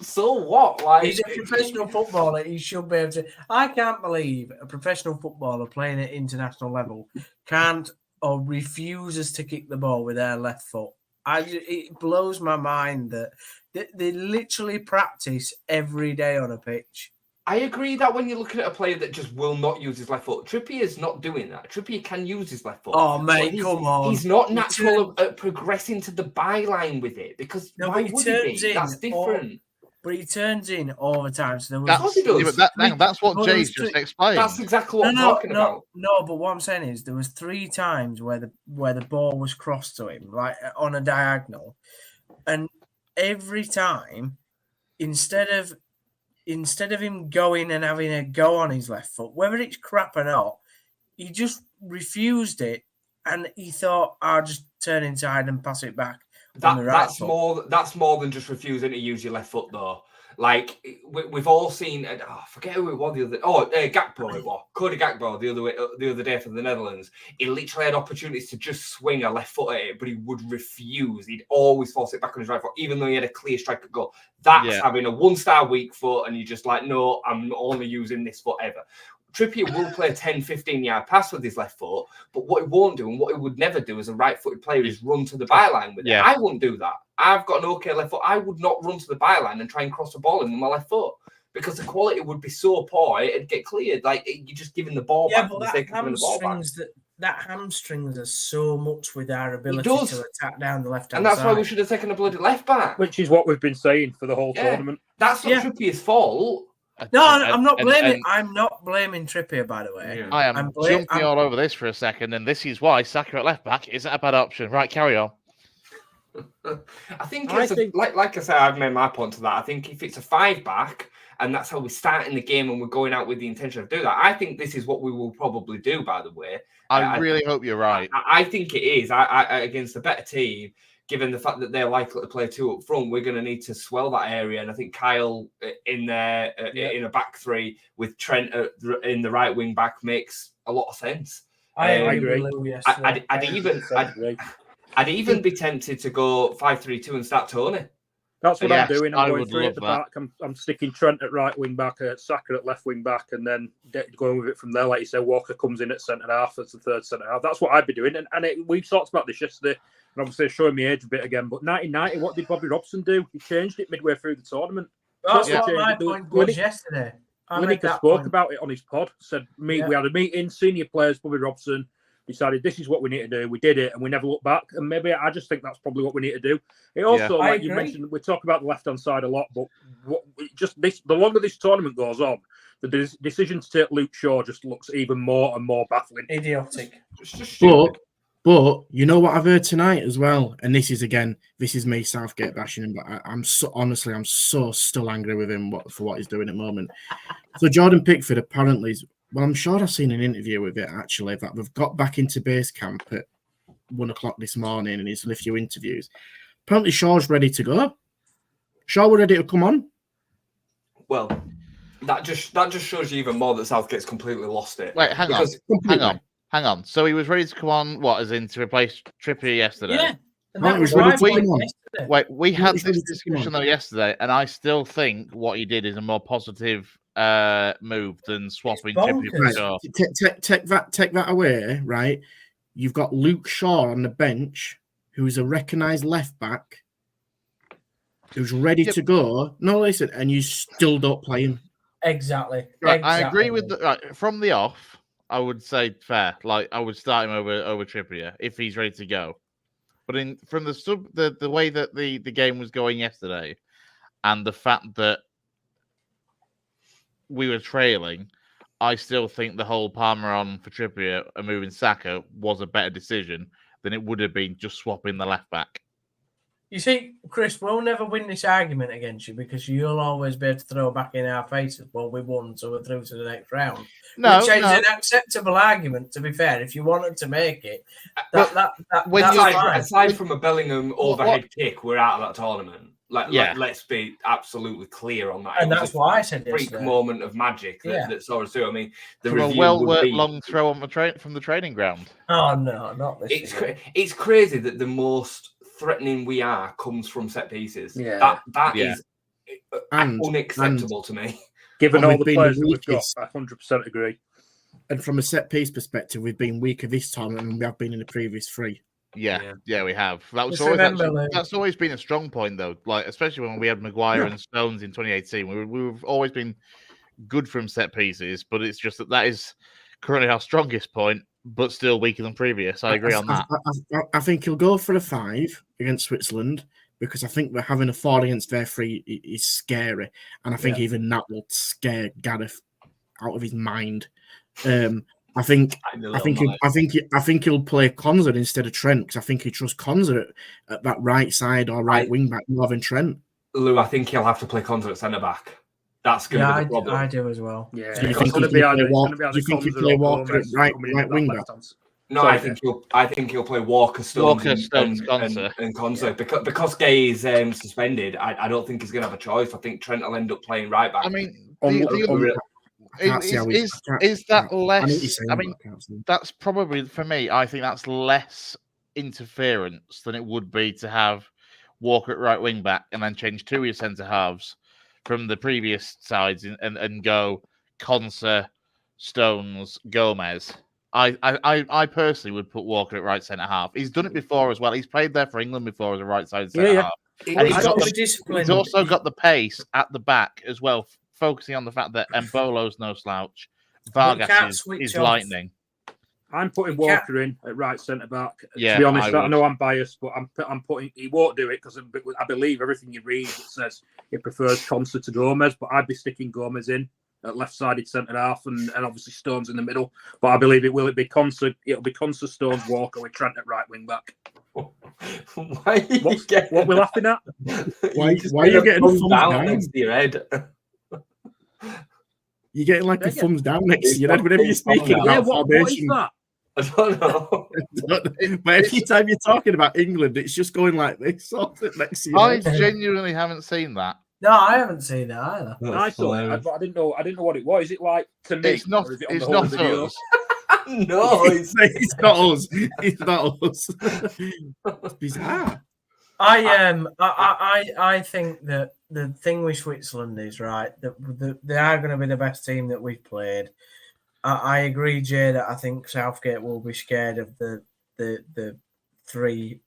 so what? Like, he's a professional footballer. He should be able to. I can't believe a professional footballer playing at international level can't or refuses to kick the ball with their left foot. It blows my mind that they literally practice every day on a pitch. I agree that when you're looking at a player that just will not use his left foot, Trippier's not doing that. Trippier can use his left foot. Oh, mate, come on. He's not natural at progressing to the byline with it because why would he be? That's different. But he turns in all the time. So that's what Jay's just explained. That's exactly what I'm talking about. No, but what I'm saying is there was 3 times where the ball was crossed to him, like on a diagonal. And every time, instead of him going and having a go on his left foot, whether it's crap or not, he just refused it, and he thought, "I'll just turn inside and pass it back." That's more than just refusing to use your left foot, though. Like we've all seen, I forget who it was the other. Gakpo it was. Cody Gakpo the other day for the Netherlands. He literally had opportunities to just swing a left foot at it, but he would refuse. He'd always force it back on his right foot, even though he had a clear strike at goal. That's having a 1-star weak foot, and you're just like, no, I'm only using this foot ever. Trippier will play a 10, 15-yard pass with his left foot, but what he won't do and what he would never do as a right-footed player is run to the byline with it. I wouldn't do that. I've got an okay left foot. I would not run to the byline and try and cross the ball in with my left foot because the quality would be so poor, it'd get cleared. Like, you're just giving the ball back for the sake of giving the ball back. That hamstrings us so much with our ability to attack down the left-hand side. And that's side. why we should have taken a bloody left back. Which is what we've been saying for the whole tournament. That's not Trippier's fault. No, I'm not blaming. I'm not blaming Trippier, by the way. I am jumping all over this for a second, and this is why Saka at left back isn't a bad option. Right, carry on. I think like I said, I've made my point to that. I think if it's a 5-back and that's how we start in the game and we're going out with the intention of doing that, I think this is what we will probably do. By the way, I really hope you're right. I think it is. I against a better team. Given the fact that they're likely to play 2 up front, we're going to need to swell that area. And I think Kyle in there in a back 3 with Trent in the right wing back makes a lot of sense. I agree. I'd even be tempted to go 5-3-2 and start Tony. That's what I'm doing. I'm going 3 at the back. I'm sticking Trent at right wing back, Saka at left wing back, and then going with it from there. Like you said, Walker comes in at centre half as the third centre half. That's what I'd be doing. And we talked about this yesterday. And obviously, showing my age a bit again. But 1990, what did Bobby Robson do? He changed it midway through the tournament. That's what my point was yesterday. Lineker spoke about it on his pod. Said, we had a meeting, senior players, Bobby Robson, decided this is what we need to do. We did it, and we never looked back. And maybe I just think that's probably what we need to do. It also, like you mentioned, we talk about the left-hand side a lot, but the longer this tournament goes on, the decision to take Luke Shaw just looks even more and more baffling. Idiotic. But you know what I've heard tonight as well, and this is me Southgate bashing him, but I'm so still angry with him for what he's doing at the moment. So Jordan Pickford apparently is, well, I'm sure I've seen an interview with it actually, that they've got back into base camp at 1:00 this morning and he's done a few interviews. Apparently Shaw's ready to go. Shaw were ready to come on. Well, that just shows you even more that Southgate's completely lost it. Wait, hang on. So he was ready to come on, to replace Trippier yesterday? Yeah. We had this discussion though yesterday, and I still think what he did is a more positive move than swapping bonkers. Chippy for Shaw. Take that away, right? You've got Luke Shaw on the bench, who is a recognised left back, who's ready to go. No, listen, and you still don't play him. Exactly. Right, exactly. I agree with from the off. I would say fair. Like I would start him over Trippier if he's ready to go. But from the way that the game was going yesterday, and the fact that we were trailing, I still think the whole Palmer on for Trippier and moving Saka was a better decision than it would have been just swapping the left back. You see, Chris, we'll never win this argument against you because you'll always be able to throw back in our faces. Well, we won, so we're through to the next round. No, which is an acceptable argument, to be fair. If you wanted to make it, aside from a Bellingham overhead kick, we're out of that tournament. Let's be absolutely clear on that. And that's why I said freak moment of magic that saw us through. I mean, from a well-worked long throw on from the training ground. Oh no, not this. It's crazy that the most threatening we are comes from set pieces. Yeah, that is unacceptable to me. Given all the players that we've got, I 100% agree. And from a set piece perspective, we've been weaker this time than we have been in the previous three. Yeah, we have. That's always been a strong point, though. Like especially when we had Maguire and Stones in 2018, we've always been good from set pieces. But it's just that is currently our strongest point, but still weaker than previous. I agree on that. I think he'll go for a 5 against Switzerland because I think we're having a 4 against their 3 is scary, and I think even that will scare Gareth out of his mind. I think he'll play Konza instead of Trent because I think he trusts Konza at that right side or right wing back more than Trent. Lou, I think he'll have to play Konza at centre back. That's going to be the problem. I do as well. Yeah. So you think he'll play Walker at right wing back? No, I think he'll play Walker, Stones, and Konza because Gay is suspended. I don't think he's going to have a choice. I think Trent will end up playing right back. I mean, is that less? I mean, that's probably for me. I think that's less interference than it would be to have Walker at right wing back and then change 2 of your centre halves from the previous sides and go Konsa, Stones, Gomez. I personally would put Walker at right centre half. He's done it before as well. He's played there for England before as a right side centre half. And he's also got the pace at the back as well. Focusing on the fact that Mbolo's no slouch, Vargas is lightning. I'm putting Walker in at right centre back. To be honest, I know I'm biased, but I'm putting. He won't do it because I believe everything you read that says he prefers Konsa to Gomez, but I'd be sticking Gomez in at left-sided centre half and obviously Stones in the middle. But I believe it'll be Konsa, Stones, Walker with Trent at right wing back. What we're laughing at? Why are you getting thumbs down next to your head? You're getting like a thumbs down next to your head whenever you're speaking about formation. What is that? I don't know. But every time you're talking about England, it's just going like this. Next to you. I genuinely haven't seen that. No, I haven't seen that either. I saw it, but I didn't know what it was. Is it like to me? It's not. It's not us. No, it's not us. It's not us. It's bizarre. I think that the thing with Switzerland is right that they are going to be the best team that we've played. I agree, Jay, that I think Southgate will be scared of the 3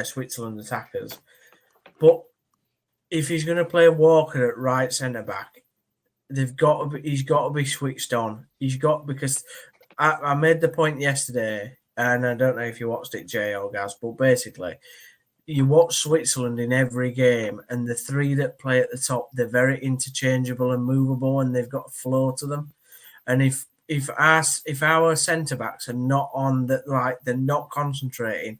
Switzerland attackers. But if he's going to play Walker at right centre back, he's got to be switched on. Because I made the point yesterday, and I don't know if you watched it, Jay or Gaz, but basically, you watch Switzerland in every game, and the 3 that play at the top, they're very interchangeable and movable, and they've got a flow to them. And if our centre backs are not on that, like they're not concentrating,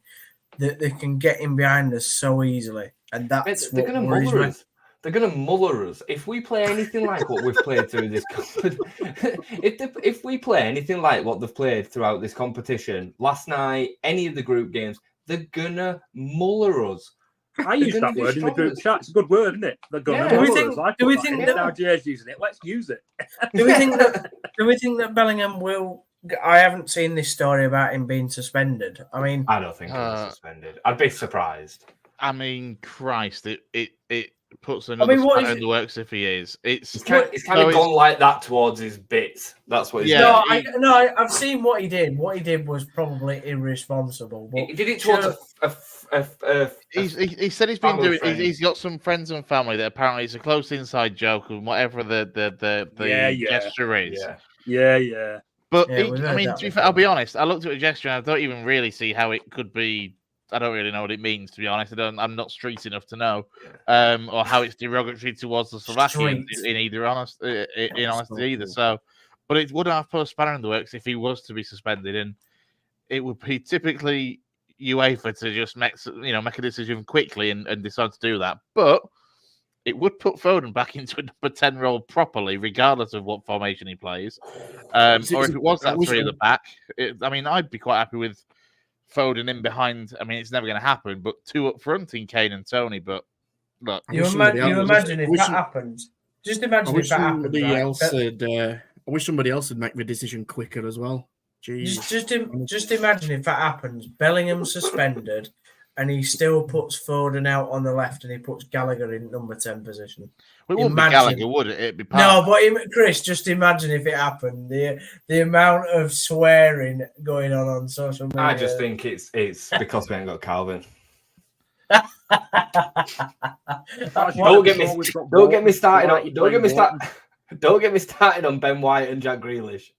they can get in behind us so easily, and that's they're going to muller us. They're going to muller us if we play anything like what we've played through this. If we play anything like what they've played throughout this competition, last night, any of the group games, they're gonna muller us. I use that word in the group chat. It's a good word, isn't it? They're gonna muller us. Do we think that now Jay's using it? Let's use it. Do we think that Bellingham will? I haven't seen this story about him being suspended. I mean, I don't think he's suspended. I'd be surprised. I mean, Christ, puts another what spanner is in the works if he is. It's kind of gone like that towards his bits. That's what he's Yeah. doing. I've seen what he did. What he did was probably irresponsible. But He did it towards he said he's been family doing. friend. He's got some friends and family that apparently it's a close inside joke and whatever the gesture is. Yeah. But Yeah, we've I heard mean, that to be fair, I'll be honest. I looked at a gesture and I don't even really see how it could be. I don't really know what it means, to be honest. I'm not street enough to know, or how it's derogatory towards the Slovakians in honesty either. So, but it would have put a spanner in the works if he was to be suspended, and it would be typically UEFA to just make a decision quickly and decide to do that. But it would put Foden back into a number 10 role properly, regardless of what formation he plays. Or if it was that three at the back, I'd be quite happy with Foden in behind. I mean, it's never going to happen, but two up front in Kane and Tony. But look, you imagine if that happens. Just imagine if that happens. I wish somebody else would make the decision quicker as well. Jeez. Just imagine if that happens. Bellingham suspended, and he still puts Foden out on the left, and he puts Gallagher in number 10 position. It wouldn't be Gallagher, would it? It'd be No, but Chris, just imagine if it happened. The amount of swearing going on social media. I just think it's because we ain't got Calvin. Don't get me started on Ben White and Jack Grealish.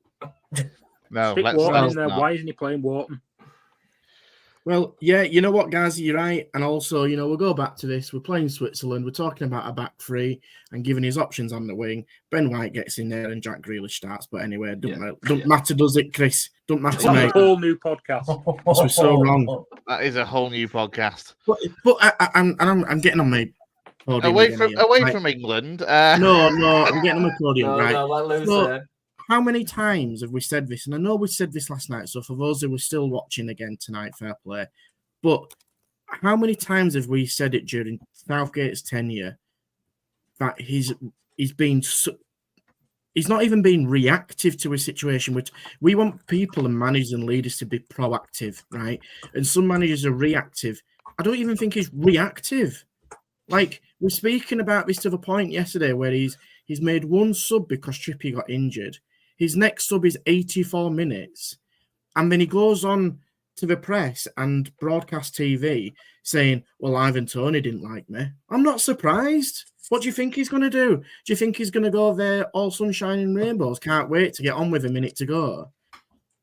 No, Stick Wharton in there. Why isn't he playing Wharton? Well, yeah, you know what, guys, you're right. And also, we'll go back to this. We're playing Switzerland. We're talking about a back three and giving his options on the wing. Ben White gets in there and Jack Grealish starts. But anyway, don't matter, does it, Chris? Don't matter, mate. A whole new podcast. We're so wrong. That is a whole new podcast. But I'm getting on my podium away from England. No, I'm getting on my podium, right? No, let loose so, there. How many times have we said this? And I know we said this last night, so for those who were still watching again tonight, fair play. But how many times have we said it during Southgate's tenure that he's not even being reactive to a situation, which we want people and managers and leaders to be proactive, right? And some managers are reactive. I don't even think he's reactive. Like, we're speaking about this to the point yesterday where he's made one sub because Trippier got injured. His next sub is 84 minutes. And then he goes on to the press and broadcast TV saying, well, Ivan Toney didn't like me. I'm not surprised. What do you think he's going to do? Do you think he's going to go there all sunshine and rainbows? Can't wait to get on with a minute to go.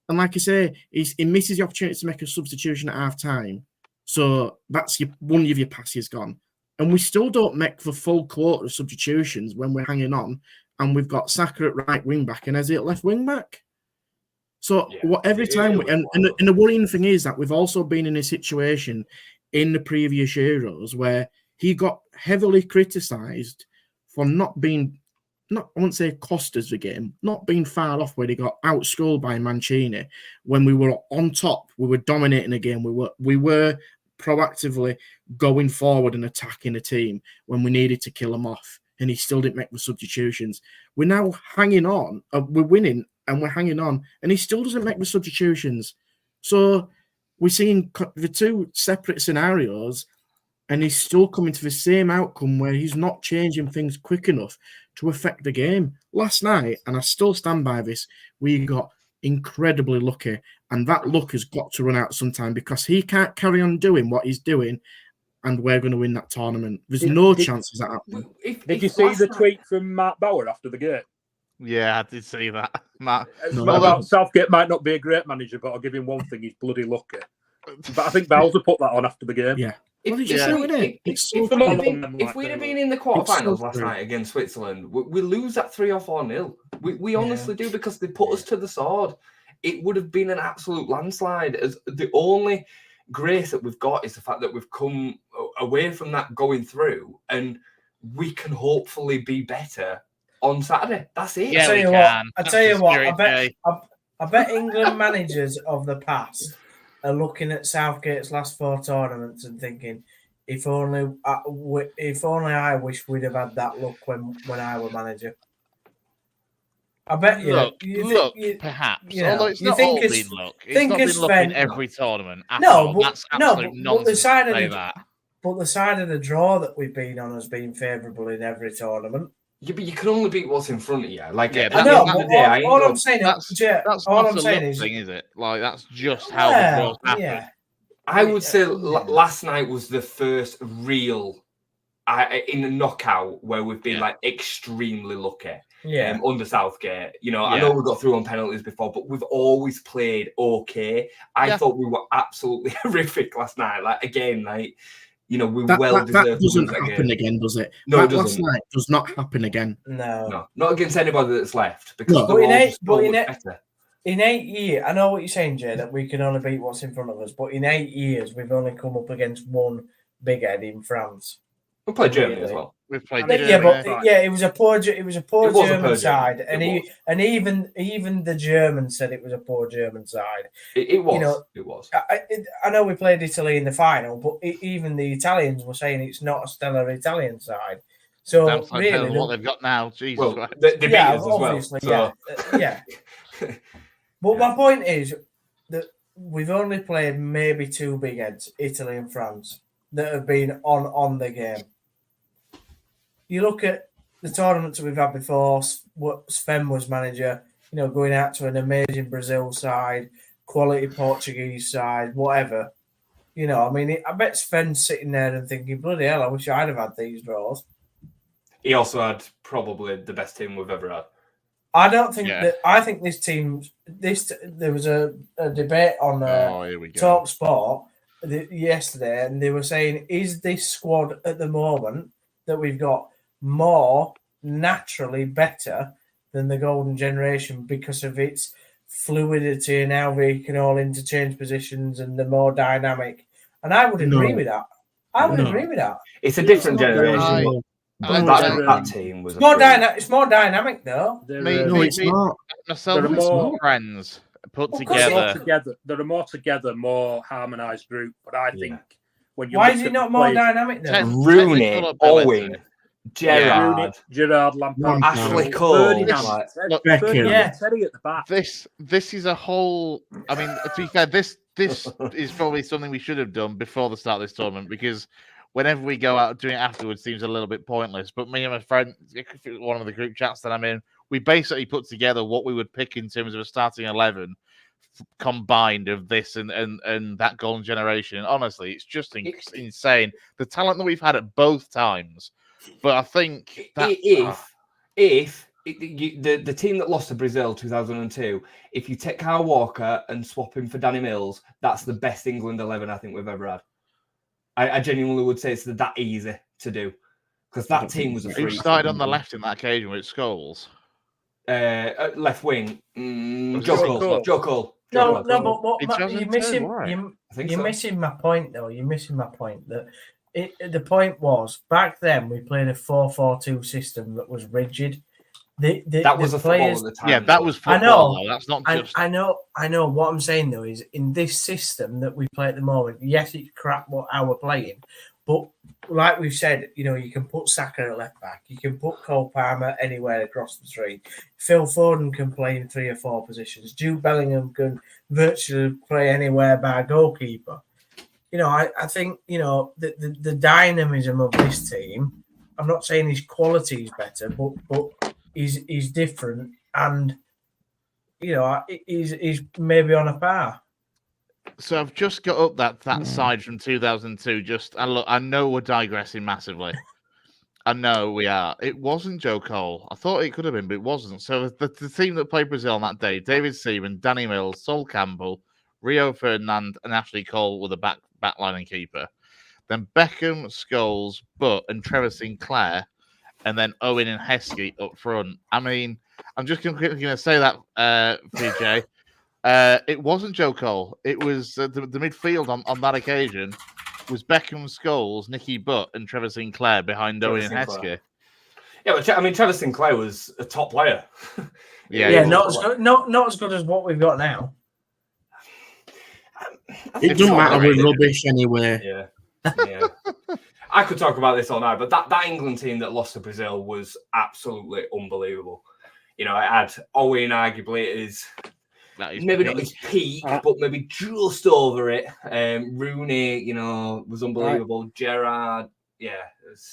And like I say, he misses the opportunity to make a substitution at half-time. So that's one of your passes gone. And we still don't make the full quota of substitutions when we're hanging on. And we've got Saka at right wing back and Eze at left wing back. So every time, and the worrying thing is that we've also been in a situation in the previous Euros where he got heavily criticised for I wouldn't say cost us the game, not being far off where he got outscored by Mancini. When we were on top, we were dominating the game. We were proactively going forward and attacking the team when we needed to kill them off. And he still didn't make the substitutions. We're now hanging on. We're winning and we're hanging on. And he still doesn't make the substitutions. So we're seeing the two separate scenarios and he's still coming to the same outcome where he's not changing things quick enough to affect the game. Last night, and I still stand by this, we got incredibly lucky. And that luck has got to run out sometime because he can't carry on doing what he's doing. And we're going to win that tournament. There's no chances that happening. Did you see the tweet from Mark Bauer after the game? Yeah, I did see that. Mark. About Southgate might not be a great manager, but I'll give him one thing: he's bloody lucky. But I think Bowser put that on after the game. Yeah. If we'd have been in the quarterfinals last night against Switzerland, we lose that 3 or 4-0. We honestly do because they put us to the sword. It would have been an absolute landslide. As the only grace that we've got is the fact that we've come away from that going through and we can hopefully be better on Saturday. That's it. Yeah, I tell you what, I bet England managers of the past are looking at Southgate's last 4 tournaments and thinking, if only I wish we'd have had that luck when I were manager. I bet perhaps. You know, although it's not all been luck. It's not been luck in every tournament. That's absolute nonsense. But the side of but the side of the draw that we've been on has been favourable in every tournament. Yeah, but you can only beat what's in front of you. Like, Yeah, at I the know, end of but the day, I ain't all got- I'm saying That's all not I'm a saying luck is, thing, is it? Like, that's just how the draws happen. yeah. I would say Yeah. last night was the first real in the knockout where we've been like extremely lucky. Yeah. Under Southgate, I Yeah. know we got through on penalties before, but we've always played okay. I thought we were absolutely horrific last night. Like, again, like, we well deserved that to doesn't lose that happen game. again, does it? No, that it last doesn't. night does not happen again. No. Not against anybody that's left, because No. they're But in all eight- just so but in much eight- better. In 8 years, I know what you're saying, Jay, that we can only beat what's in front of us, but in 8 years, we've only come up against one big head in France. We played Germany as Really? well. We've played Yeah, Germany. but it was a poor German side, and It was. and even the Germans said it was a poor German side. It was. You know, it was. I know we played Italy in the final, but even the Italians were saying it's not a stellar Italian side. So Damn sight better really, than what they've got now. Jesus Well, Christ. they beat yeah, us as well. obviously, So. yeah. But my point is that we've only played maybe two big heads, Italy and France, that have been on the game. You look at the tournaments we've had before, what Sven was manager, going out to an amazing Brazil side, quality Portuguese side, whatever. I bet Sven's sitting there and thinking, bloody hell, I wish I'd have had these draws. He also had probably the best team we've ever had. I don't think that. I think this team. There was a debate on Here we go. Talk Sport yesterday, and they were saying, is this squad at the moment that we've got more naturally better than the golden generation because of its fluidity and how we can all interchange positions and the more dynamic? And I would agree with that. I would agree with that. It's a different generation. I- That team was It's more dynamic though. It's not. Myself and some friends put together. They're a more together, more harmonised group. But I think when you why look is at it not the more players- dynamic then? Rooney, Owen, Gerrard, Gerrard, Lampard, Ashley Cole, Ferdinand, Yeah. Teddy at the back. This is a whole. I mean, to be fair, this is probably something we should have done before the start of this tournament, because whenever we go out doing it afterwards seems a little bit pointless. But me and my friend, one of the group chats that I'm in, we basically put together what we would pick in terms of a starting 11 combined of this and that golden generation. And honestly, it's just insane the talent that we've had at both times. But I think that if the team that lost to Brazil 2002, if you take Kyle Walker and swap him for Danny Mills, that's the best England 11 I think we've ever had. I genuinely would say it's that easy to do, because that team was a freak. Who started on the left in that occasion with Scholes? Left wing, Joe Cole. No, but what It you're missing, right. you're missing my point though. You're missing my point that the point was back then we played a 4-4-2 system that was rigid. That was a football at the time. Yeah, that was football. I know. Though. That's not just. I know. What I'm saying though is, in this system that we play at the moment, yes, it's crap how we're playing, but like we've said, you can put Saka at left back, you can put Cole Palmer anywhere across the street. Phil Foden can play in 3 or 4 positions. Jude Bellingham can virtually play anywhere by a goalkeeper. I think the dynamism of this team. I'm not saying his quality is better, but he's different, and he's maybe on a par. So I've just got up that side from 2002. I know we're digressing massively. I know we are. It wasn't Joe Cole. I thought it could have been, but it wasn't. So the team that played Brazil on that day: David Seaman, Danny Mills, Sol Campbell, Rio Ferdinand, and Ashley Cole were the backline and keeper. Then Beckham, Scholes, Butt, and Trevor Sinclair, and then Owen and Heskey up front. I mean, I'm just going to say that, PJ. It wasn't Joe Cole. It was the midfield on that occasion was Beckham, Scholes, Nicky Butt, and Trevor Sinclair behind Owen and Heskey. Yeah, but Trevor Sinclair was a top player. Yeah, not as good as what we've got now. It doesn't matter. We're rubbish anyway. Yeah. I could talk about this all night, but that England team that lost to Brazil was absolutely unbelievable. It had Owen arguably at his maybe peak. not his peak, but maybe just over it. Rooney, was unbelievable. Gerrard,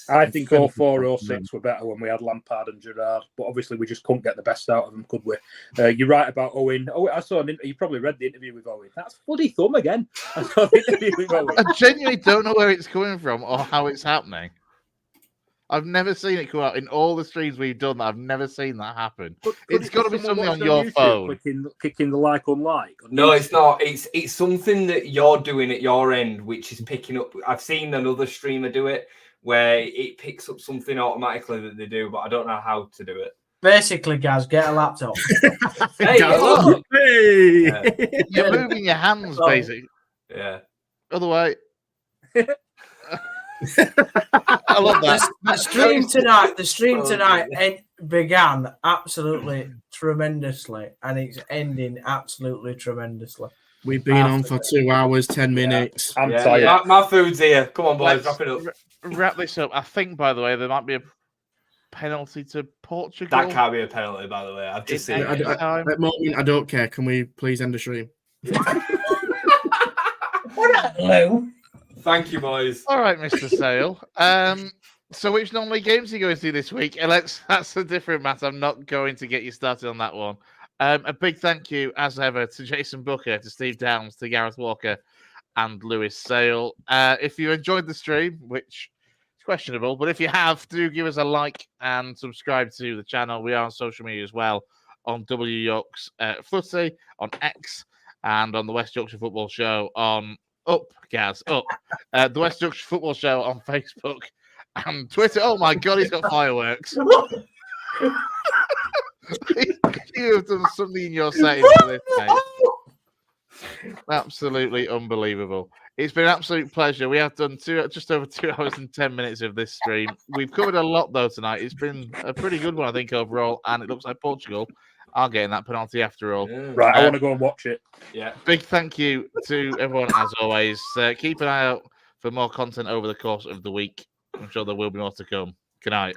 I think 04-06 were better when we had Lampard and Gerrard, but obviously we just couldn't get the best out of them, could we? You're right about Owen. Oh, I saw you probably read the interview with Owen. That's bloody thumb again. I saw the interview with Owen. I genuinely don't know where it's coming from or how it's happening. I've never seen it come out in all the streams we've done. I've never seen that happen. It's got to be something on your phone. Clicking the like unlike. No, it's not. It's something that you're doing at your end, which is picking up. I've seen another streamer do it where it picks up something automatically that they do, but I don't know how to do it. Basically, guys, get a laptop. Hey, look. Hey! You're moving your hands, basically. Yeah. Other way. I love that. The stream tonight began absolutely tremendously, and it's ending absolutely tremendously. We've been on for 2 hours, 10 minutes. I'm tired. My food's here. Come on, boys, wrap it up. Wrap this up. I think, by the way, there might be a penalty to Portugal. That can't be a penalty, by the way. I've just seen it. At the moment, I don't care. Can we please end the stream? Hello. Thank you, boys. All right, Mr. Sale. So which non-league games are you going to this week? Alex, that's a different matter. I'm not going to get you started on that one. A big thank you, as ever, to Jayson Boocker, to Steve Downs, to Gareth Walker, and Lewis Sale. If you enjoyed the stream, which is questionable, but if you have, do give us a like and subscribe to the channel. We are on social media as well, on W York's Footy, on X, and on the West Yorkshire Football Show on the West Yorkshire Football Show on Facebook and Twitter. Oh my God, he's got fireworks. You have done something in your settings for this, mate. Absolutely unbelievable. It's been an absolute pleasure. We have done just over 2 hours and 10 minutes of this stream. We've covered a lot, though, tonight. It's been a pretty good one, I think, overall, and it looks like Portugal are getting that penalty after all. Yeah. Right, I want to go and watch it. Yeah. Big thank you to everyone, as always. Keep an eye out for more content over the course of the week. I'm sure there will be more to come. Good night.